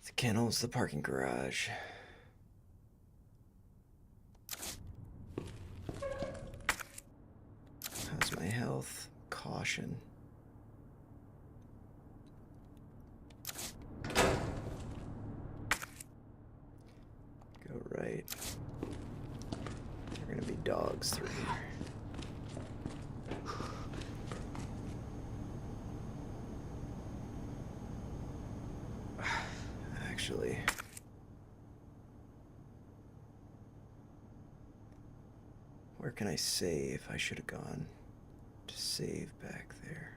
The kennels, the parking garage. How's my health? Caution. Go right. There are gonna be dogs through here. Actually, where can I save? I should have gone to save back there.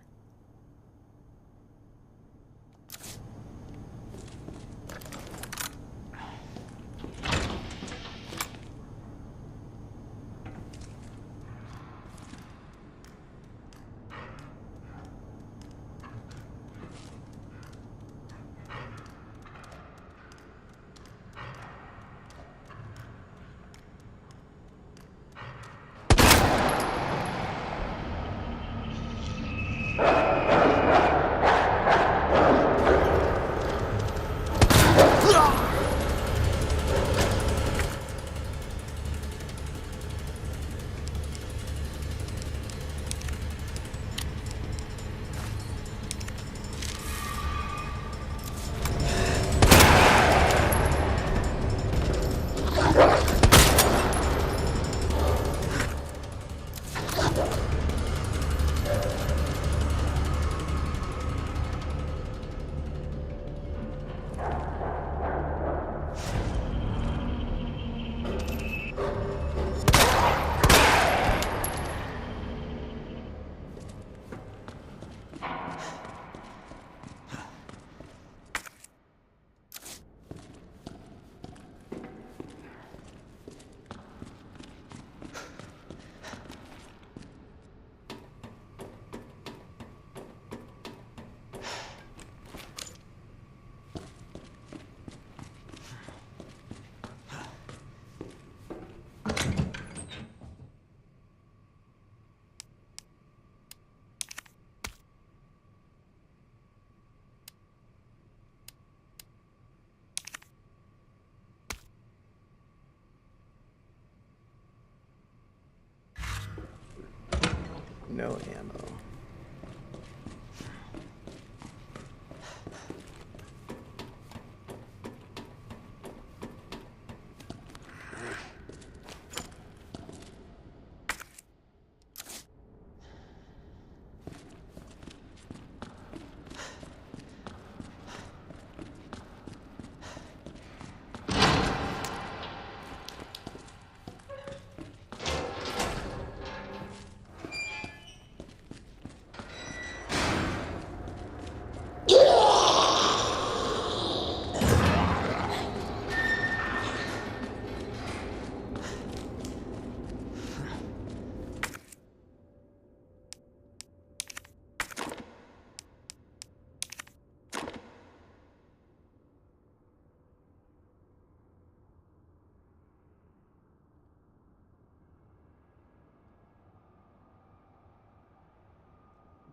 No ammo.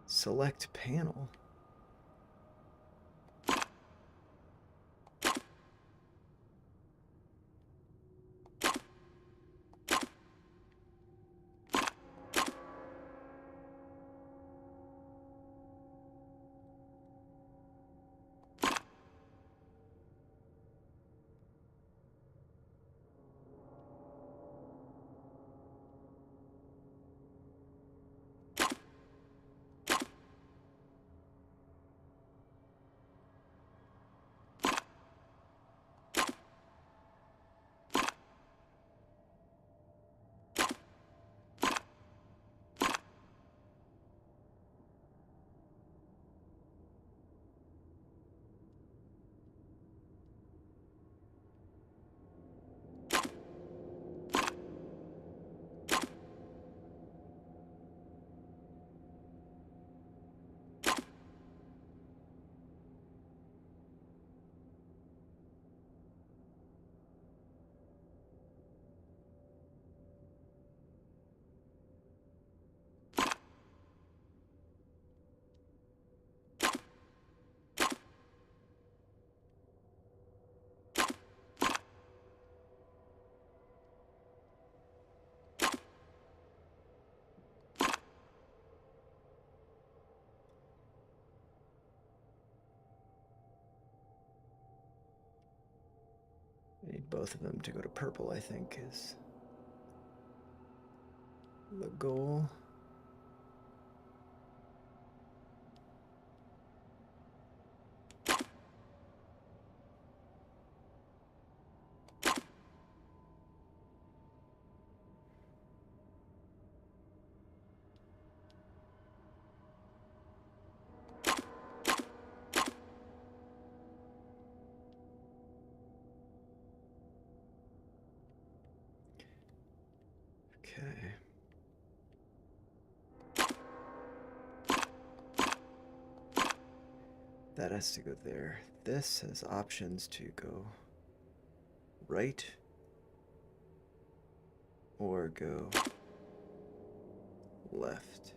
Select panel. I need both of them to go to purple, I think, is the goal. Okay. That has to go there. This has options to go right or go left.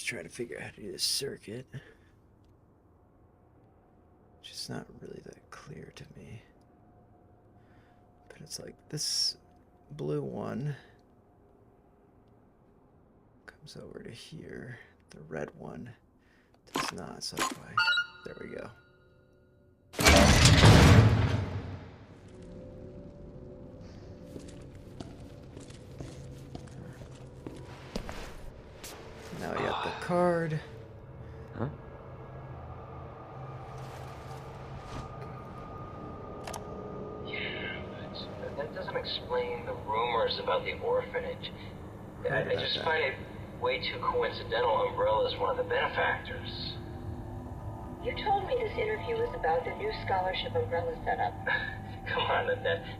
trying to figure out how to do this circuit. Just not really that clear to me. But it's like this blue one comes over to here. The red one does not, so if I, there we go. Now I got the card. Huh? Yeah, but that doesn't explain the rumors about the orphanage. I just find it way too coincidental Umbrella's one of the benefactors. You told me this interview was about the new scholarship Umbrella set up. Come on,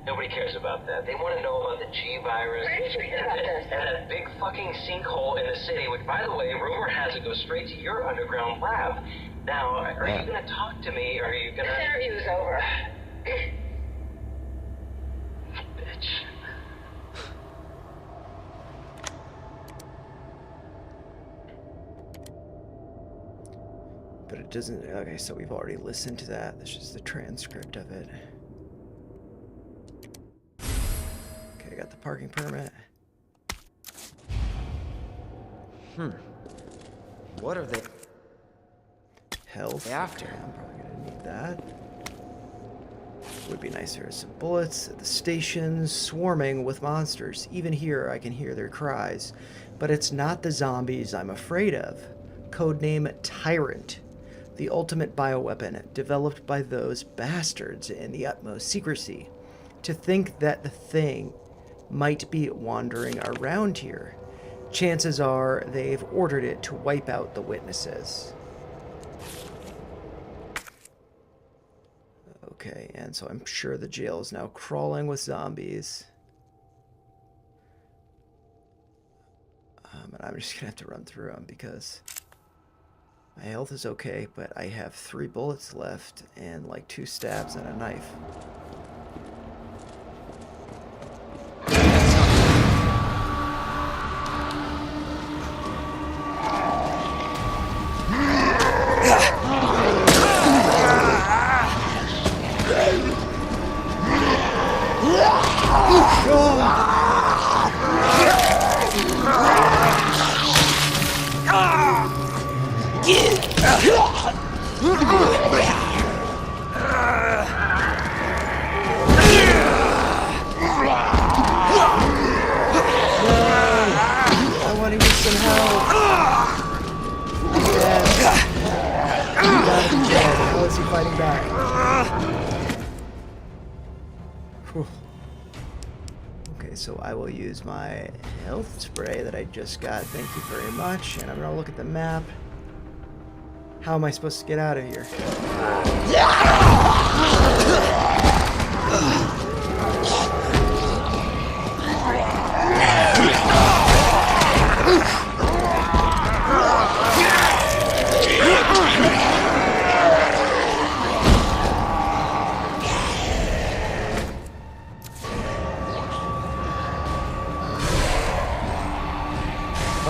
nobody cares about that. They want to know about the G virus. Where did you hear about this? And that big fucking sinkhole in the city, which, by the way, rumor has it goes straight to your underground lab. Now, are you going to talk to me, or are you going to... This interview's over. Bitch. But it doesn't... Okay, so we've already listened to that. This is the transcript of it. Okay, I got the parking permit. What are they? Health. After. Okay, I'm probably gonna need that. Would be nice. There are some bullets at the stations, swarming with monsters. Even here, I can hear their cries. But it's not the zombies I'm afraid of. Codename Tyrant. The ultimate bioweapon, developed by those bastards in the utmost secrecy. To think that the thing might be wandering around here. Chances are they've ordered it to wipe out the witnesses. Okay, and so I'm sure the jail is now crawling with zombies. And I'm just gonna have to run through them because my health is okay, but I have 3 bullets left and like 2 stabs and a knife. I want to get some help. How is he fighting back? Whew. Okay, so I will use my health spray that I just got. Thank you very much. And I'm going to look at the map. How am I supposed to get out of here?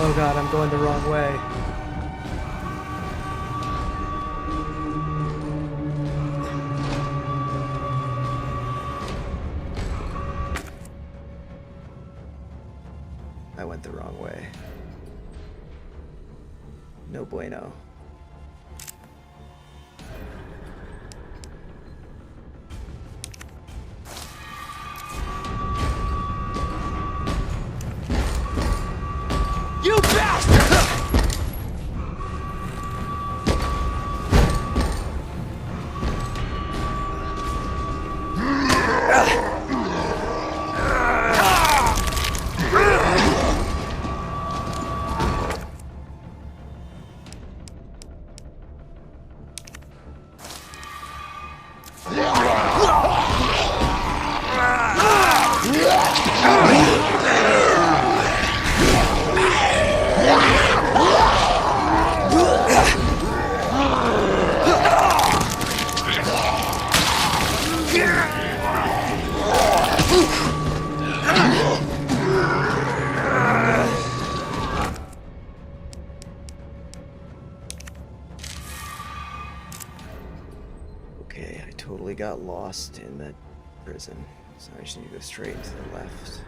Oh god, I'm going the wrong way. I went the wrong way. No bueno. You bastard! totally got lost in that prison. So I just need to go straight to the left.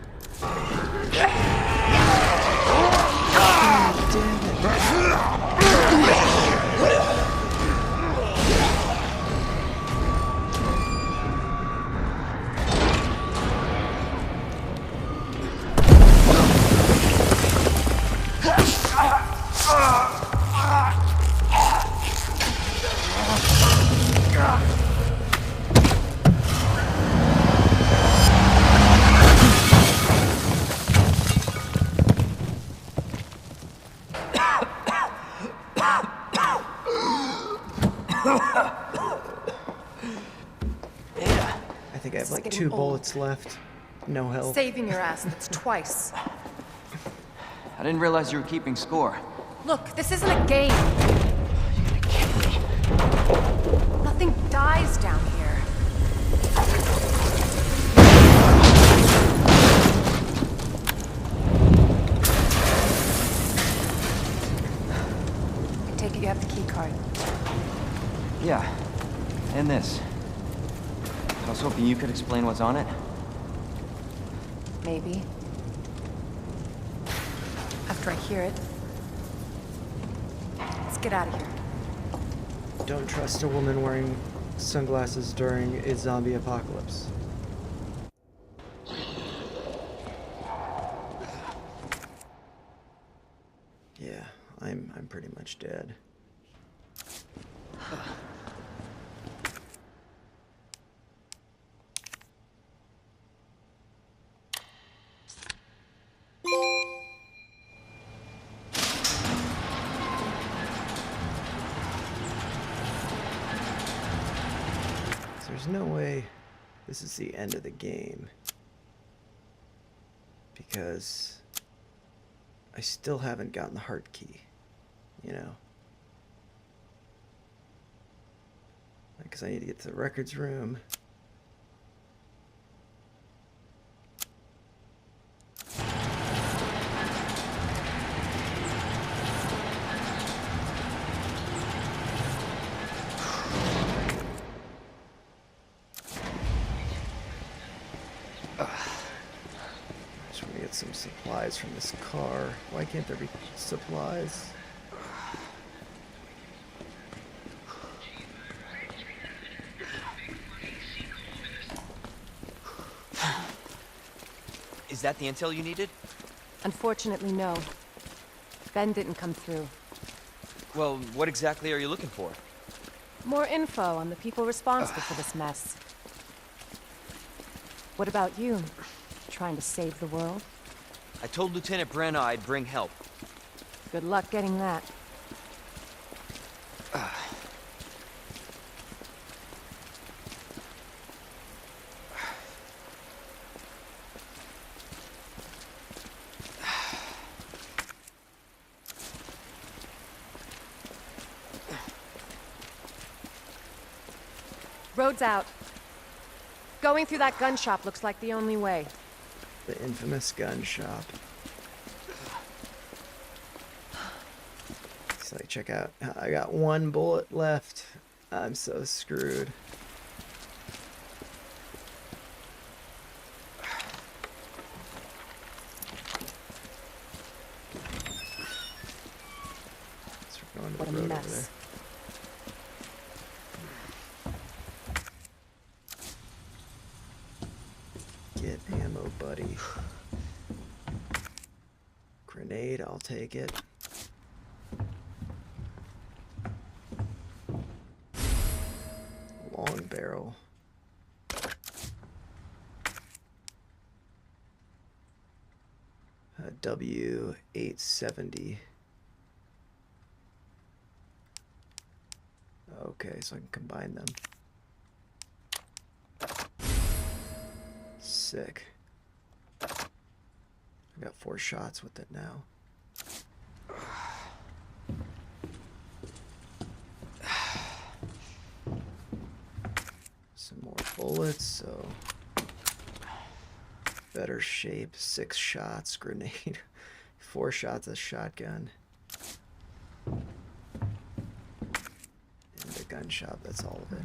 I think I have like 2 bullets left. No health. Saving your ass, that's twice. I didn't realize you were keeping score. Look, this isn't a game. Nothing dies down here. I take it you have the key card. Yeah, and this. I was hoping you could explain what's on it. Maybe. After I hear it. Let's get out of here. Don't trust a woman wearing sunglasses during a zombie apocalypse. Yeah, I'm pretty much dead. There's no way this is the end of the game, because I still haven't gotten the heart key, you know? Because I need to get to the records room. Just want to get some supplies from this car. Why can't there be supplies? Is that the intel you needed? Unfortunately, no. Ben didn't come through. Well, what exactly are you looking for? More info on the people responsible for this mess. What about you? Trying to save the world? I told Lieutenant Brenna I'd bring help. Good luck getting that. Road's out. Going through that gun shop looks like the only way. The infamous gun shop. So check out, I got 1 bullet left. I'm so screwed. So we're going to What the a road over there. mess. Get ammo, buddy. Grenade, I'll take it. Long barrel. W870. Okay, so I can combine them. Sick. I got 4 shots with it now. Some more bullets, so better shape. 6 shots, grenade. 4 shots, a shotgun. And the gun shop, that's all of it.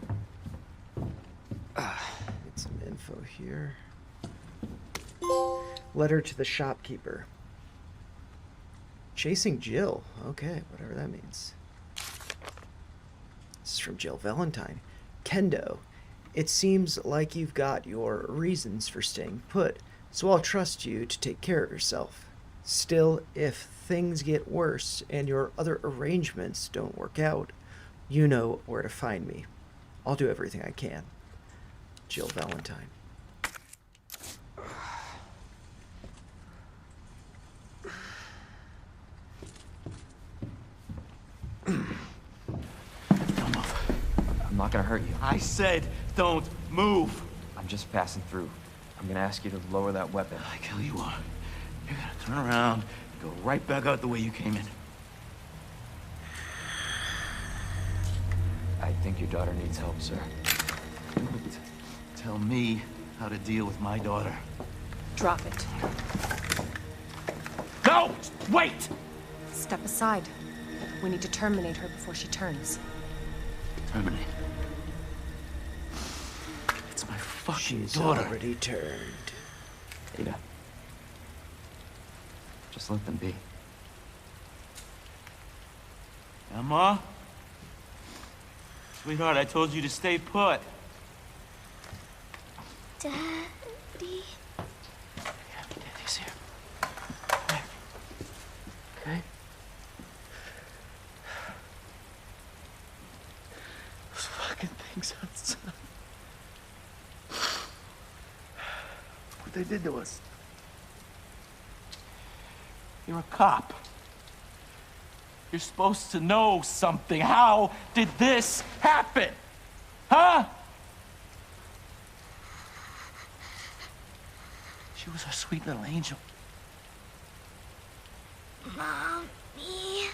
Get some info here. Letter to the shopkeeper. Chasing Jill. Okay, whatever that means. This is from Jill Valentine. Kendo, it seems like you've got your reasons for staying put, so I'll trust you to take care of yourself. Still, if things get worse and your other arrangements don't work out, you know where to find me. I'll do everything I can. Jill Valentine. Don't move. I'm not gonna hurt you. I said don't move. I'm just passing through. I'm gonna ask you to lower that weapon. Like hell you are. You're gonna turn around and go right back out the way you came in. I think your daughter needs help, sir. Tell me how to deal with my daughter. Drop it. No! Wait! Step aside. We need to terminate her before she turns. Terminate. It's my fucking She's daughter. already turned. Ada. Just let them be. Emma? Sweetheart, I told you to stay put. Daddy? Yeah, Daddy's here. Okay? Those fucking things outside. What they did to us. You're a cop. You're supposed to know something. How did this happen? Huh? She was our sweet little angel. Mommy?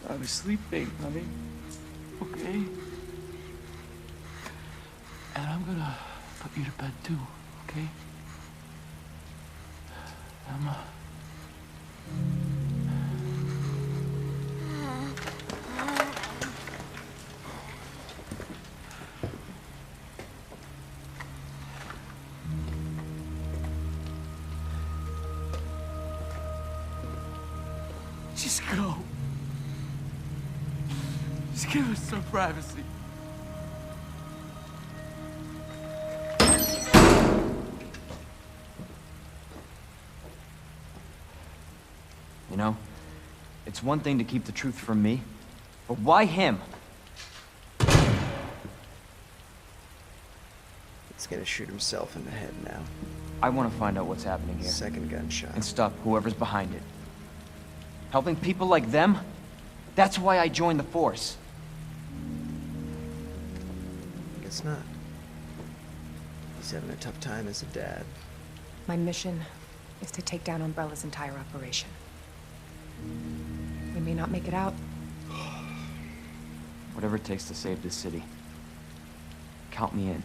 I was sleeping, honey. Okay? And I'm gonna put you to bed too, okay? Emma. Just go. Just give us some privacy. You know, it's one thing to keep the truth from me, but why him? He's gonna shoot himself in the head now. I want to find out what's happening here Second gunshot. and stop whoever's behind it. Helping people like them? That's why I joined the force. Guess not. He's having a tough time as a dad. My mission is to take down Umbrella's entire operation. We may not make it out. Whatever it takes to save this city. Count me in.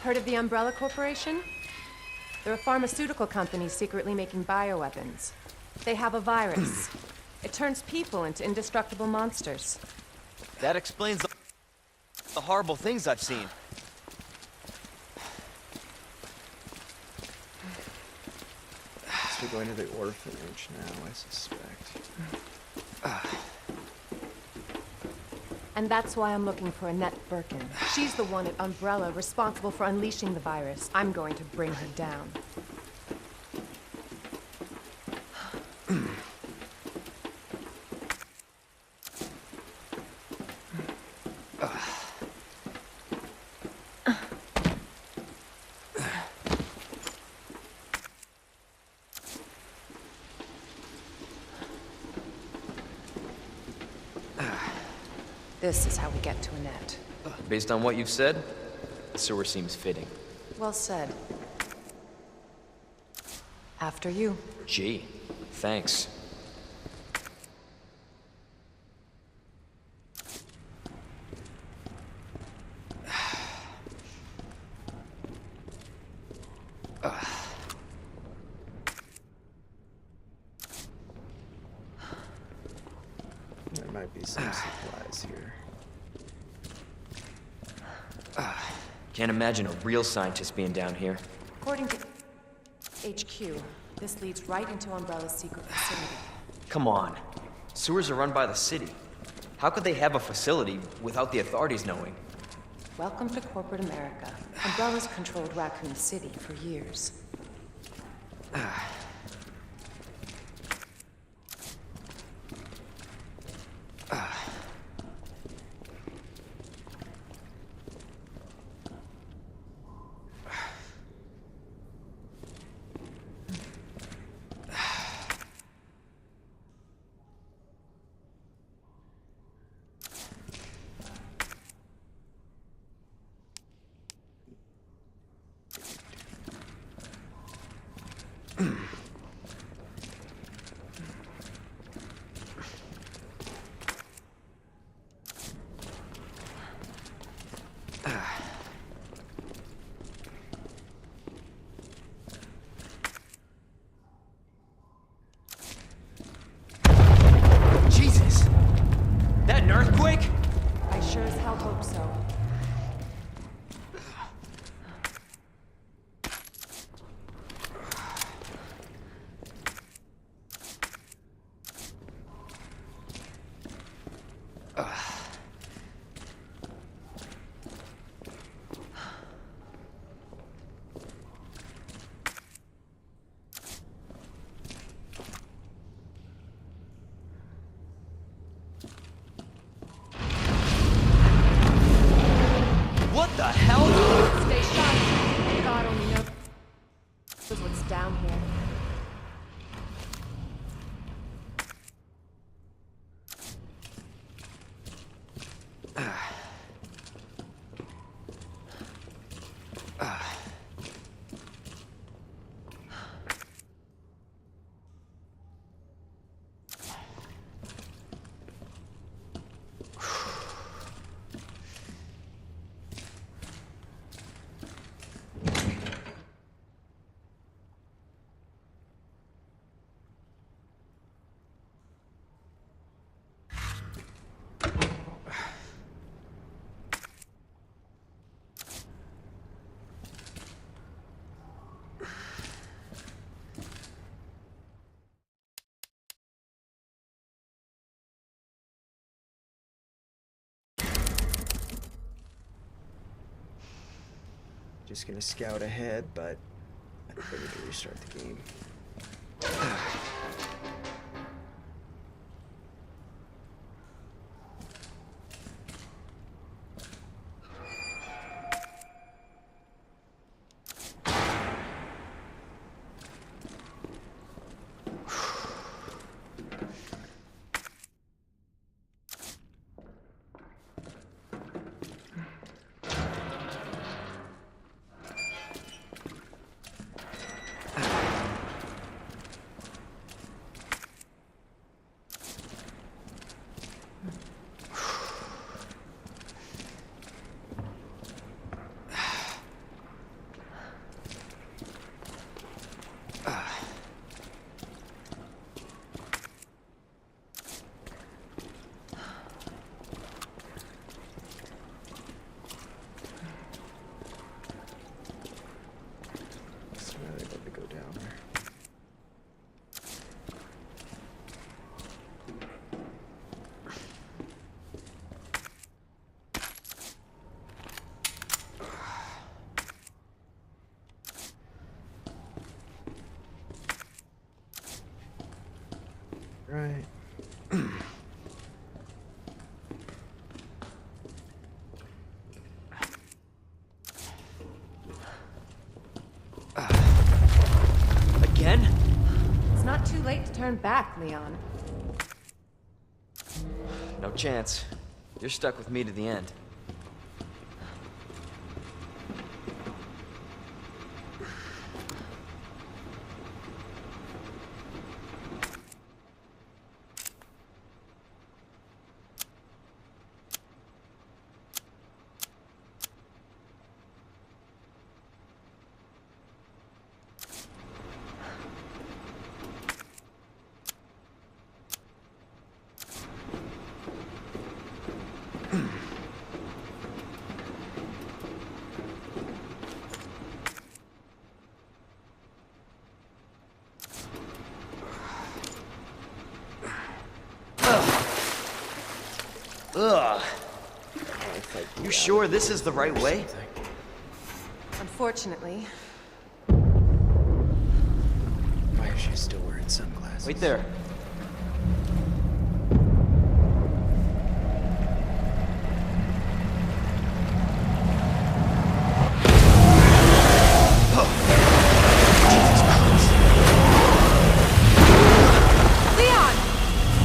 Heard of the Umbrella Corporation? They're a pharmaceutical company secretly making bioweapons. They have a virus. It turns people into indestructible monsters. That explains the horrible things I've seen. So we're going to the orphanage now, I suspect. And that's why I'm looking for Annette Birkin. She's the one at Umbrella responsible for unleashing the virus. I'm going to bring her down. This is how we get to Annette. Based on what you've said, the sewer seems fitting. Well said. After you. Gee, thanks. There might be some supplies here. Can't imagine a real scientist being down here. According to HQ, this leads right into Umbrella's secret facility. Come on. Sewers are run by the city. How could they have a facility without the authorities knowing? Welcome to corporate America. Umbrella's controlled Raccoon City for years. Jesus! That an earthquake? I sure as hell hope so. What the hell? Stay sharp. God only knows what's down here. Just gonna scout ahead, but I think I need to restart the game. So now they let me go down there. Right. Again? It's not too late to turn back, Leon. No chance. You're stuck with me to the end. Ugh. You sure this is the right way? Unfortunately. Why is she still wearing sunglasses? Wait there. Leon!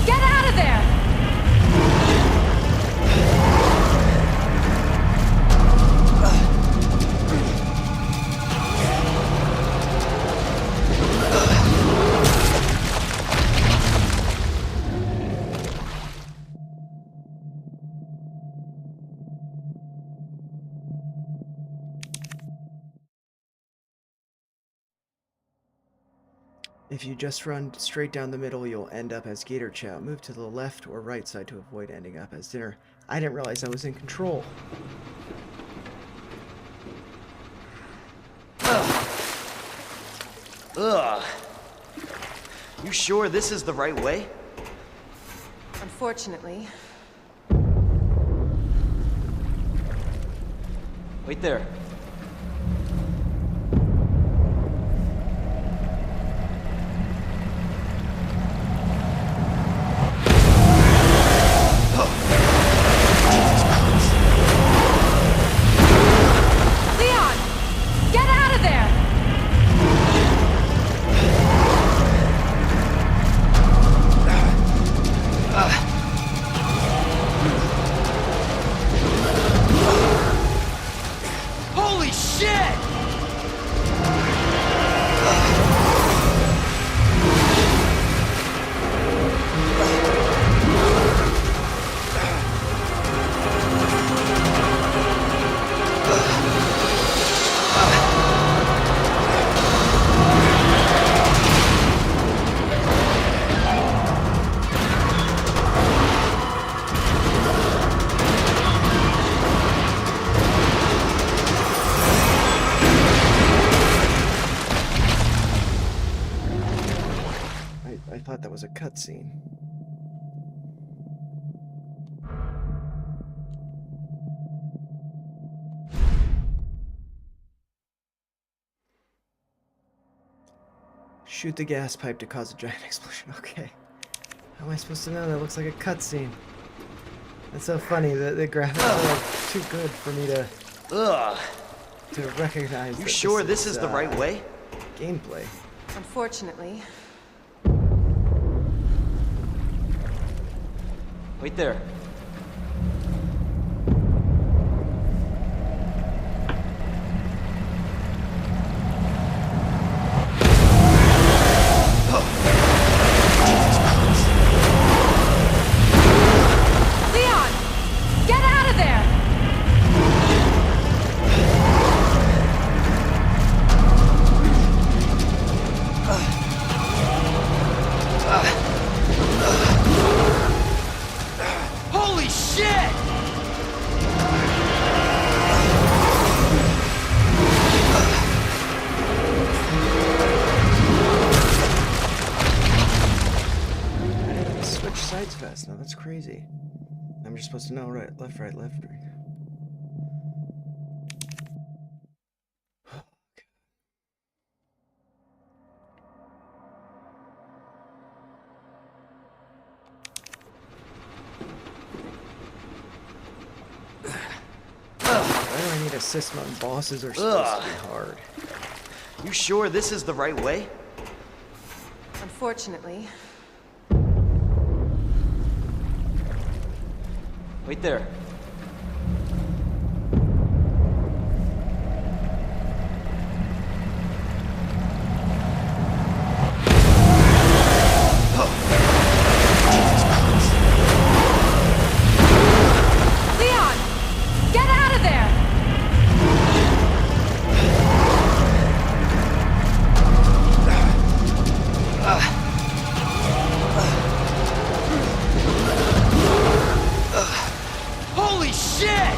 Get out of there! If you just run straight down the middle, you'll end up as Gator Chow. Move to the left or right side to avoid ending up as dinner. I didn't realize I was in control. Ugh. You sure this is the right way? Unfortunately. Wait there. Leon! Get out of there! Holy shit! I thought that was a cutscene. Shoot the gas pipe to cause a giant explosion. Okay. How am I supposed to know? That looks like a cutscene. That's so funny. The graphics are like too good for me Ugh. to recognize. You that sure this is the right way? Gameplay. Unfortunately. Wait there. Leon! Get out of there! Holy shit! I didn't switch sides fast enough. That's crazy. I'm just supposed to know right, left, right. Why do I need assist mode? Bosses are supposed to be hard. You sure this is the right way? Unfortunately. Wait there. Leon! Get out of there! Holy shit!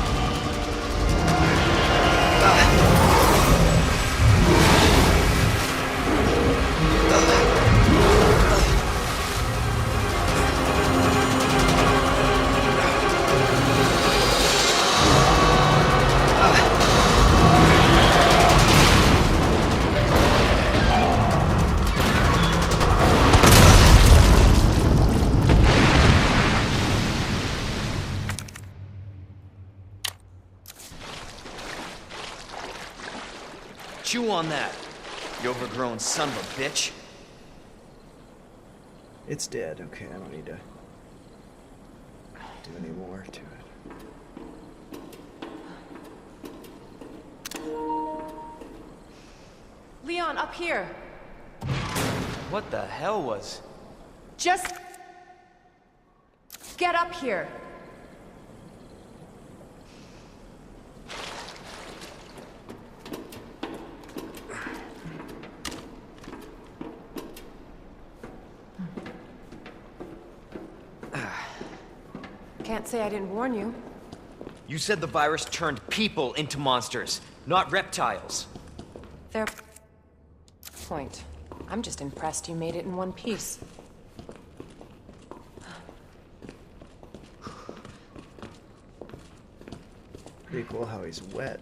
Chew on that, you overgrown son of a bitch. It's dead. Okay, I don't need to do any more to it. Leon, up here. What the hell was... Just... get up here. Can't say I didn't warn you. You said the virus turned people into monsters, not reptiles. Fair point. I'm just impressed you made it in one piece. Pretty cool how he's wet.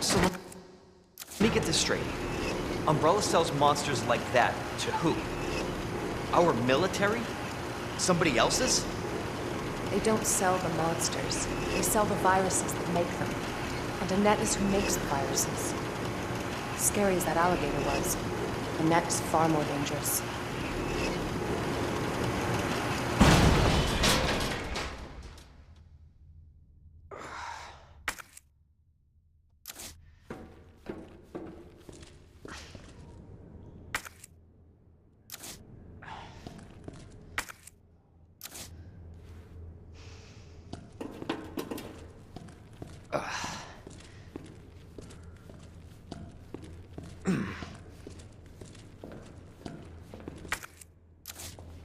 So let me get this straight. Umbrella sells monsters like that to who? Our military? Somebody else's? They don't sell the monsters. They sell the viruses that make them. And Annette is who makes the viruses. Scary as that alligator was, Annette is far more dangerous.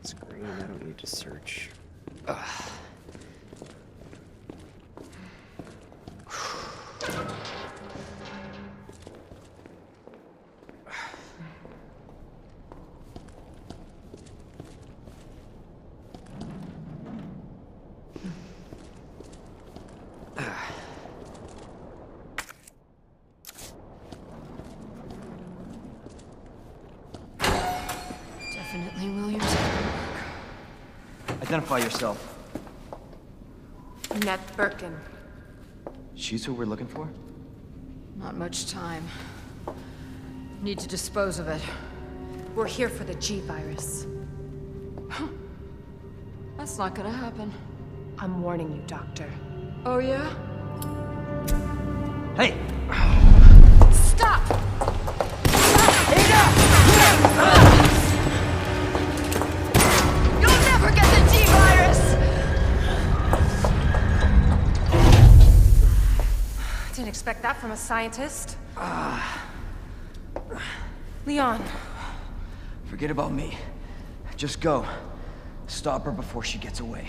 It's green, I don't need to search. Definitely Williams. Identify yourself. Annette Birkin. She's who we're looking for? Not much time. Need to dispose of it. We're here for the G-Virus. That's not gonna happen. I'm warning you, Doctor. Oh, yeah? Hey! Stop! You'll never get the G-Virus! Didn't expect that from a scientist. Leon. Forget about me. Just go. Stop her before she gets away.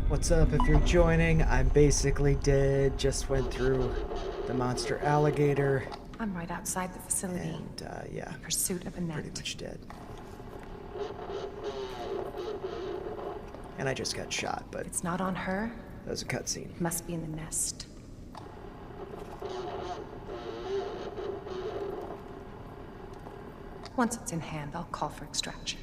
What's up if you're joining? I'm basically dead. Just went through the monster alligator. I'm right outside the facility. And, yeah. In pursuit of Annette. Pretty much dead. And I just got shot, but It's not on her. that was a cutscene. It must be in the nest. Once it's in hand, I'll call for extraction.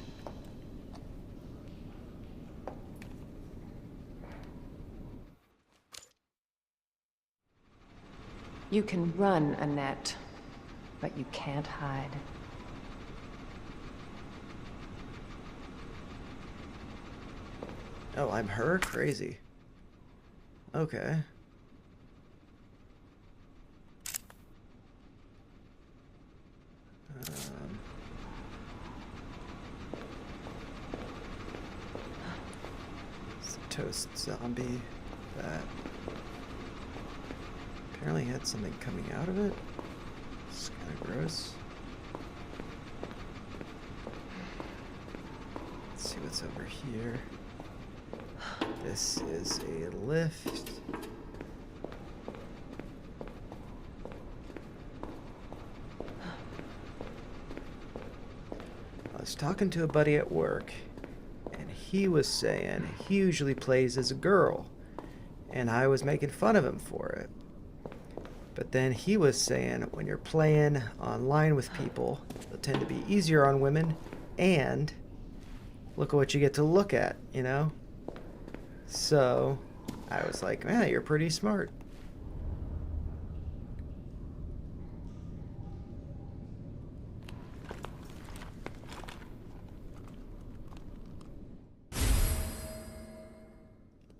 You can run, Annette, but you can't hide. Oh, I'm her? Crazy. Okay. It's a toast zombie that apparently had something coming out of it. It's kind of gross. Let's see what's over here. This is a lift. I was talking to a buddy at work, and he was saying he usually plays as a girl, and I was making fun of him for it. But then he was saying when you're playing online with people, they tend to be easier on women, and look at what you get to look at, you know? So I was like, man, you're pretty smart.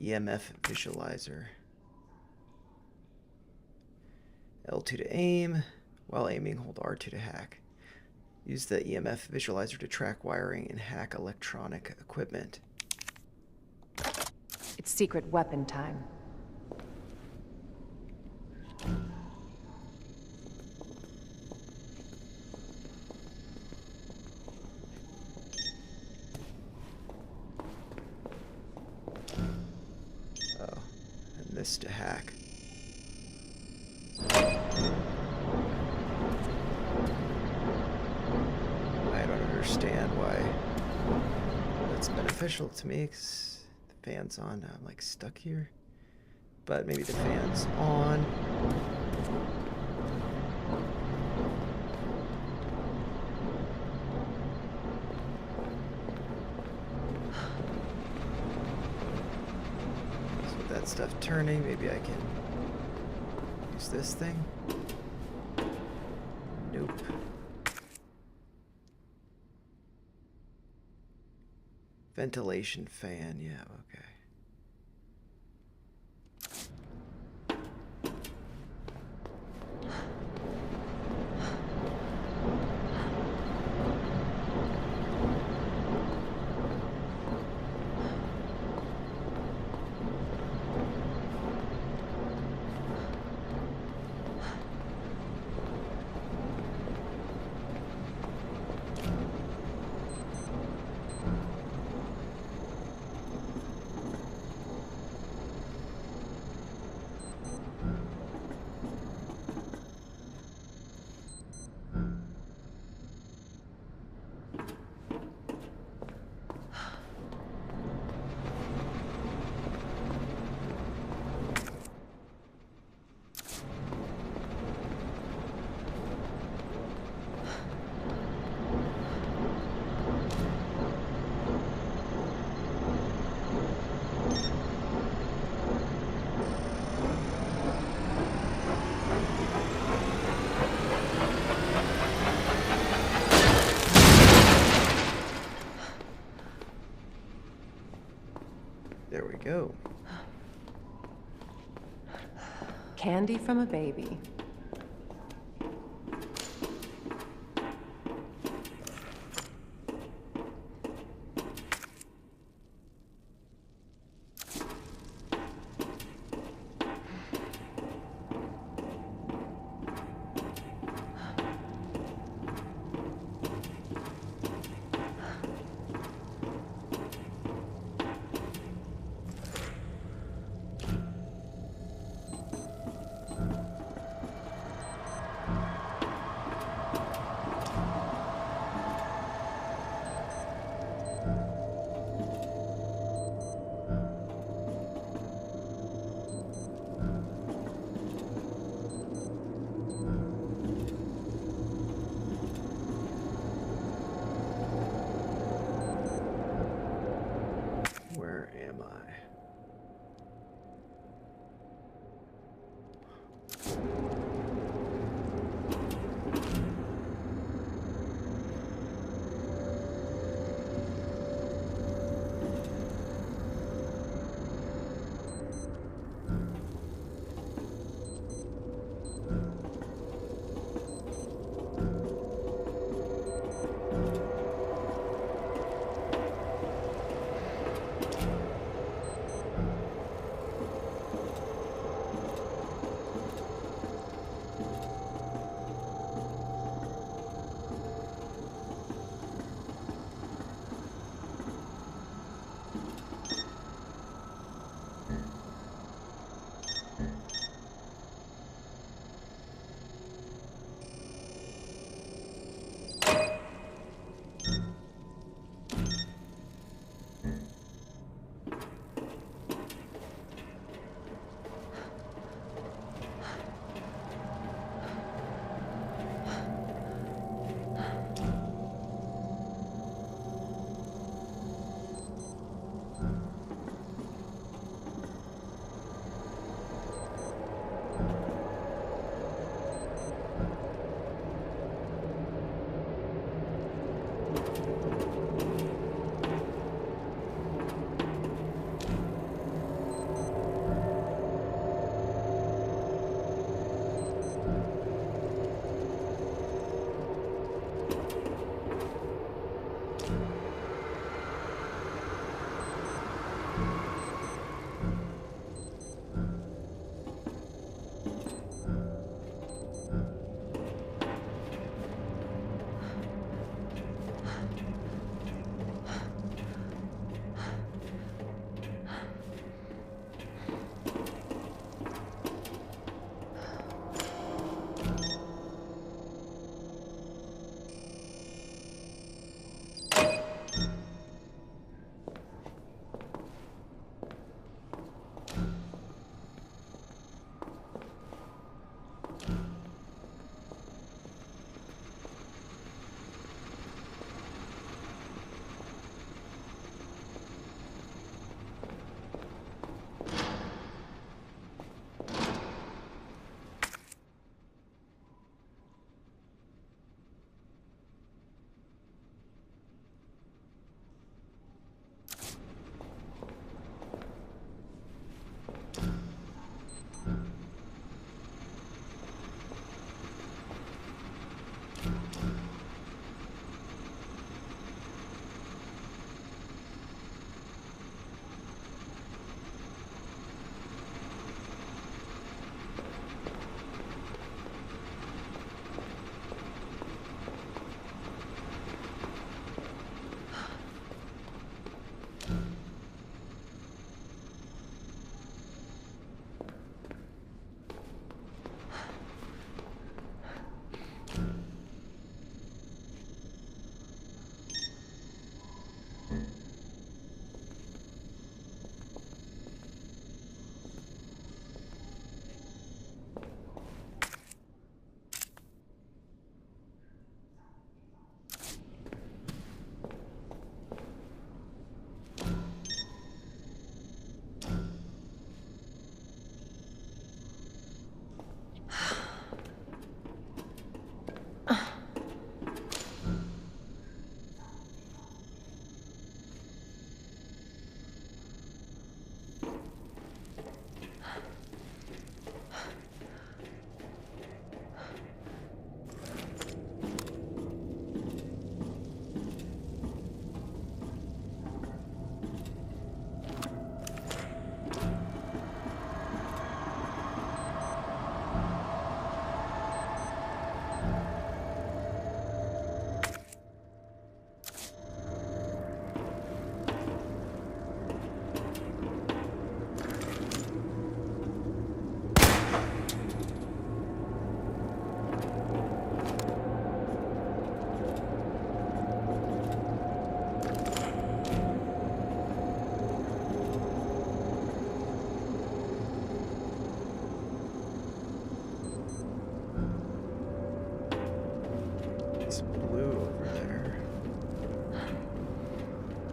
EMF visualizer. L2 to aim. While aiming, hold R2 to hack. Use the EMF visualizer to track wiring and hack electronic equipment. It's secret weapon time. Oh, and this to hack. I don't understand why that's beneficial to me, 'cause the fan's on. I'm like stuck here. But maybe the fan's on. So with that stuff turning, maybe I can use this thing. Nope. Ventilation fan, yeah, okay. There we go. Candy from a baby. Where am I?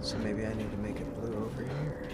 So maybe I need to make it blue over here.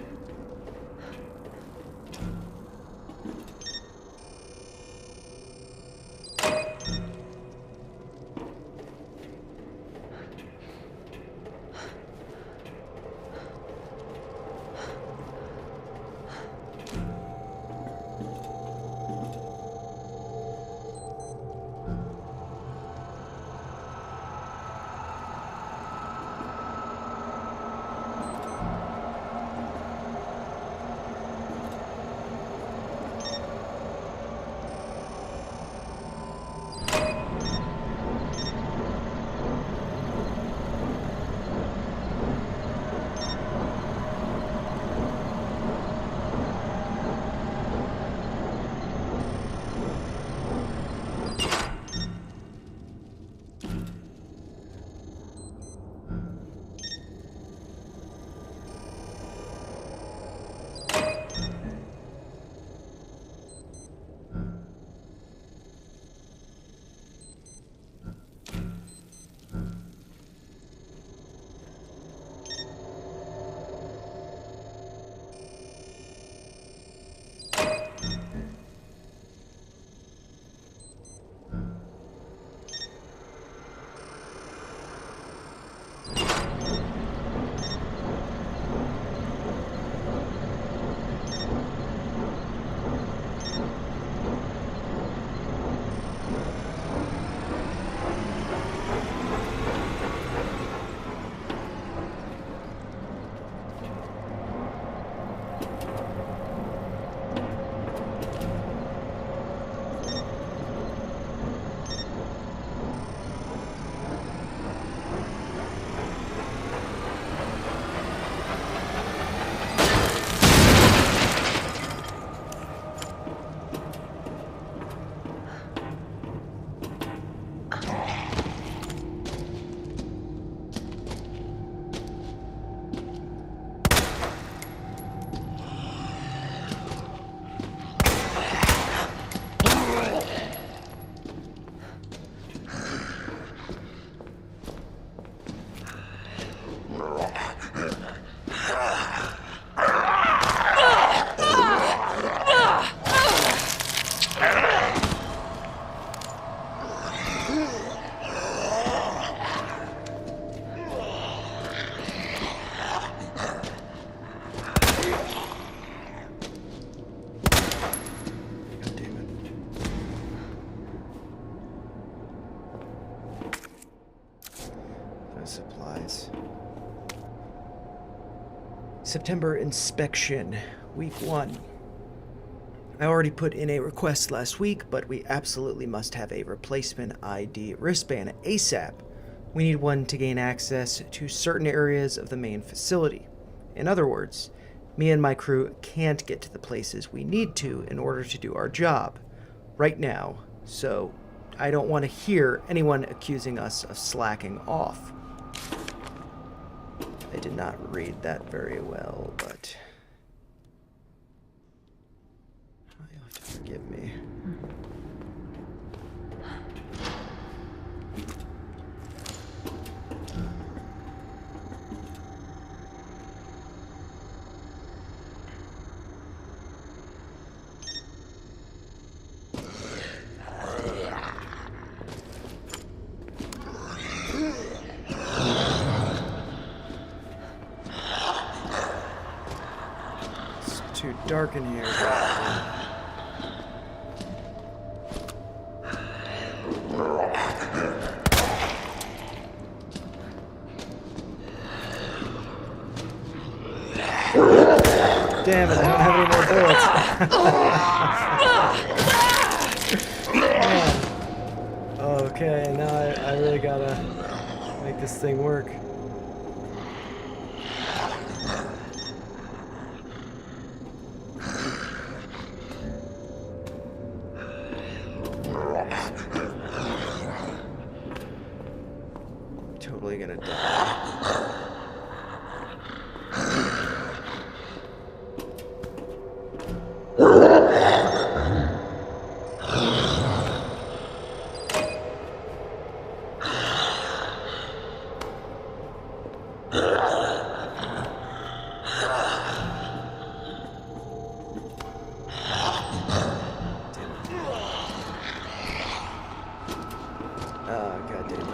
Office supplies. September inspection, week 1. I already put in a request last week, but we absolutely must have a replacement ID wristband ASAP. We need one to gain access to certain areas of the main facility. In other words, me and my crew can't get to the places we need to in order to do our job right now, so I don't want to hear anyone accusing us of slacking off. I did not read that very well, but you'll have to forgive me. Too dark in here. Damn it, I don't have any more bullets. Okay, now I really gotta make this thing work. Totally gonna die. God damn it.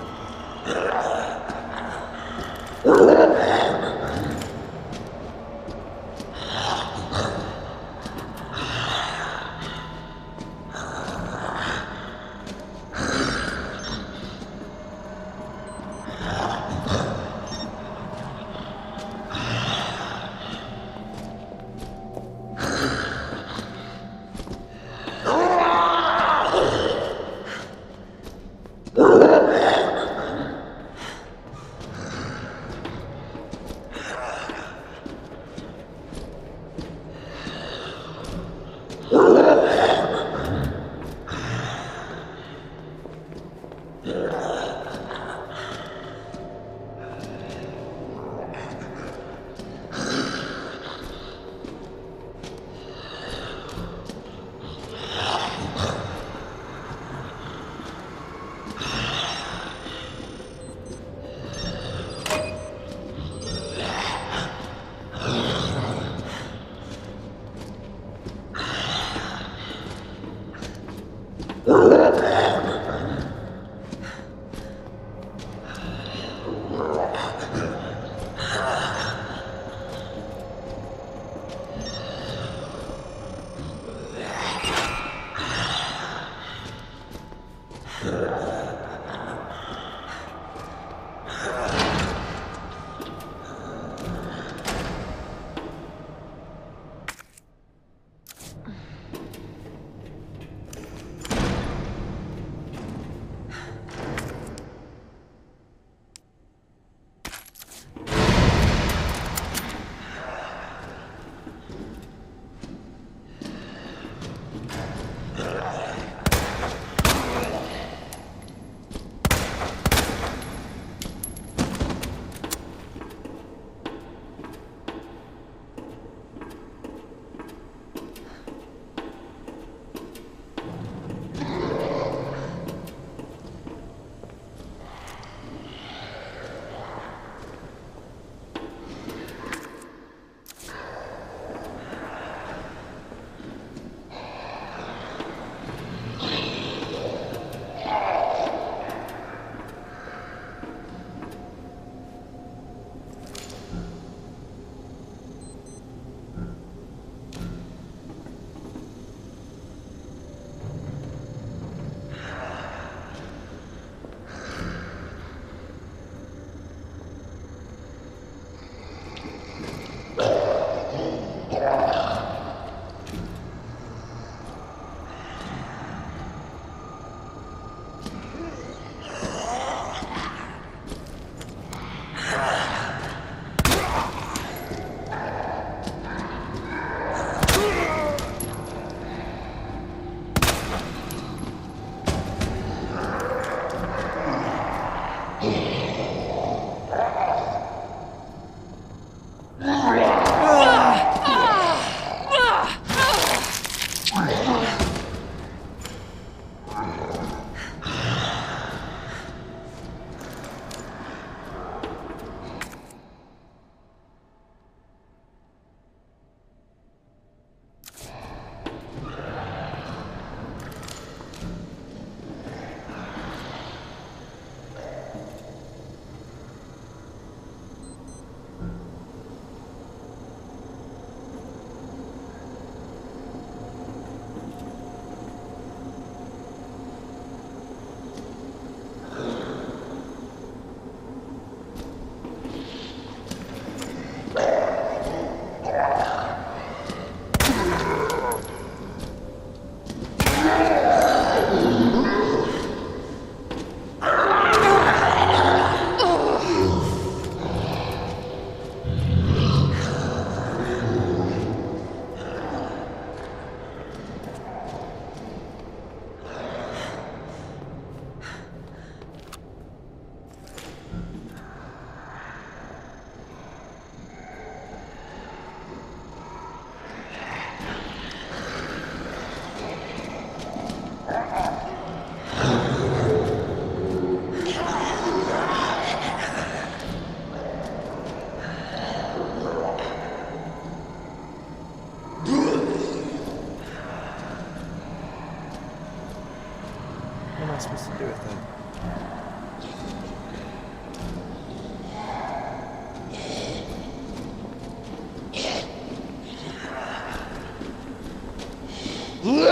That's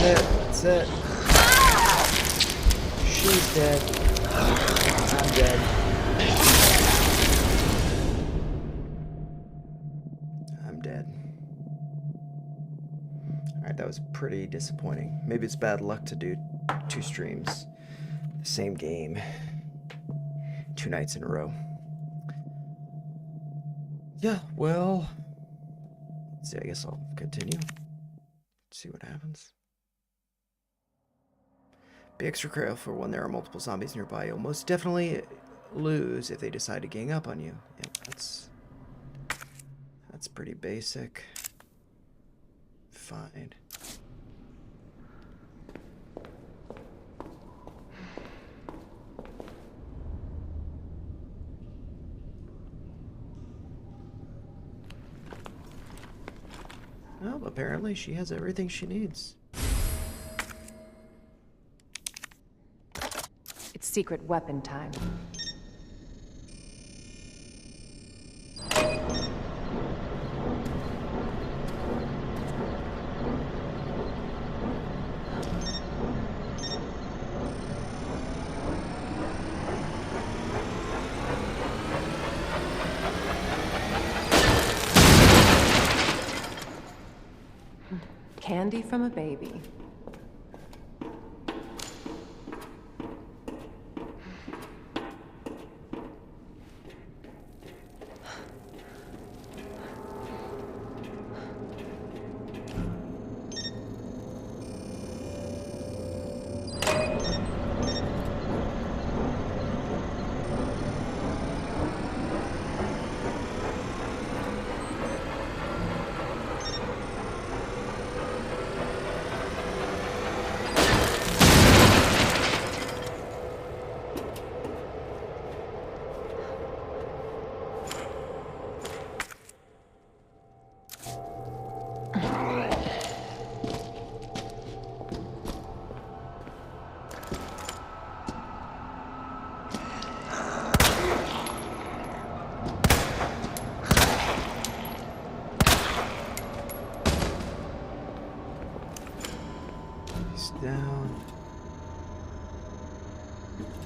it. That's it. She's dead. I'm dead. I'm dead. Alright, that was pretty disappointing. Maybe it's bad luck to do 2 streams. The same game. 2 nights in a row. Yeah, well... Let's see, I guess I'll continue. See what happens. Be extra careful when there are multiple zombies nearby. You'll most definitely lose if they decide to gang up on you. Yep, that's pretty basic. Fine. Well, apparently she has everything she needs. It's secret weapon time. Candy from a baby. Down.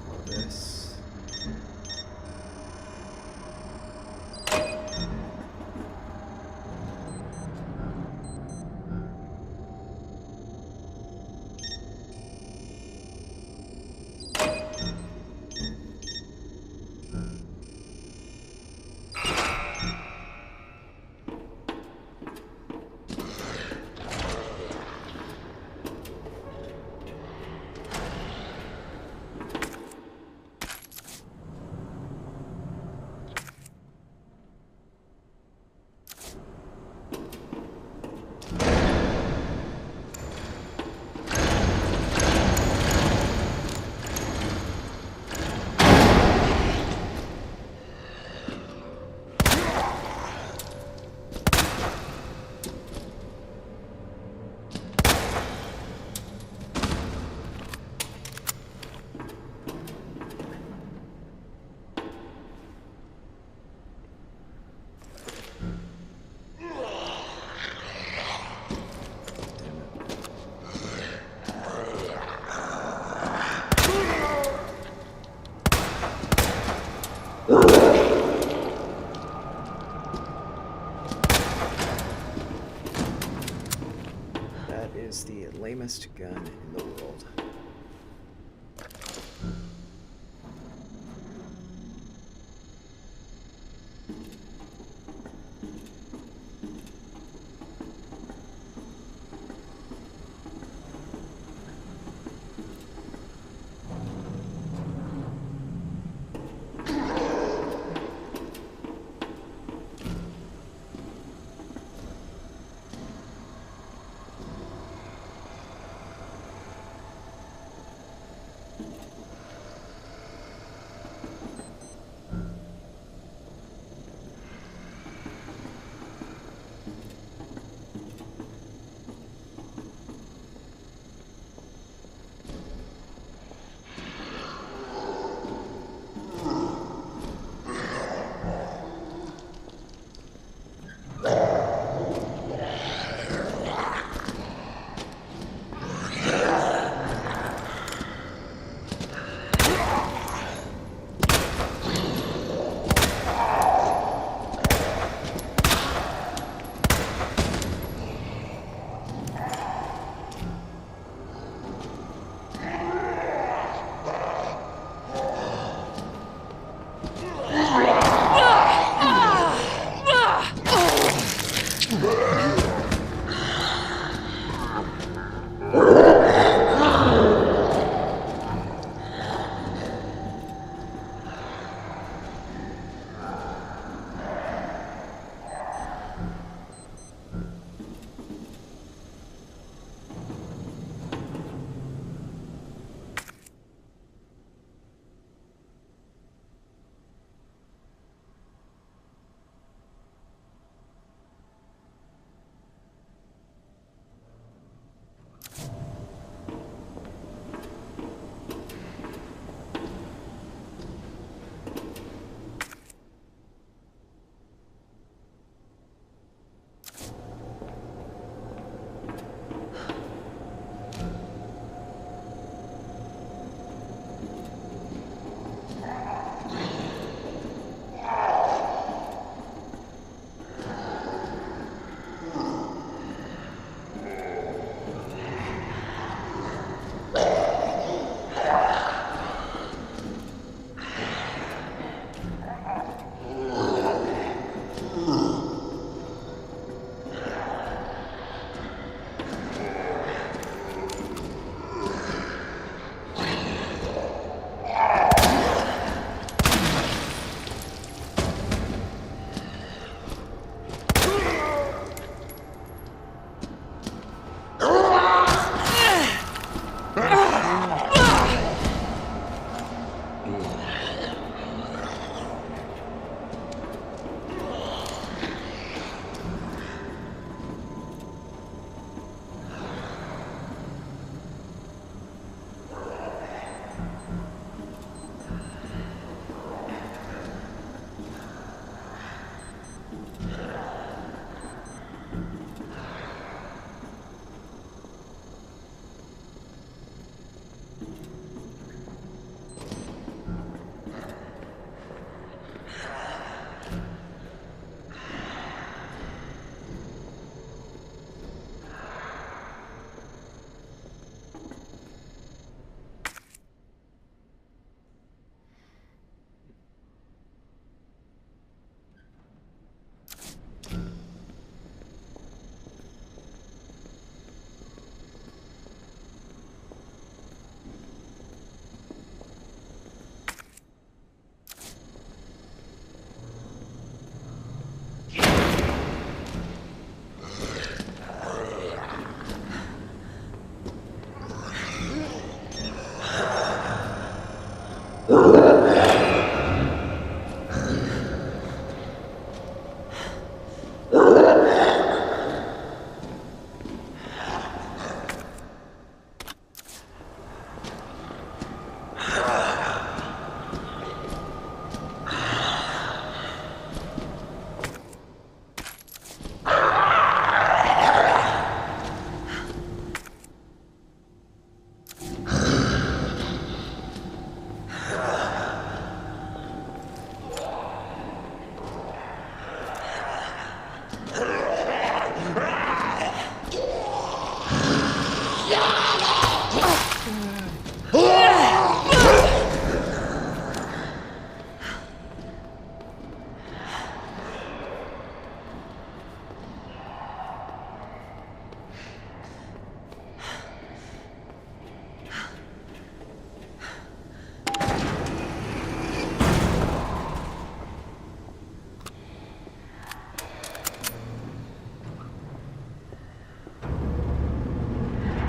All this. That is the lamest gun in the world.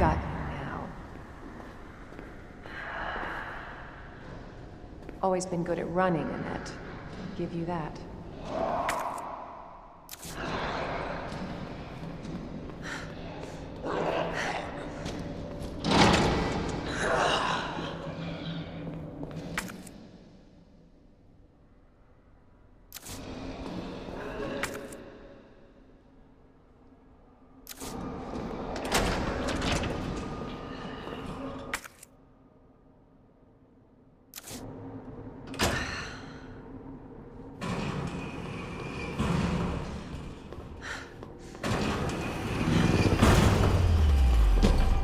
Got you now. Always been good at running, Annette. I'll give you that.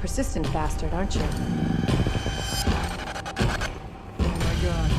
Persistent bastard, aren't you? Oh my god.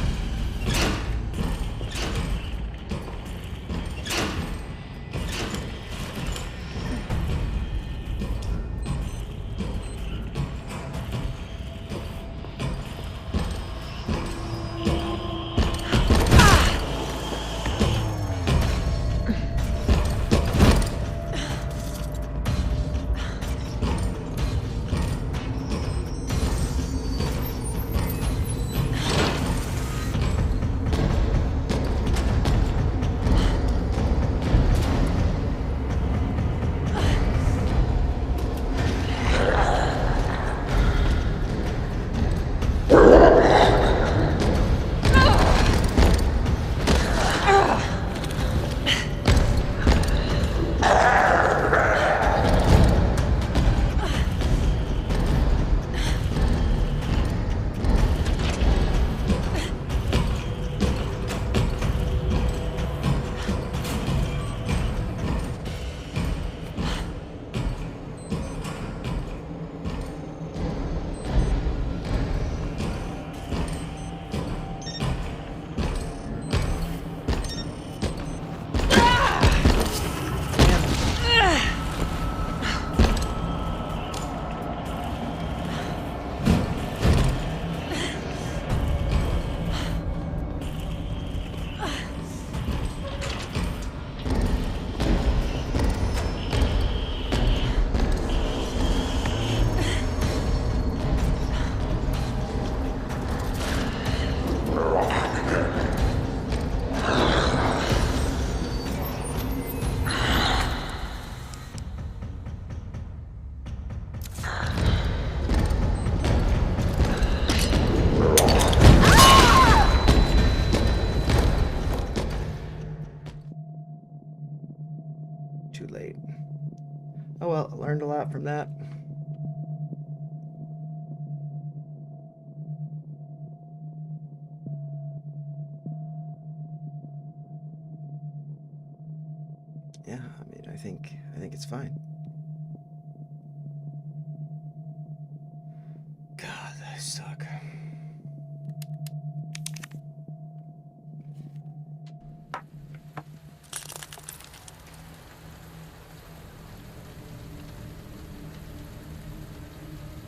Too late. Oh well, I learned a lot from that. Yeah, I mean, I think it's fine. God, I suck.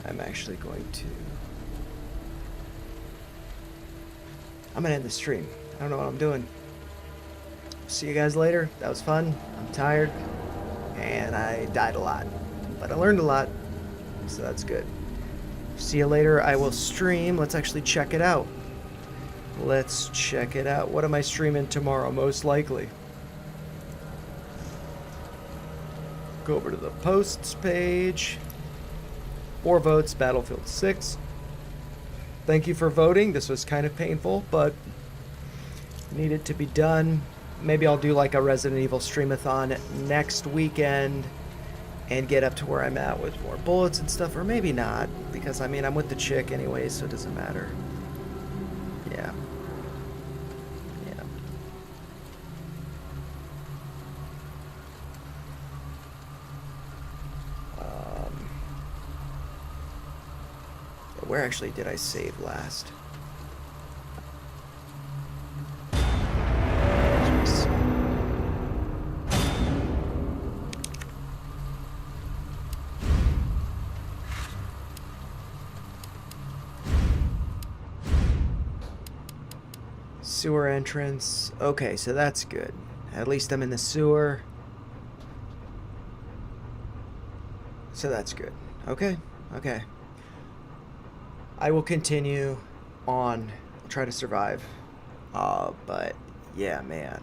I'm actually going to... I'm gonna end the stream. I don't know what I'm doing. See you guys later. That was fun. I'm tired. And I died a lot. But I learned a lot. So that's good. See you later. I will stream. Let's actually check it out. Let's check it out. What am I streaming tomorrow? Most likely. Go over to the posts page. 4 votes, Battlefield 6. Thank you for voting. This was kind of painful, but needed to be done. Maybe I'll do like a Resident Evil streamathon next weekend and get up to where I'm at with more bullets and stuff, or maybe not, because I mean, I'm with the chick anyway, so it doesn't matter. Yeah. Yeah. Where actually did I save last? Jeez. Sewer entrance. Okay, so that's good. At least I'm in the sewer. So that's good. Okay, okay. I will continue on. I'll try to survive. But yeah, man.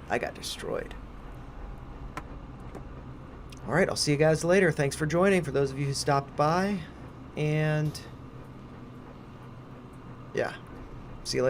I got destroyed. Alright, I'll see you guys later. Thanks for joining, for those of you who stopped by. And yeah, see you later.